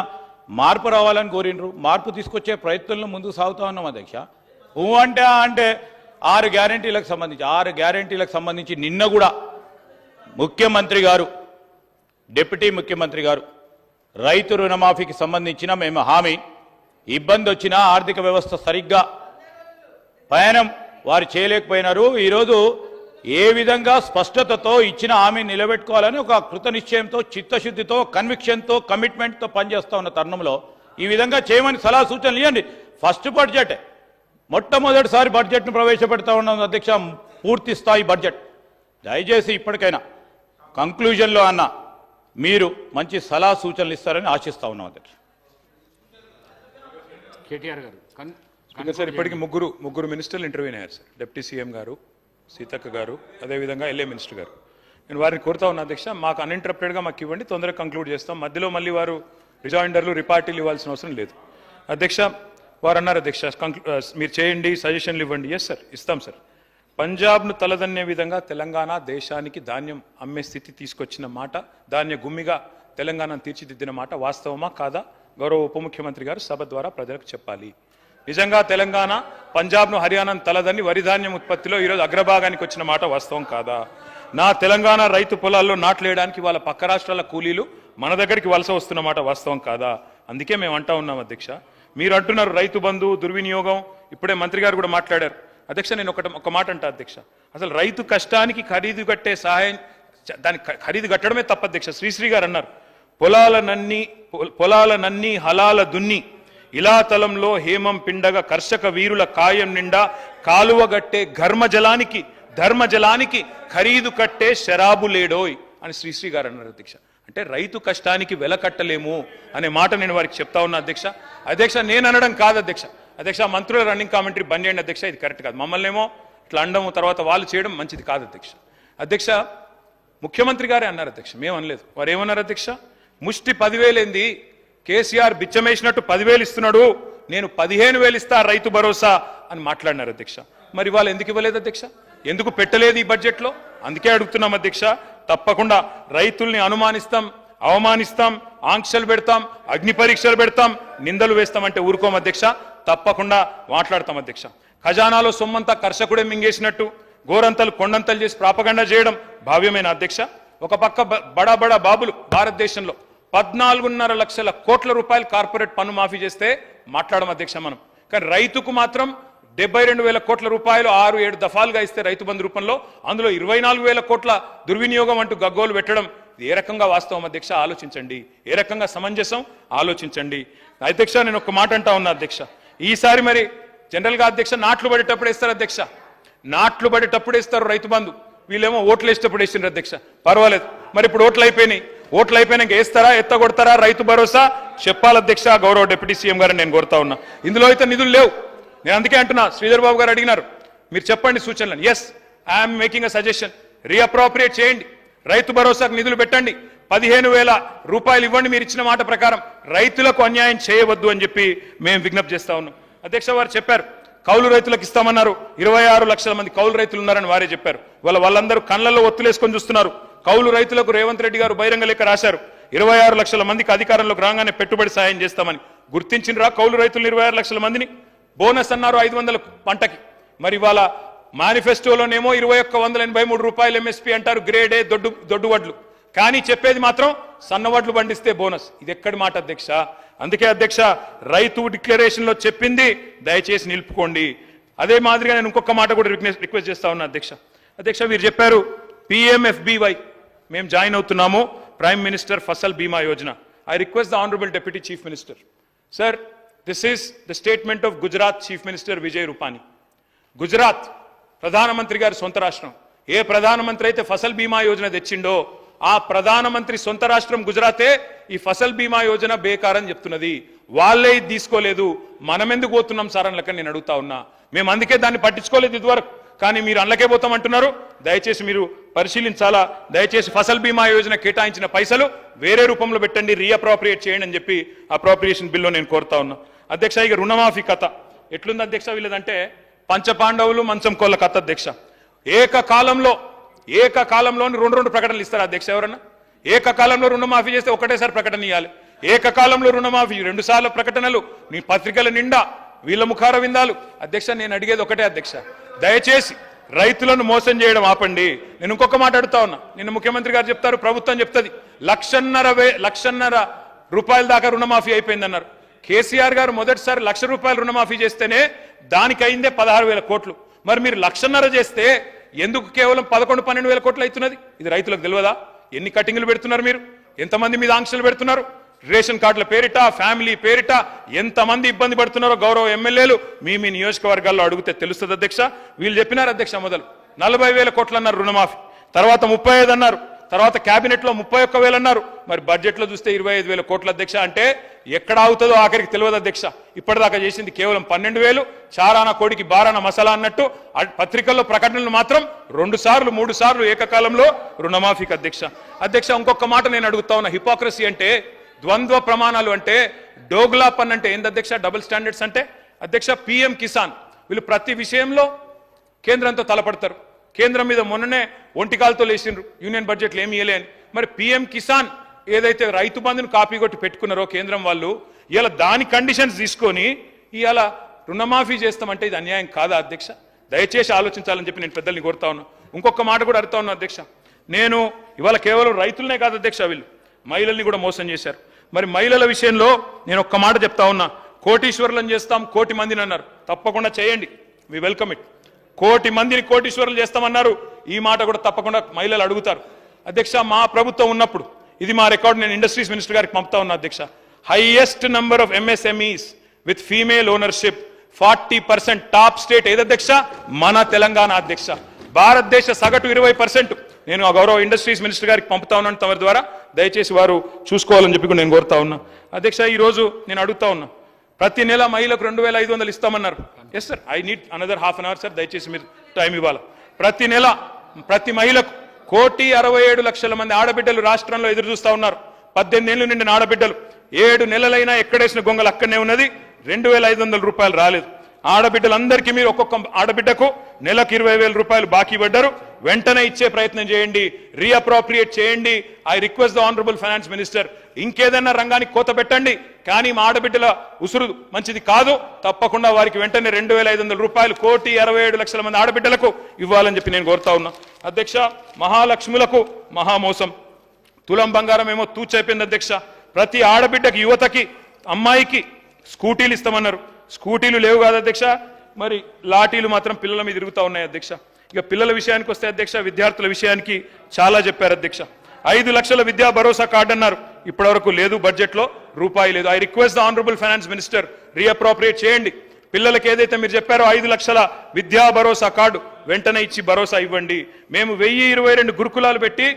మార్పు రావాలని కోరిండ్రు, మార్పు తీసుకొచ్చే ప్రయత్నంలో ముందుకు సాగుతూ ఉన్నాం అధ్యక్ష. అంటే 6 గ్యారెంటీలకు సంబంధించి నిన్న కూడా ముఖ్యమంత్రి గారు, డిప్యూటీ ముఖ్యమంత్రి గారు రైతు రుణమాఫీకి సంబంధించిన మేము హామీ, ఇబ్బంది వచ్చినా ఆర్థిక వ్యవస్థ సరిగ్గా పయనం వారు చేయలేకపోయినారు. ఈరోజు ఏ విధంగా స్పష్టతతో ఇచ్చిన హామీ నిలబెట్టుకోవాలని ఒక కృత నిశ్చయంతో, చిత్తశుద్ధితో, కన్విక్షన్తో, కమిట్మెంట్తో పనిచేస్తూ ఉన్న తరుణంలో ఈ విధంగా చేయమని సలహా సూచనలు ఇవ్వండి. ఫస్ట్ బడ్జెట్, మొట్టమొదటిసారి బడ్జెట్ను ప్రవేశపెడతా ఉన్నాం అధ్యక్ష, పూర్తి స్థాయి బడ్జెట్. దయచేసి ఇప్పటికైనా కంక్లూజన్లో అన్న మీరు మంచి సలహా సూచనలు ఇస్తారని ఆశిస్తా ఉన్నాం అధ్యక్ష. కేటీఆర్ గారు సార్, ఇప్పటికి ముగ్గురు మినిస్టర్లు ఇంటర్వ్యూ అయ్యారు సార్. డిప్యూటీ సీఎం గారు, సీతక్క గారు, అదేవిధంగా ఎల్ఏ మినిస్టర్ గారు. నేను వారిని కోరుతా ఉన్నా అధ్యక్ష, మాకు అన్ఇంటరప్టెడ్గా మాకు ఇవ్వండి, తొందరగా కంక్లూడ్ చేస్తాం. మధ్యలో మళ్ళీ వారు రిజాయిండర్లు, రిపార్టీలు ఇవ్వాల్సిన అవసరం లేదు అధ్యక్ష. వారు అన్నారు అధ్యక్ష, మీరు చేయండి, సజెషన్లు ఇవ్వండి. ఎస్ సార్, ఇస్తాం సార్. పంజాబ్ను తలదన్నే విధంగా తెలంగాణ దేశానికి ధాన్యం అమ్మే స్థితి తీసుకొచ్చిన మాట, ధాన్య గుమ్మిగా తెలంగాణను తీర్చిదిద్దిన మాట వాస్తవమా కాదా? గౌరవ ఉప ముఖ్యమంత్రి గారు సభ ద్వారా ప్రజలకు చెప్పాలి. నిజంగా తెలంగాణ పంజాబ్ను, హర్యానాను తలదన్ని వరి ధాన్యం ఉత్పత్తిలో ఈరోజు అగ్రభాగానికి వచ్చిన మాట వాస్తవం కాదా? నా తెలంగాణ రైతు పొలాల్లో నాట్లేయడానికి వాళ్ళ పక్క రాష్ట్రాల కూలీలు మన దగ్గరికి వలస వస్తున్న మాట వాస్తవం కాదా? అందుకే మేము అంటా ఉన్నాం అధ్యక్ష. మీరు అంటున్నారు రైతు బంధు దుర్వినియోగం, ఇప్పుడే మంత్రి గారు కూడా మాట్లాడారు అధ్యక్ష. నేను ఒక మాట అంటా అధ్యక్ష, అసలు రైతు కష్టానికి ఖరీదు కట్టే సహాయం, దానికి ఖరీదు కట్టడమే తప్ప అధ్యక్ష. శ్రీశ్రీ గారు అన్నారు, పొలాలనన్నీ హలాల దున్ని ఇలాతలంలో హేమం పిండగా కర్షక వీరుల కాయం నిండా కాలువగట్టే ధర్మజలానికి ఖరీదు కట్టే శరాబు లేడోయ్ అని శ్రీశ్రీ గారు అన్నారు అధ్యక్ష. అంటే రైతు కష్టానికి వెల కట్టలేము అనే మాట నేను వారికి చెప్తా ఉన్నా అధ్యక్ష. నేను అనడం కాదు అధ్యక్ష, మంత్రుల రన్నింగ్ కామెంటరీ బంద్ చేయండి అధ్యక్ష, ఇది కరెక్ట్ కాదు. మమ్మల్ని ఏమో ఇట్లా అండము, తర్వాత వాళ్ళు చేయడం మంచిది కాదు అధ్యక్ష. ముఖ్యమంత్రి గారే అన్నారు అధ్యక్ష, మేము అనలేదు. వారు ఏమన్నారు అధ్యక్ష, ముష్టి 10,000 ఏంది, కేసీఆర్ బిచ్చమేసినట్టు 10,000 ఇస్తున్నాడు, నేను 15,000 ఇస్తా రైతు భరోసా అని మాట్లాడినారు అధ్యక్ష. మరి వాళ్ళు ఎందుకు ఇవ్వలేదు అధ్యక్ష? ఎందుకు పెట్టలేదు ఈ బడ్జెట్లో? అందుకే అడుగుతున్నాం అధ్యక్ష. తప్పకుండా రైతుల్ని అనుమానిస్తాం, అవమానిస్తాం, ఆంక్షలు పెడతాం, అగ్ని పరీక్షలు పెడతాం, నిందలు వేస్తామంటే ఊరుకోం అధ్యక్ష, తప్పకుండా మాట్లాడతాం అధ్యక్ష. ఖజానాలో సొమ్మంతా కర్షకుడే మింగేసినట్టు గోరంతలు కొండంతలు చేసి ప్రాపగండా చేయడం భావ్యమైన అధ్యక్ష. ఒక పక్క బడా బడా బాబులు భారతదేశంలో 14.5 లక్షల కోట్ల రూపాయలు కార్పొరేట్ పన్ను మాఫీ చేస్తే మాట్లాడడం అధ్యక్ష మనం. కానీ రైతుకు మాత్రం 72,000 కోట్ల రూపాయలు 6-7 దఫాలుగా ఇస్తే రైతు బంధు రూపంలో అందులో 24,000 కోట్ల దుర్వినియోగం అంటూ గగ్గోలు పెట్టడం ఏ రకంగా వాస్తవం అధ్యక్ష? ఆలోచించండి. ఏ రకంగా సమంజసం ఆలోచించండి అధ్యక్ష. నేను ఒక మాట అంటా ఉన్నా అధ్యక్ష, ఈసారి మరి జనరల్గా అధ్యక్ష నాట్లు పడేటప్పుడు వేస్తారు అధ్యక్ష, నాట్లు పడేటప్పుడు వేస్తారు రైతు బంధు, వీళ్ళేమో ఓట్లు వేసేటప్పుడు వేసిండ్రు అధ్యక్ష. పర్వాలేదు, మరి ఇప్పుడు ఓట్లు అయిపోయినాయి, ఓట్లు అయిపోయినాక వేస్తారా ఎత్తగొడతారా రైతు భరోసా చెప్పాలి అధ్యక్ష. గౌరవ డిప్యూటీ సీఎం గారిని నేను కోరుతా ఉన్నా. ఇందులో అయితే నిధులు లేవు, నేను అందుకే అంటున్నా. శ్రీధర్ బాబు గారు అడిగినారు, మీరు చెప్పండి సూచనలను. Yes, I'm making a suggestion, reappropriate చేయండి, రైతు భరోసాకు నిధులు పెట్టండి, 15,000 రూపాయలు ఇవ్వండి మీరు ఇచ్చిన మాట ప్రకారం, రైతులకు అన్యాయం చేయవద్దు అని చెప్పి మేము విజ్ఞప్తి చేస్తా ఉన్నాం అధ్యక్ష. వారు చెప్పారు కౌలు రైతులకు ఇస్తామన్నారు, 26 లక్షల మంది కౌలు రైతులు ఉన్నారని వారే చెప్పారు. వాళ్ళందరూ కళ్ళల్లో ఒత్తులేసుకొని చూస్తున్నారు. కౌలు రైతులకు రేవంత్ రెడ్డి గారు బహిరంగ లేఖ రాశారు, 26 లక్షల మందికి అధికారంలోకి రాగానే పెట్టుబడి సాయం చేస్తామని. గుర్తించినరా కౌలు రైతులు 26 లక్షల మందిని? బోనస్ అన్నారు 500 పంటకి. మరి ఇవాళ మేనిఫెస్టోలోనేమో 2183 రూపాయలు ఎంఎస్పీ అంటారు, గ్రేడ్ ఏ దొడ్డు వడ్లు, కానీ చెప్పేది మాత్రం సన్నవడ్లు పండిస్తే బోనస్. ఇది ఎక్కడి మాట అధ్యక్ష? అందుకే అధ్యక్ష, రైతు డిక్లరేషన్ లో చెప్పింది దయచేసి నిలుపుకోండి. అదే మాదిరిగా నేను ఇంకొక మాట కూడా రిక్వెస్ట్ చేస్తా ఉన్నా అధ్యక్ష. అధ్యక్ష మీరు చెప్పారు PMFBY మేము జాయిన్ అవుతున్నాము, ప్రైమ్ మినిస్టర్ ఫసల్ బీమా Yojana. I request the honourable deputy chief minister, sir this is the statement of Gujarat chief minister Vijay Rupani. Gujarat ప్రధానమంత్రి గారి సొంత రాష్ట్రం. ఏ ప్రధానమంత్రి అయితే ఫసల్ బీమా యోజన తెచ్చిండో ఆ ప్రధానమంత్రి సొంత రాష్ట్రం గుజరాతే ఈ ఫసల్ బీమా యోజన బేకారని చెప్తున్నది. వాళ్ళే ఇది తీసుకోలేదు, మనం ఎందుకు పోతున్నాం సార్ అని లెక్క నేను అడుగుతా ఉన్నా. మేము అందుకే దాన్ని పట్టించుకోలేదు ఇదివరకు, కానీ మీరు అందులోకే పోతామంటున్నారు. దయచేసి మీరు పరిశీలించాలా, దయచేసి ఫసల్ బీమా యోజన కేటాయించిన పైసలు వేరే రూపంలో పెట్టండి, రీఅప్రోప్రియేట్ చేయండి అని చెప్పి అప్రోప్రియేషన్ బిల్లో నేను కోరుతా ఉన్నా అధ్యక్ష. ఇక రుణమాఫీ కథ ఎట్లుంది అధ్యక్ష? వీళ్ళదంటే పంచపాండవులు మంచం కోళ్ళ కథ అధ్యక్ష. ఏకకాలంలోని రెండు ప్రకటనలు ఇస్తారు అధ్యక్ష. ఎవరన్నా ఏకకాలంలో రుణమాఫీ చేస్తే ఒకటేసారి ప్రకటన ఇవ్వాలి. ఏకకాలంలో రుణమాఫీ 2 సార్లు ప్రకటనలు, నీ పత్రికల నిండా వీళ్ళ ముఖార విందాలు. అధ్యక్ష నేను అడిగేది ఒకటే అధ్యక్ష, దయచేసి రైతులను మోసం చేయడం ఆపండి. నేను ఇంకొక మాట అడుగుతా ఉన్నా. నిన్న ముఖ్యమంత్రి గారు చెప్తారు, ప్రభుత్వం చెప్తుంది 1,50,000 రూపాయల దాకా రుణమాఫీ అయిపోయిందన్నారు. కేసీఆర్ గారు మొదటిసారి 1,00,000 రూపాయలు రుణమాఫీ చేస్తేనే దానికి అయిందే 16,000 కోట్లు. మరి మీరు 1,50,000 చేస్తే ఎందుకు కేవలం 11-12 కోట్లు అవుతున్నది? ఇది రైతులకు తెలియదా? ఎన్ని కటింగ్లు పెడుతున్నారు మీరు? ఎంతమంది మీద ఆంక్షలు పెడుతున్నారు? రేషన్ కార్డుల పేరిట, ఫ్యామిలీ పేరిట ఎంతమంది ఇబ్బంది పడుతున్నారో గౌరవ ఎమ్మెల్యేలు మీ నియోజకవర్గాల్లో అడిగితే తెలుస్తుంది అధ్యక్ష. వీళ్ళు చెప్పినారు అధ్యక్ష, మొదలు 40,000 కోట్లు అన్నారు రుణమాఫీ, తర్వాత 35 అన్నారు, తర్వాత కేబినెట్ లో 31,000 అన్నారు, మరి బడ్జెట్ లో చూస్తే 25,000 కోట్ల అధ్యక్ష. అంటే ఎక్కడ ఆగుతుందో ఆఖరికి తెలియదు అధ్యక్ష. ఇప్పటిదాకా చేసింది కేవలం 12,000, చారానా కోడికి బారానా మసాలా అన్నట్టు పత్రికల్లో ప్రకటనలు మాత్రం 2 సార్లు 3 సార్లు ఏకకాలంలో రుణమాఫీకి అధ్యక్ష. అధ్యక్ష ఇంకొక మాట నేను అడుగుతా ఉన్నా, హిపోక్రసీ అంటే, ద్వంద్వ ప్రమాణాలు అంటే, డోగ్లా పన్ అంటే ఏంది అధ్యక్ష? డబుల్ స్టాండర్డ్స్ అంటే అధ్యక్ష. PM కిసాన్ వీళ్ళు ప్రతి విషయంలో కేంద్రంతో తలపడతారు. కేంద్రం మీద మొన్ననే ఒంటికాలతో లేచిండ్రు, యూనియన్ బడ్జెట్లు ఏమి ఇయ్యలే అని. మరి PM కిసాన్ ఏదైతే రైతు బంధును కాపీ కొట్టి పెట్టుకున్నారో కేంద్రం వాళ్ళు, ఇలా దాని కండిషన్స్ తీసుకొని ఇవాళ రుణమాఫీ చేస్తామంటే ఇది అన్యాయం కాదా అధ్యక్ష? దయచేసి ఆలోచించాలని చెప్పి నేను పెద్దల్ని కోరుతా ఉన్నా. ఇంకొక మాట కూడా అడుగుతా ఉన్నా అధ్యక్ష. నేను ఇవాళ కేవలం రైతులనే కాదు అధ్యక్ష, వీళ్ళు మహిళల్ని కూడా మోసం చేశారు. మరి మహిళల విషయంలో నేను ఒక్క మాట చెప్తా ఉన్నా, కోటీశ్వరులను చేస్తాం 1,00,000 మందిని అన్నారు. తప్పకుండా చేయండి, వి వెల్కమ్ ఇట్. 1,00,000 మందిని కోటీశ్వరులు చేస్తామన్నారు. ఈ మాట కూడా తప్పకుండా మహిళలు అడుగుతారు అధ్యక్ష. మా ప్రభుత్వం ఉన్నప్పుడు, ఇది మా రికార్డు, నేను ఇండస్ట్రీస్ మినిస్టర్ గారికి పంపుతా ఉన్నా అధ్యక్ష, highest number of MSMEs with female ownership 40%. Top state ఏది అధ్యక్ష? మన తెలంగాణ అధ్యక్ష. భారతదేశ సగటు 20%. నేను ఆ గౌరవ ఇండస్ట్రీస్ మినిస్టర్ గారికి పంపుతా ఉన్నాను తమరి ద్వారా, దయచేసి వారు చూసుకోవాలని చెప్పి నేను కోరుతా ఉన్నా అధ్యక్ష. ఈ రోజు నేను అడుగుతా ఉన్నా, ప్రతి నెల మహిళలకు 2,500 ఇస్తామన్నారు. Yes sir, I need another half an hour sir, దయచేసి మీరు టైం ఇవ్వాలి. ప్రతి నెల ప్రతి మహిళకు 1,67,00,000 మంది ఆడబిడ్డలు రాష్ట్రంలో ఎదురు చూస్తా ఉన్నారు. 18 ఏళ్లు నిండిన ఆడబిడ్డలు 7 నెలలైనా ఎక్కడేసిన గొంగలు అక్కడనే ఉన్నది, 2,500 రూపాయలు రాలేదు. ఆడబిడ్డలందరికీ మీరు ఒక్కొక్క ఆడబిడ్డకు నెలకు 20,000 రూపాయలు బాకీ పడ్డారు. వెంటనే ఇచ్చే ప్రయత్నం చేయండి, రీఅప్రోప్రియేట్ చేయండి. I request the honourable finance minister, ఇంకేదైనా రంగానికి కోత పెట్టండి, కానీ మా ఆడబిడ్డల ఉసురు మంచిది కాదు. తప్పకుండా వారికి వెంటనే 2,500 రూపాయలు 1,67,00,000 మంది ఆడబిడ్డలకు ఇవ్వాలని చెప్పి నేను కోరుతా ఉన్నా. అధ్యక్ష, మహాలక్ష్ములకు మహామోసం, తులం బంగారం ఏమో తూచైపోయింది అధ్యక్ష. ప్రతి ఆడబిడ్డకి, యువతకి, అమ్మాయికి స్కూటీలు ఇస్తామన్నారు. స్కూటీలు లేవు కాదు అధ్యక్ష, మరి లాఠీలు మాత్రం పిల్లల మీద తిరుగుతూ ఉన్నాయి అధ్యక్ష. ఇక పిల్లల విషయానికి వస్తే అధ్యక్ష, విద్యార్థుల విషయానికి చాలా చెప్పారు అధ్యక్ష. 5 లక్షల విద్యా భరోసా కార్డు అన్నారు, ఇప్పటివరకు లేదు, బడ్జెట్లో రూపాయి లేదు. I request the honourable finance minister, రీఅప్రోప్రియేట్ చేయండి. పిల్లలకి ఏదైతే మీరు చెప్పారో 5 లక్షల విద్యా భరోసా కార్డు వెంటనే ఇచ్చి భరోసా ఇవ్వండి. మేము 1022 గురుకులాలు పెట్టి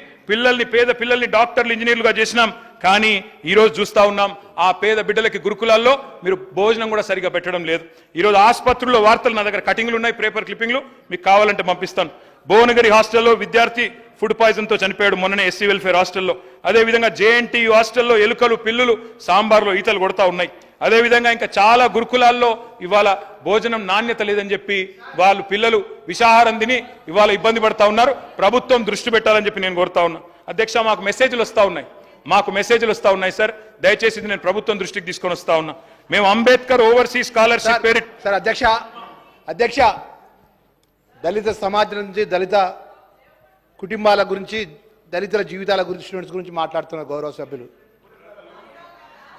పేద పిల్లల్ని డాక్టర్లు, ఇంజనీర్లుగా చేసినాం. కానీ ఈరోజు చూస్తా ఉన్నాం, ఆ పేద బిడ్డలకి గురుకులాల్లో మీరు భోజనం కూడా సరిగా పెట్టడం లేదు. ఈరోజు ఆసుపత్రుల్లో వార్తలు, నా దగ్గర కటింగ్లు ఉన్నాయి, పేపర్ క్లిప్పింగ్లు, మీకు కావాలంటే పంపిస్తాను. భువనగిరి హాస్టల్లో విద్యార్థి ఫుడ్ పాయిజన్తో చనిపోయాడు మొన్ననే, ఎస్సీ వెల్ఫేర్ హాస్టల్లో. అదేవిధంగా జేఎన్టీయూ హాస్టల్లో ఎలుకలు, పిల్లులు సాంబార్లో ఈతలు కొడతా ఉన్నాయి. అదేవిధంగా ఇంకా చాలా గురుకులాల్లో ఇవాళ భోజనం నాణ్యత లేదని చెప్పి వాళ్ళు పిల్లలు విషాహారం తిని ఇవాళ ఇబ్బంది పడతా ఉన్నారు. ప్రభుత్వం దృష్టి పెట్టాలని చెప్పి నేను కోరుతా ఉన్నా. అధ్యక్ష, మాకు మెసేజ్లు వస్తూ ఉన్నాయి సార్, దయచేసి ఇది నేను ప్రభుత్వం దృష్టికి తీసుకొని వస్తా ఉన్నా. మేము అంబేద్కర్ ఓవర్సీస్ స్కాలర్షిప్ పేరిట సార్ అధ్యక్ష దళిత సమాజం నుంచి, దళిత కుటుంబాల గురించి, దళితుల జీవితాల గురించి, స్టూడెంట్స్ గురించి మాట్లాడుతున్న గౌరవ సభ్యులు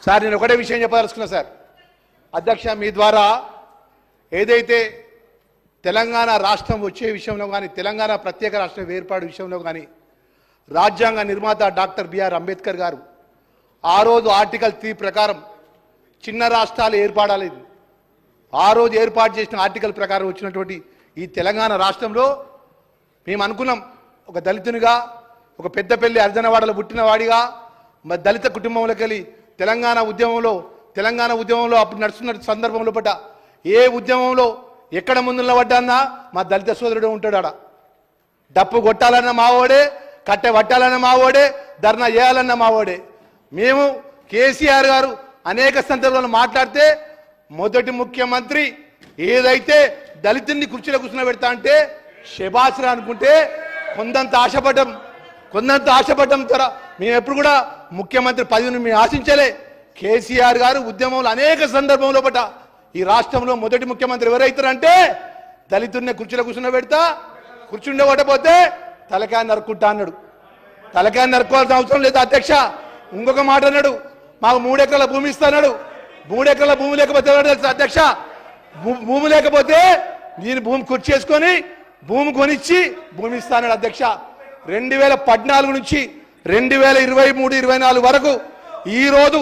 సార్, నేను ఒకటే విషయం చెప్పదలుచుకున్నా సార్. అధ్యక్ష, మీ ద్వారా ఏదైతే తెలంగాణ రాష్ట్రం వచ్చే విషయంలో కానీ, తెలంగాణ ప్రత్యేక రాష్ట్రం ఏర్పాటు విషయంలో కానీ రాజ్యాంగ నిర్మాత డాక్టర్ బిఆర్ అంబేద్కర్ గారు ఆ రోజు ఆర్టికల్ 3 ప్రకారం చిన్న రాష్ట్రాలు ఏర్పడాలి, ఆ రోజు ఏర్పాటు చేసిన ఆర్టికల్ ప్రకారం వచ్చినటువంటి ఈ తెలంగాణ రాష్ట్రంలో మేము అనుకున్నాం, ఒక దళితునిగా, ఒక పెద్దపల్లి అర్జనవాడలో పుట్టిన వాడిగా, మరి దళిత కుటుంబంలోకి వెళ్ళి తెలంగాణ ఉద్యమంలో అప్పుడు నడుస్తున్న సందర్భంలో పడ్డ ఏ ఉద్యమంలో ఎక్కడ ముందు నిలబడ్డాన్నా మా దళిత సోదరుడు ఉంటాడు. ఆడ డప్పు కొట్టాలన్న మావోడే, కట్టె పట్టాలన్న మావోడే, ధర్నా చేయాలన్న మావోడే. మేము కేసీఆర్ గారు అనేక సందర్భాల్లో మాట్లాడితే మొదటి ముఖ్యమంత్రి ఏదైతే దళితుల్ని కుర్చీలో కూర్చుని పెడతా అంటే శబాస్రా అనుకుంటే కొందంత ఆశపడ్డం ద్వారా మేము ఎప్పుడు కూడా ముఖ్యమంత్రి పదవిని మేము ఆశించలే. కేసీఆర్ గారు ఉద్యమంలో అనేక సందర్భంలో పట్ట ఈ రాష్ట్రంలో మొదటి ముఖ్యమంత్రి ఎవరైతారంటే దళితుల్ని కుర్చీలో కూర్చుని పెడతా, కూర్చుండే పట్టపోతే తలకాయ నరుక్కుంటా అన్నాడు. తలకాయ నరుక్కోవాల్సిన అవసరం లేదు అధ్యక్ష. ఇంకొక మాట అన్నాడు, మాకు 3 ఎకరాల భూమి ఇస్తాడు. 3 ఎకరాల భూమి లేకపోతే తెలుసు అధ్యక్ష, భూమి లేకపోతే నేను భూమి కుర్చేసుకొని భూమి కొనిచ్చి భూమి ఇస్తాడు అధ్యక్ష. 2014 నుంచి 2023-24 వరకు ఈరోజు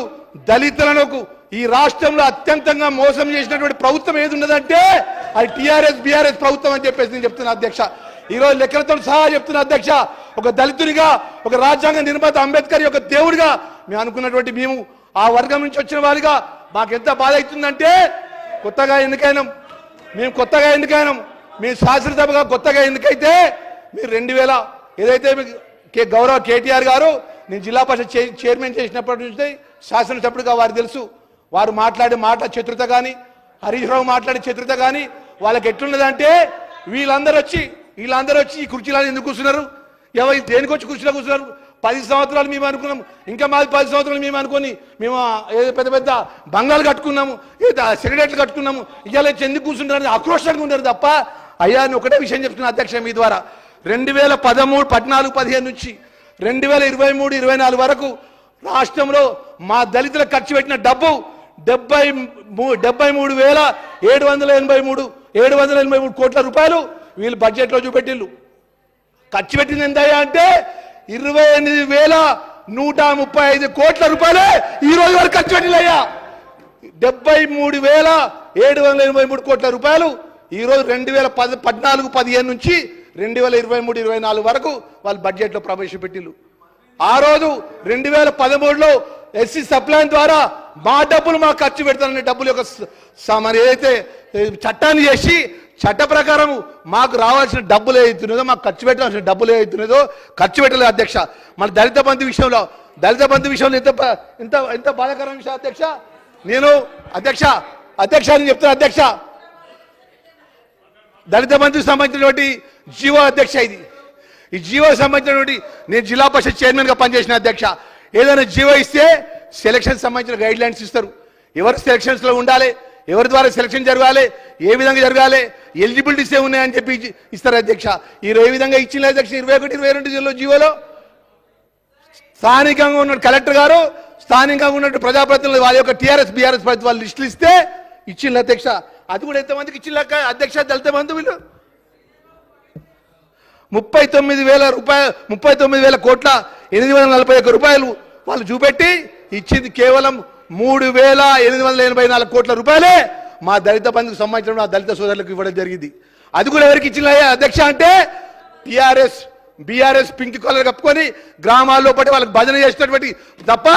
దళితులకు ఈ రాష్ట్రంలో అత్యంతంగా మోసం చేసినటువంటి ప్రభుత్వం ఏది ఉన్నదంటే అది టీఆర్ఎస్-బీఆర్ఎస్ ప్రభుత్వం అని చెప్పేసి నేను చెప్తున్నా అధ్యక్ష. ఈరోజు లెక్కలతో సహా చెప్తున్నా అధ్యక్ష. ఒక దళితునిగా, ఒక రాజ్యాంగ నిర్మాత అంబేద్కర్ యొక్క దేవుడిగా మేము అనుకున్నటువంటి మేము ఆ వర్గం నుంచి వచ్చిన వారిగా మాకు ఎంత బాధ అవుతుందంటే కొత్తగా ఎన్నికైనాం, మేము శాసనసభగా కొత్తగా ఎన్నికైతే మీరు 2000 ఏదైతే గౌరవ కేటీఆర్ గారు నేను జిల్లా పరిషత్ చైర్మన్ చేసినప్పటి నుంచి శాసనసభ్యుడిగా వారు తెలుసు, వారు మాట్లాడే మాట చతురత కానీ, హరీష్ రావు మాట్లాడే చతురత కానీ వాళ్ళకి ఎట్లున్నదంటే వీళ్ళందరూ వచ్చి ఈ కుర్చీలను ఎందుకు కూర్చున్నారు, ఎవరు దేనికి వచ్చి కుర్చీలో కూర్చున్నారు. 10 సంవత్సరాలు మేము అనుకున్నాం, ఇంకా మాది 10 సంవత్సరాలు మేము అనుకొని మేము పెద్ద పెద్ద బంగాలు కట్టుకున్నాము, సిగరెట్లు కట్టుకున్నాము, ఇవాళ ఎందుకు కూర్చుంటారని ఆక్రోషంగా ఉన్నారు తప్ప. అయ్యా అని ఒకటే విషయం చెప్తున్నా అధ్యక్ష మీ ద్వారా, 2014-15 నుంచి 2023-24 వరకు రాష్ట్రంలో మా దళితులకు ఖర్చు పెట్టిన డబ్బు 73,783 కోట్ల రూపాయలు వీళ్ళు బడ్జెట్లో చూపెట్టిళ్ళు. ఖర్చు పెట్టింది ఎంతయ్యా అంటే 28,135 కోట్ల రూపాయలే ఈ రోజు వరకు ఖర్చు పెట్టిల్లయ్యా. 73,783 కోట్ల రూపాయలు ఈ రోజు 2014-15 నుంచి 2023-24 వరకు వాళ్ళు బడ్జెట్లో ప్రవేశపెట్టిళ్ళు. ఆ రోజు 2013లో ఎస్సీ సప్లైన్ ద్వారా మా డబ్బులు మాకు ఖర్చు పెడతాననే డబ్బులు యొక్క మరి ఏదైతే చట్టాన్ని చేసి చట్ట ప్రకారం మాకు రావాల్సిన డబ్బులు ఏదైతున్నదో, మాకు ఖర్చు పెట్టాల్సిన డబ్బులు ఏదైతున్నదో ఖర్చు పెట్టలేదు అధ్యక్ష. మన దళిత బంధు విషయంలో ఎంత బాధాకరమైన విషయం అధ్యక్ష. నేను అధ్యక్ష అని చెప్తున్నా అధ్యక్ష, దళిత బంధుకు సంబంధించినటువంటి జీవో అధ్యక్ష ఇది. ఈ జీవో సంబంధించినటువంటి నేను జిల్లా పరిషత్ చైర్మన్గా పనిచేసిన అధ్యక్ష. ఏదైనా జీవో ఇస్తే సెలక్షన్ సంబంధించిన గైడ్ లైన్స్ ఇస్తారు. ఎవరు సెలక్షన్స్లో ఉండాలి, ఎవరి ద్వారా సెలక్షన్ జరగాలి, ఏ విధంగా జరగాలి, ఎలిజిబిలిటీస్ ఏమున్నాయని చెప్పి ఇస్తారు అధ్యక్ష. ఏ విధంగా ఇచ్చిన అధ్యక్ష 21, 22 జీవోలో స్థానికంగా ఉన్న కలెక్టర్ గారు, స్థానికంగా ఉన్నట్టు ప్రజాప్రతినిధులు వాళ్ళ యొక్క టీఆర్ఎస్ బీఆర్ఎస్ వాళ్ళు లిస్టులు ఇస్తే ఇచ్చింది అధ్యక్ష. అది కూడా ఎంతమందికి ఇచ్చింది అధ్యక్ష? దళిత బంధు వీళ్ళు 39,841 కోట్ల వాళ్ళు చూపెట్టి ఇచ్చింది కేవలం 3,884 కోట్ల రూపాయలే మా దళిత బంధుకు సంబంధించిన దళిత సోదరులకు ఇవ్వడం జరిగింది. అది కూడా ఎవరికి ఇచ్చిన అధ్యక్ష అంటే టీఆర్ఎస్ బీఆర్ఎస్ పింక్ కలర్ కప్పుకొని గ్రామాల్లో పట్టి వాళ్ళకి భజన చేసినటువంటి తప్ప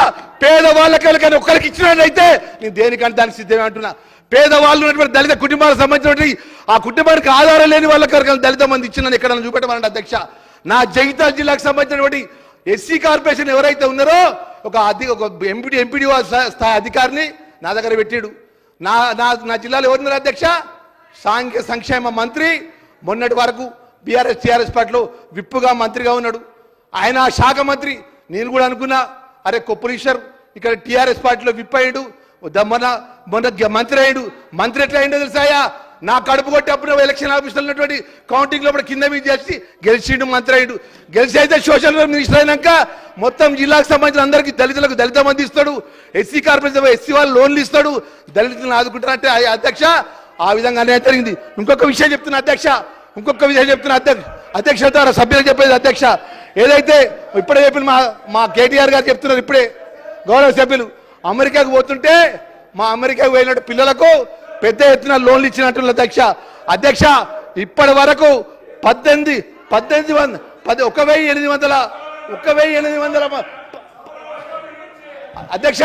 పేదవాళ్ళకి ఎవరికైనా ఒక్కరికి ఇచ్చినట్లయితే నేను దేనికంటే దానికి సిద్ధమే అంటున్నా. పేదవాళ్ళు ఉన్నటువంటి దళిత కుటుంబాలకు సంబంధించినటువంటి ఆ కుటుంబానికి ఆధారం లేని వాళ్ళకి ఎవరికైనా దళిత మంది ఇచ్చిందని ఎక్కడ చూపెట్టమనండి అధ్యక్ష. నా జగిత్యాల జిల్లాకు సంబంధించినటువంటి ఎస్సీ కార్పొరేషన్ ఎవరైతే ఉన్నారో ఒక ఎంపీడీ స్థాయి అధికారిని నా దగ్గర పెట్టాడు. నా జిల్లాలో ఎవరున్నారు అధ్యక్ష? సాంఘిక సంక్షేమ మంత్రి, మొన్నటి వరకు బీఆర్ఎస్ టీఆర్ఎస్ పార్టీలో విప్పుగా మంత్రిగా ఉన్నాడు ఆయన, శాఖ మంత్రి. నేను కూడా అనుకున్నా అరే కొప్పలీశ్వర్ ఇక్కడ టీఆర్ఎస్ పార్టీలో విప్ అయ్యాడు, మొన్న మంత్రి అయ్యాడు. మంత్రి ఎట్లా అయిందో తెలుసాయా? నా కడుపు కొట్టేప్పుడు ఎలక్షన్ ఆఫీసులో ఉన్నటువంటి కౌంటింగ్ లో కింద మీద చేసి గెలిచిండు, మంత్రి అయ్యాడు. గెలిచి అయితే సోషల్ మినిస్టర్ అయినాక మొత్తం జిల్లాకు సంబంధించిన అందరికీ దళితులకు దళిత మంది ఇస్తాడు, ఎస్సీ కార్పొరేషన్ ఎస్సీ వాళ్ళు లోన్లు ఇస్తాడు, దళితులను ఆదుకుంటారంటే అధ్యక్ష ఆ విధంగా అన్యాయం జరిగింది. ఇంకొక విషయం చెప్తున్నా అధ్యక్ష, అధ్యక్ష ద్వారా సభ్యులకు చెప్పేది అధ్యక్ష, ఏదైతే ఇప్పుడే చెప్పిన మా కేటీఆర్ గారు చెప్తున్నారు, ఇప్పుడే గౌరవ సభ్యులు అమెరికాకు పోతుంటే మా అమెరికాకు పోయినట్టు పిల్లలకు పెద్ద ఎత్తున లోన్లు ఇచ్చినట్టు అధ్యక్ష. ఇప్పటి వరకు 1,800 అధ్యక్ష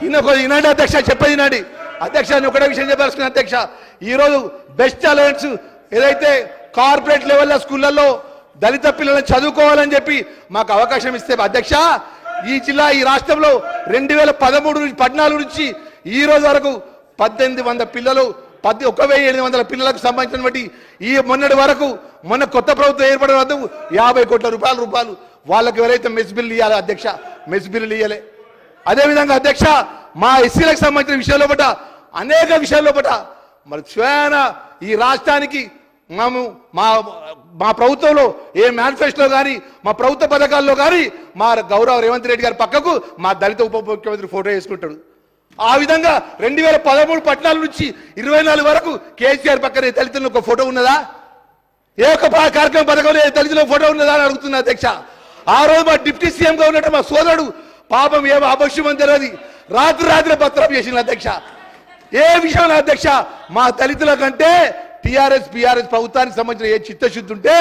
ఈనాడు అధ్యక్ష చెప్పేది నాడి అధ్యక్ష. నేను ఒకటే విషయం చెప్పాల్సిన అధ్యక్ష, ఈరోజు బెస్ట్ అలయన్స్ ఏదైతే కార్పొరేట్ లెవెల్లో స్కూళ్ళల్లో దళిత పిల్లలను చదువుకోవాలని చెప్పి మాకు అవకాశం ఇస్తే అధ్యక్ష, ఈ జిల్లా ఈ రాష్ట్రంలో 2013-14 నుంచి ఈ రోజు వరకు 1,800 పిల్లలు 1,700 పిల్లలకు సంబంధించినటువంటి ఈ మొన్నటి వరకు మొన్న కొత్త ప్రభుత్వం ఏర్పడిన వరకు 50 కోట్ల రూపాయలు వాళ్ళకి ఎవరైతే మెస్ బిల్లు ఇవ్వాలి అధ్యక్ష, మెస్ బిల్లులు ఇవ్వలే. అదేవిధంగా అధ్యక్ష మా ఎస్సీలకు సంబంధించిన విషయాల్లో పట అనేక విషయాల్లో పట మరి స్వయాన ఈ రాష్ట్రానికి మా ప్రభుత్వంలో ఏ మేనిఫెస్టోలో కానీ మా ప్రభుత్వ పథకాల్లో కానీ మా గౌరవ రేవంత్ రెడ్డి గారి పక్కకు మా దళిత ఉప ముఖ్యమంత్రి ఫోటో వేసుకుంటాడు. ఆ విధంగా 2013-14 నుంచి 24 వరకు కేసీఆర్ పక్కనే దళితులకు ఒక ఫోటో ఉన్నదా? ఏ ఒక్క కార్యక్రమ పథకంలో దళితుల ఫోటో ఉన్నదా అని అడుగుతున్నా అధ్యక్ష. ఆ రోజు మా డిప్యూటీ సీఎంగా ఉన్నట్టు మా సోదరుడు పాపం ఏమో అపక్షం తెలియదు రాత్రి పత్రం చేసిన అధ్యక్ష. ఏ విషయంలో అధ్యక్ష మా దళితుల కంటే టీఆర్ఎస్ బీఆర్ఎస్ ప్రభుత్వానికి సంబంధించిన ఏ చిత్తశుద్ధి ఉంటే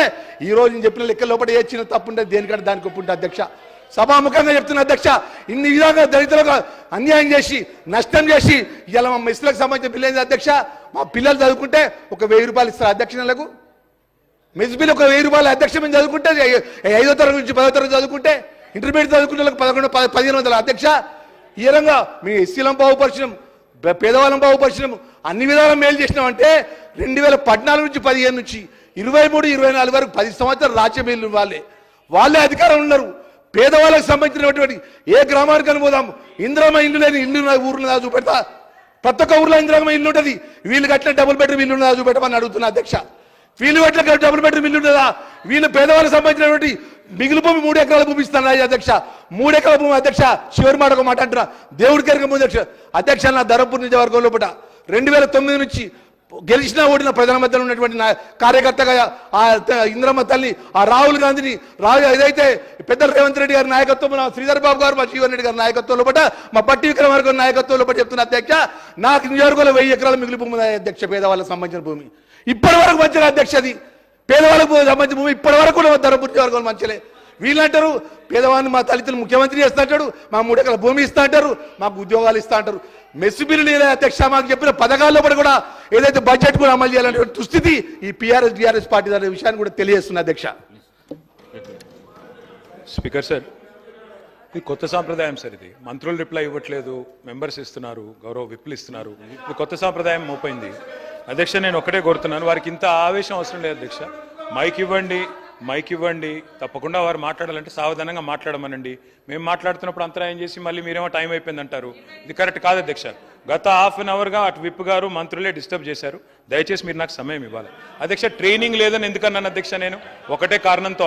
ఈ రోజు నేను చెప్పిన లెక్క లోపల ఏ చిన్న తప్పు ఉంటే దేనికంటే దానికి ఒప్పుంటే అధ్యక్ష. సభాముఖంగా చెప్తున్న అధ్యక్ష, ఇన్ని విధంగా దళితులకు అన్యాయం చేసి నష్టం చేసి ఇలా మా మెస్లకు సంబంధించిన బిల్లు ఏంది అధ్యక్ష? మా పిల్లలు చదువుకుంటే ఒక 1000 రూపాయలు ఇస్తారు అధ్యక్ష నెలకు. మెస్ బిల్ ఒక 1000 రూపాయలు అధ్యక్ష మేము చదువుకుంటే 5వ తరగతి నుంచి 10వ తరగతి చదువుకుంటే ఇంటర్మీడియట్ చదువుకుంటే 1,100-1,500 అధ్యక్ష. ఈ విధంగా మేము ఎస్సీలను బాగుపరిచినాం, పేదవాళ్ళం బాగుపరిచినాం, అన్ని విధాలా మేలు చేసినాం. అంటే 2014 నుంచి 15 నుంచి 23-24 వరకు 10 సంవత్సరాలు రాజ్యమేలు వాళ్ళే అధికారం ఉన్నారు. పేదవాళ్ళకి సంబంధించినటువంటి ఏ గ్రామానికి అనుపోదాం ఇందిరమ్మ ఇల్లు లేని ఇల్లు ఊర్లో చూపెడతా, ప్రతి ఒక్క ఊర్లో ఇందిరమ్మ ఇల్లు ఉంటుంది. వీళ్ళు కట్టిన డబుల్ బెడ్రూమ్ ఇల్లు ఉన్నదా చూపెట్టమని అడుగుతున్నా అధ్యక్ష. వీళ్ళు కట్టిన డబుల్ బెడ్రూమ్ ఇల్లు ఉన్నదా? వీళ్ళు పేదవాళ్ళకి సంబంధించినటువంటి మిగులు భూమి 3 ఎకరాల భూమి ఇస్తాను అధ్యక్ష. 3 ఎకరాల భూమి అధ్యక్ష. చివరి మాట ఒక మాట అంటున్నా, దేవుడికి ఎరగ ముందు అధ్యక్ష నా ధర్మపురి నియోజకవర్గంలో పట 2009 నుంచి గెలిచినా ఓడిన ప్రజల మధ్యలో ఉన్నటువంటి కార్యకర్తగా ఆ ఇంద్రమ్మ తల్లి ఆ రాహుల్ గాంధీని ఏదైతే పెద్దల రేవంత్ రెడ్డి గారి నాయకత్వం, శ్రీధర్ బాబు గారు, మా జీవన్ రెడ్డి గారి నాయకత్వంలో పట, మా పట్టి విక్రమార్క నాయకత్వంలో పట్టి చెప్తున్న అధ్యక్ష, నాకు నియోజకవర్గంలో 1000 ఎకరాల మిగిలి భూమి అధ్యక్ష. పేదవాళ్ళకి సంబంధించిన భూమి ఇప్పటి వరకు మంచిగా అధ్యక్ష. అది పేదవాళ్ళకు సంబంధించిన భూమి ఇప్పటి వరకు కూడా ధర్మపురి నియోజకవర్గంలో మంచిలే. వీళ్ళంటారు పేదవాడిని మా దళితులు ముఖ్యమంత్రి చేస్తా అంటాడు, మా 3 ఎకరాల భూమి ఇస్తా అంటారు, మాకు ఉద్యోగాలు ఇస్తా అంటారు. మెస్ బిల్లు అధ్యక్ష మాకు చెప్పిన పథకాల్లో కూడా ఏదైతే బడ్జెట్ కూడా అమలు చేయాలనే దుస్థితి ఈ టీఆర్ఎస్ పార్టీ అనే విషయాన్ని కూడా తెలియజేస్తున్నా అధ్యక్ష. స్పీకర్ సార్, ఇది కొత్త సాంప్రదాయం సార్. ఇది మంత్రులు రిప్లై ఇవ్వట్లేదు, మెంబర్స్ ఇస్తున్నారు, గౌరవ విప్లు ఇస్తున్నారు. ఇది కొత్త సాంప్రదాయం మోపైంది. అధ్యక్ష నేను ఒకటే కోరుతున్నాను, వారికి ఇంత ఆవేశం అవసరం లేదు అధ్యక్ష. మైక్ ఇవ్వండి, తప్పకుండా వారు మాట్లాడాలంటే సావధానంగా మాట్లాడమనండి. మేము మాట్లాడుతున్నప్పుడు అంతరాయం చేసి మళ్ళీ మీరేమో టైం అయిపోయింది అంటారు. ఇది కరెక్ట్ కాదు అధ్యక్ష. గత హాఫ్ అన్ అవర్గా అటు విప్ గారు మంత్రులే డిస్టర్బ్ చేశారు. దయచేసి మీరు నాకు సమయం ఇవ్వాలి అధ్యక్ష. ట్రైనింగ్ లేదని ఎందుకన్నాను అధ్యక్ష? నేను ఒకటే కారణంతో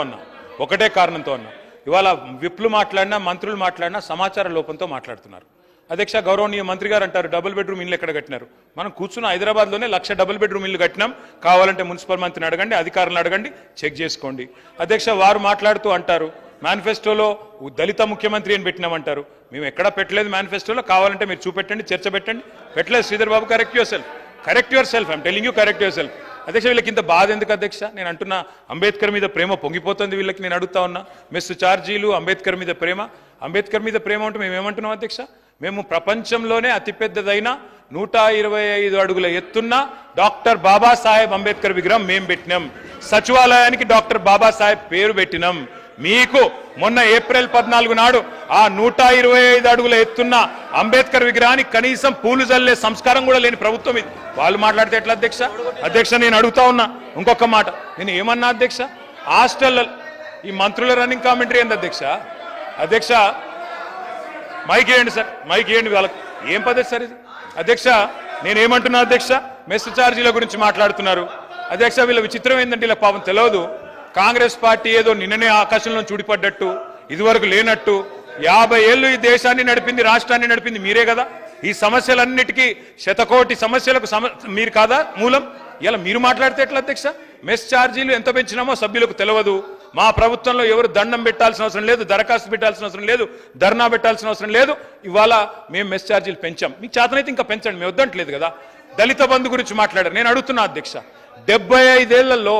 అన్నా. ఇవాళ విప్లు మాట్లాడినా మంత్రులు మాట్లాడినా సమాచార లోపంతో మాట్లాడుతున్నారు అధ్యక్ష. గౌరవనీయ మంత్రి గారు అంటారు డబుల్ బెడ్రూమ్ ఇల్లు ఎక్కడ కట్టినారు? మనం కూర్చున్న హైదరాబాద్లోనే 1,00,000 డబుల్ బెడ్రూమ్ ఇల్లు కట్టినాం. కావాలంటే మున్సిపల్ మంత్రిని అడగండి, అధికారులను అడగండి, చెక్ చేసుకోండి అధ్యక్ష. వారు మాట్లాడుతూ అంటారు మేనిఫెస్టోలో దళిత ముఖ్యమంత్రి అని పెట్టినామంటారు. మేము ఎక్కడా పెట్టలేదు మేనిఫెస్టోలో, కావాలంటే మీరు చూపెట్టండి, చర్చ పెట్టండి. పెట్టలేదు Sridhar Babu. Correct yourself I'm telling you, correct yourself అధ్యక్ష. వీళ్ళకి ఇంత బాధ ఎందుకు అధ్యక్ష? నేను అంటున్నా అంబేద్కర్ మీద ప్రేమ పొంగిపోతుంది వీళ్ళకి. నేను అడుగుతా ఉన్నా, మెస్సు ఛార్జీలు, అంబేద్కర్ మీద ప్రేమ అంటే మేము ఏమంటున్నాం అధ్యక్ష? మేము ప్రపంచంలోనే అతిపెద్దదైన 125 అడుగుల ఎత్తున్న డాక్టర్ బాబాసాహెబ్ అంబేద్కర్ విగ్రహం మేము పెట్టినాం. సచివాలయానికి డాక్టర్ బాబాసాహెబ్ పేరు పెట్టినాం. మీకు మొన్న ఏప్రిల్ 14 నాడు ఆ 125 అడుగుల ఎత్తున్న అంబేద్కర్ విగ్రహానికి కనీసం పూలు జల్లే సంస్కారం కూడా లేని ప్రభుత్వం ఇది. వాళ్ళు మాట్లాడితే ఎట్లా అధ్యక్ష? నేను అడుగుతా ఉన్నా ఇంకొక మాట. నేను ఏమన్నా అధ్యక్ష? హాస్టల్ ఈ మంత్రుల రన్నింగ్ కామెంటరీ ఏంది అధ్యక్ష? మైక్ ఇవ్వండి సార్, మైక్ ఇవ్వండి. వాళ్ళకి ఏం పద్ధతి సార్ ఇది అధ్యక్ష? నేనేమంటున్నా అధ్యక్ష? మెస్ ఛార్జీల గురించి మాట్లాడుతున్నారు అధ్యక్ష. వీళ్ళ విచిత్రం ఏంటంటే ఇలా పాపం తెలియదు. కాంగ్రెస్ పార్టీ ఏదో నిన్ననే ఆకాశంలో చూడిపడ్డట్టు, ఇదివరకు లేనట్టు 50 ఏళ్ళు ఈ దేశాన్ని నడిపింది, రాష్ట్రాన్ని నడిపింది మీరే కదా. ఈ సమస్యలన్నిటికీ శతకోటి సమస్యలకు మీరు కాదా మూలం? ఇలా మీరు మాట్లాడితే ఎట్లా అధ్యక్ష? మెస్ ఛార్జీలు ఎంత పెంచినామో సభ్యులకు తెలియదు. మా ప్రభుత్వంలో ఎవరు దండం పెట్టాల్సిన అవసరం లేదు, దరఖాస్తు పెట్టాల్సిన అవసరం లేదు, ధర్నా పెట్టాల్సిన అవసరం లేదు. ఇవాళ మేము మెస్ ఛార్జీలు పెంచాం. మీకు చేతనైతే ఇంకా పెంచండి, మేము వద్దంటలేదు కదా. దళిత బంధు గురించి మాట్లాడారు. నేను అడుగుతున్నా అధ్యక్ష, 75 ఏళ్లలో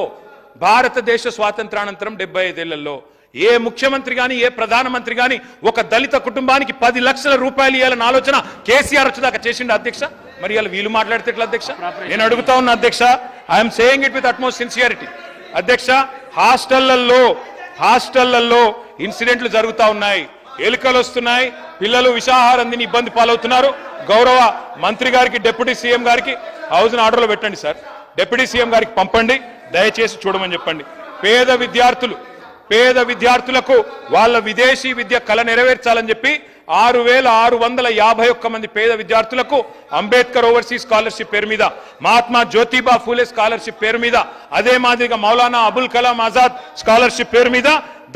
భారతదేశ స్వాతంత్రానంతరం 75 ఏళ్లలో ఏ ముఖ్యమంత్రి గాని ఏ ప్రధానమంత్రి గాని ఒక దళిత కుటుంబానికి 10 లక్షల రూపాయలు ఇవ్వాలన్న ఆలోచన కేసీఆర్ వచ్చేదాకా చేసిండు అధ్యక్ష. మరి ఇలా వీళ్ళు మాట్లాడితే ఎట్లా అధ్యక్ష? నేను అడుగుతా ఉన్నా అధ్యక్ష, I'm saying it with utmost sincerity అధ్యక్ష. హాస్టళ్లలో ఇన్సిడెంట్లు జరుగుతా ఉన్నాయి, ఎలుకలు వస్తున్నాయి, పిల్లలు విషాహారం తిని ఇబ్బంది పాలవుతున్నారు. గౌరవ మంత్రి గారికి, డిప్యూటీ సీఎం గారికి హౌస్ ఆర్డర్లో పెట్టండి సార్. డిప్యూటీ సీఎం గారికి పంపండి, దయచేసి చూడమని చెప్పండి. పేద విద్యార్థులకు వాళ్ళ విదేశీ విద్య కళ నెరవేర్చాలని చెప్పి 6,651 మంది పేద విద్యార్థులకు అంబేద్కర్ ఓవర్సీస్ స్కాలర్షిప్ పేరు మీద, మహాత్మా జ్యోతిబా ఫూలే స్కాలర్షిప్ పేరు మీద, అదే మాదిరిగా మౌలానా అబుల్ కలాం ఆజాద్ స్కాలర్షిప్ పేరు మీద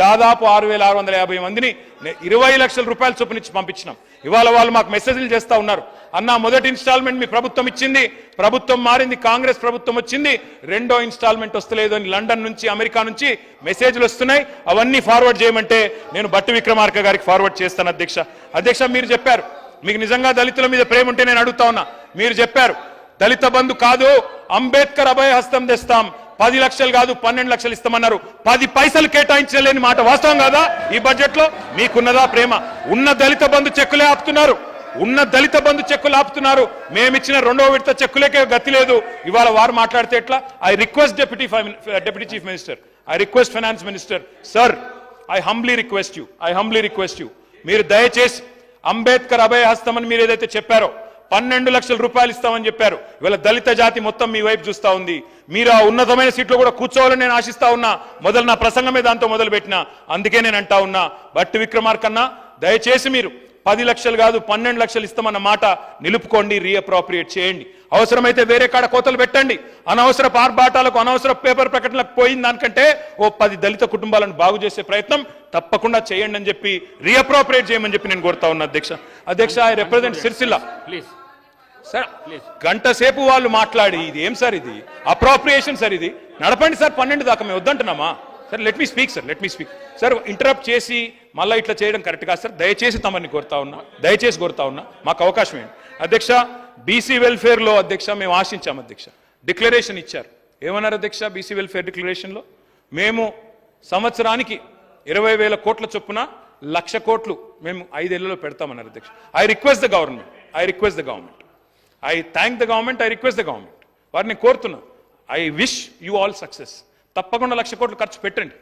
దాదాపు 6,650 మందిని 20 లక్షల రూపాయలు చొప్పునిచ్చి పంపించినాం. ఇవాళ వాళ్ళు మాకు మెసేజ్లు చేస్తా ఉన్నారు, అన్న మొదటి ఇన్స్టాల్మెంట్ మీ ప్రభుత్వం ఇచ్చింది, ప్రభుత్వం మారింది, కాంగ్రెస్ ప్రభుత్వం వచ్చింది, రెండో ఇన్స్టాల్మెంట్ వస్తలేదు అని లండన్ నుంచి, అమెరికా నుంచి మెసేజ్లు వస్తున్నాయి. అవన్నీ ఫార్వర్డ్ చేయమంటే నేను బట్టి విక్రమార్క గారికి ఫార్వర్డ్ చేస్తాను అధ్యక్ష. మీరు చెప్పారు మీకు నిజంగా దళితుల మీద ప్రేమ ఉంటే నేను అడుగుతా ఉన్నా, మీరు చెప్పారు దళిత బంధు కాదు అంబేద్కర్ అభయ హస్తం తెస్తాం, 10 లక్షలు కాదు 12 లక్షలు ఇస్తామన్నారు. 10 పైసలు కేటాయించలేని మాట వాస్తవం కాదా? ఈ బడ్జెట్ లో మీకున్నదా ప్రేమ? ఉన్న దళిత బంధు చెక్కులే ఆపుతున్నారు. మేమిచ్చిన రెండో విడత చెక్కులకే గతి లేదు. ఇవాళ వారు మాట్లాడితే ఎట్లా? I request deputy chief minister, I request finance minister, sir I humbly request you మీరు దయచేసి అంబేద్కర్ అభయ హస్తం అని మీరు ఏదైతే చెప్పారో 12 లక్షల రూపాయలు ఇస్తామని చెప్పారు. ఇవాళ దళిత జాతి మొత్తం మీ వైపు చూస్తా ఉంది. మీరు ఆ ఉన్నతమైన సీట్లో కూడా కూర్చోవాలని నేను ఆశిస్తా ఉన్నా. మొదలు నా ప్రసంగమే దాంతో మొదలు పెట్టినా. అందుకే నేను అంటా ఉన్నా, బట్టి విక్రమార్కన్నా దయచేసి మీరు 10 లక్షలు కాదు 12 లక్షలు ఇస్తామన్న మాట నిలుపుకోండి, రీఅప్రోప్రియేట్ చేయండి. అవసరమైతే వేరే కాడ కోతలు పెట్టండి. అనవసర ఆర్భాటాలకు, అనవసర పేపర్ ప్రకటనలకు పోయిన దానికంటే ఓ 10 దళిత కుటుంబాలను బాగు చేసే ప్రయత్నం తప్పకుండా చేయండి అని చెప్పి, రీఅప్రోప్రియేట్ చేయమని చెప్పి నేను కోరుతా ఉన్నా అధ్యక్ష. I represent Sircilla. Please sir గంట సేపు వాళ్ళు మాట్లాడి ఇది ఏం సార్, ఇది అప్రోప్రియేషన్ సార్, ఇది నడపండి సార్ 12 దాకా. మేము వద్దంటున్నామా sir? Let me speak sir. Interrupt చేసి మళ్ళీ ఇట్లా చేయడం కరెక్ట్ కాదు సార్. దయచేసి తమని కోరుతా ఉన్నా, మాకు అవకాశం ఏంటి అధ్యక్ష. బీసీ వెల్ఫేర్ లో అధ్యక్ష మేము ఆశించాం అధ్యక్ష. డిక్లరేషన్ ఇచ్చారు. ఏమన్నారు అధ్యక్ష? బీసీ వెల్ఫేర్ డిక్లరేషన్ లో మేము సంవత్సరానికి 20,000 కోట్ల చొప్పున 1,00,000 కోట్లు మేము 5 ఏళ్లలో పెడతామన్నారు అధ్యక్ష. I request the government, I thank the government, I request the government. వారిని కోరుతున్నా, I wish you all success. తప్పకుండా 1,00,000 కోట్లు ఖర్చు పెట్టండి.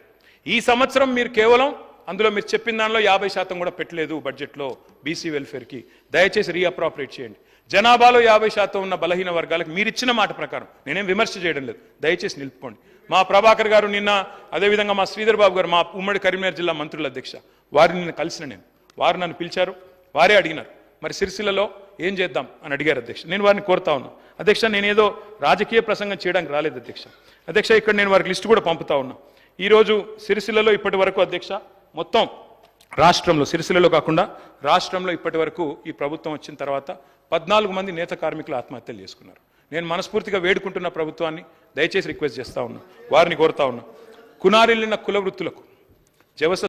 ఈ సంవత్సరం మీరు కేవలం అందులో మీరు చెప్పిన దానిలో 50% కూడా పెట్టలేదు బడ్జెట్లో బీసీ వెల్ఫేర్కి. దయచేసి రీఅప్రోప్రియేట్ చేయండి. జనాభాలో 50% ఉన్న బలహీన వర్గాలకు మీరిచ్చిన మాట ప్రకారం నేనేం విమర్శ చేయడం లేదు, దయచేసి నిలుపుకోండి. మా ప్రభాకర్ గారు నిన్న, అదేవిధంగా మా శ్రీధర్ బాబు గారు, మా ఉమ్మడి కరీంనగర్ జిల్లా మంత్రుల అధ్యక్ష, వారిని నిన్న కలిసిన నేను, వారు నన్ను పిలిచారు, వారే అడిగినారు మరి సిరిసిల్లలో ఏం చేద్దాం అని అడిగారు అధ్యక్ష. నేను వారిని కోరుతా ఉన్నా అధ్యక్ష, నేనేదో రాజకీయ ప్రసంగం చేయడానికి రాలేదు అధ్యక్ష. అధ్యక్ష, ఇక్కడ నేను వారికి లిస్టు కూడా పంపుతా ఉన్నా. ఈరోజు సిరిసిల్లలో ఇప్పటి వరకు అధ్యక్ష మొత్తం రాష్ట్రంలో, సిరిసిల్లలో కాకుండా రాష్ట్రంలో ఇప్పటి వరకు ఈ ప్రభుత్వం వచ్చిన తర్వాత 14 మంది నేత కార్మికులు ఆత్మహత్యలు చేసుకున్నారు. నేను మనస్ఫూర్తిగా వేడుకుంటున్న ప్రభుత్వాన్ని, దయచేసి రిక్వెస్ట్ చేస్తా ఉన్నా, వారిని కోరుతా ఉన్నా, కునారిల్లిన కుల వృత్తులకు జవస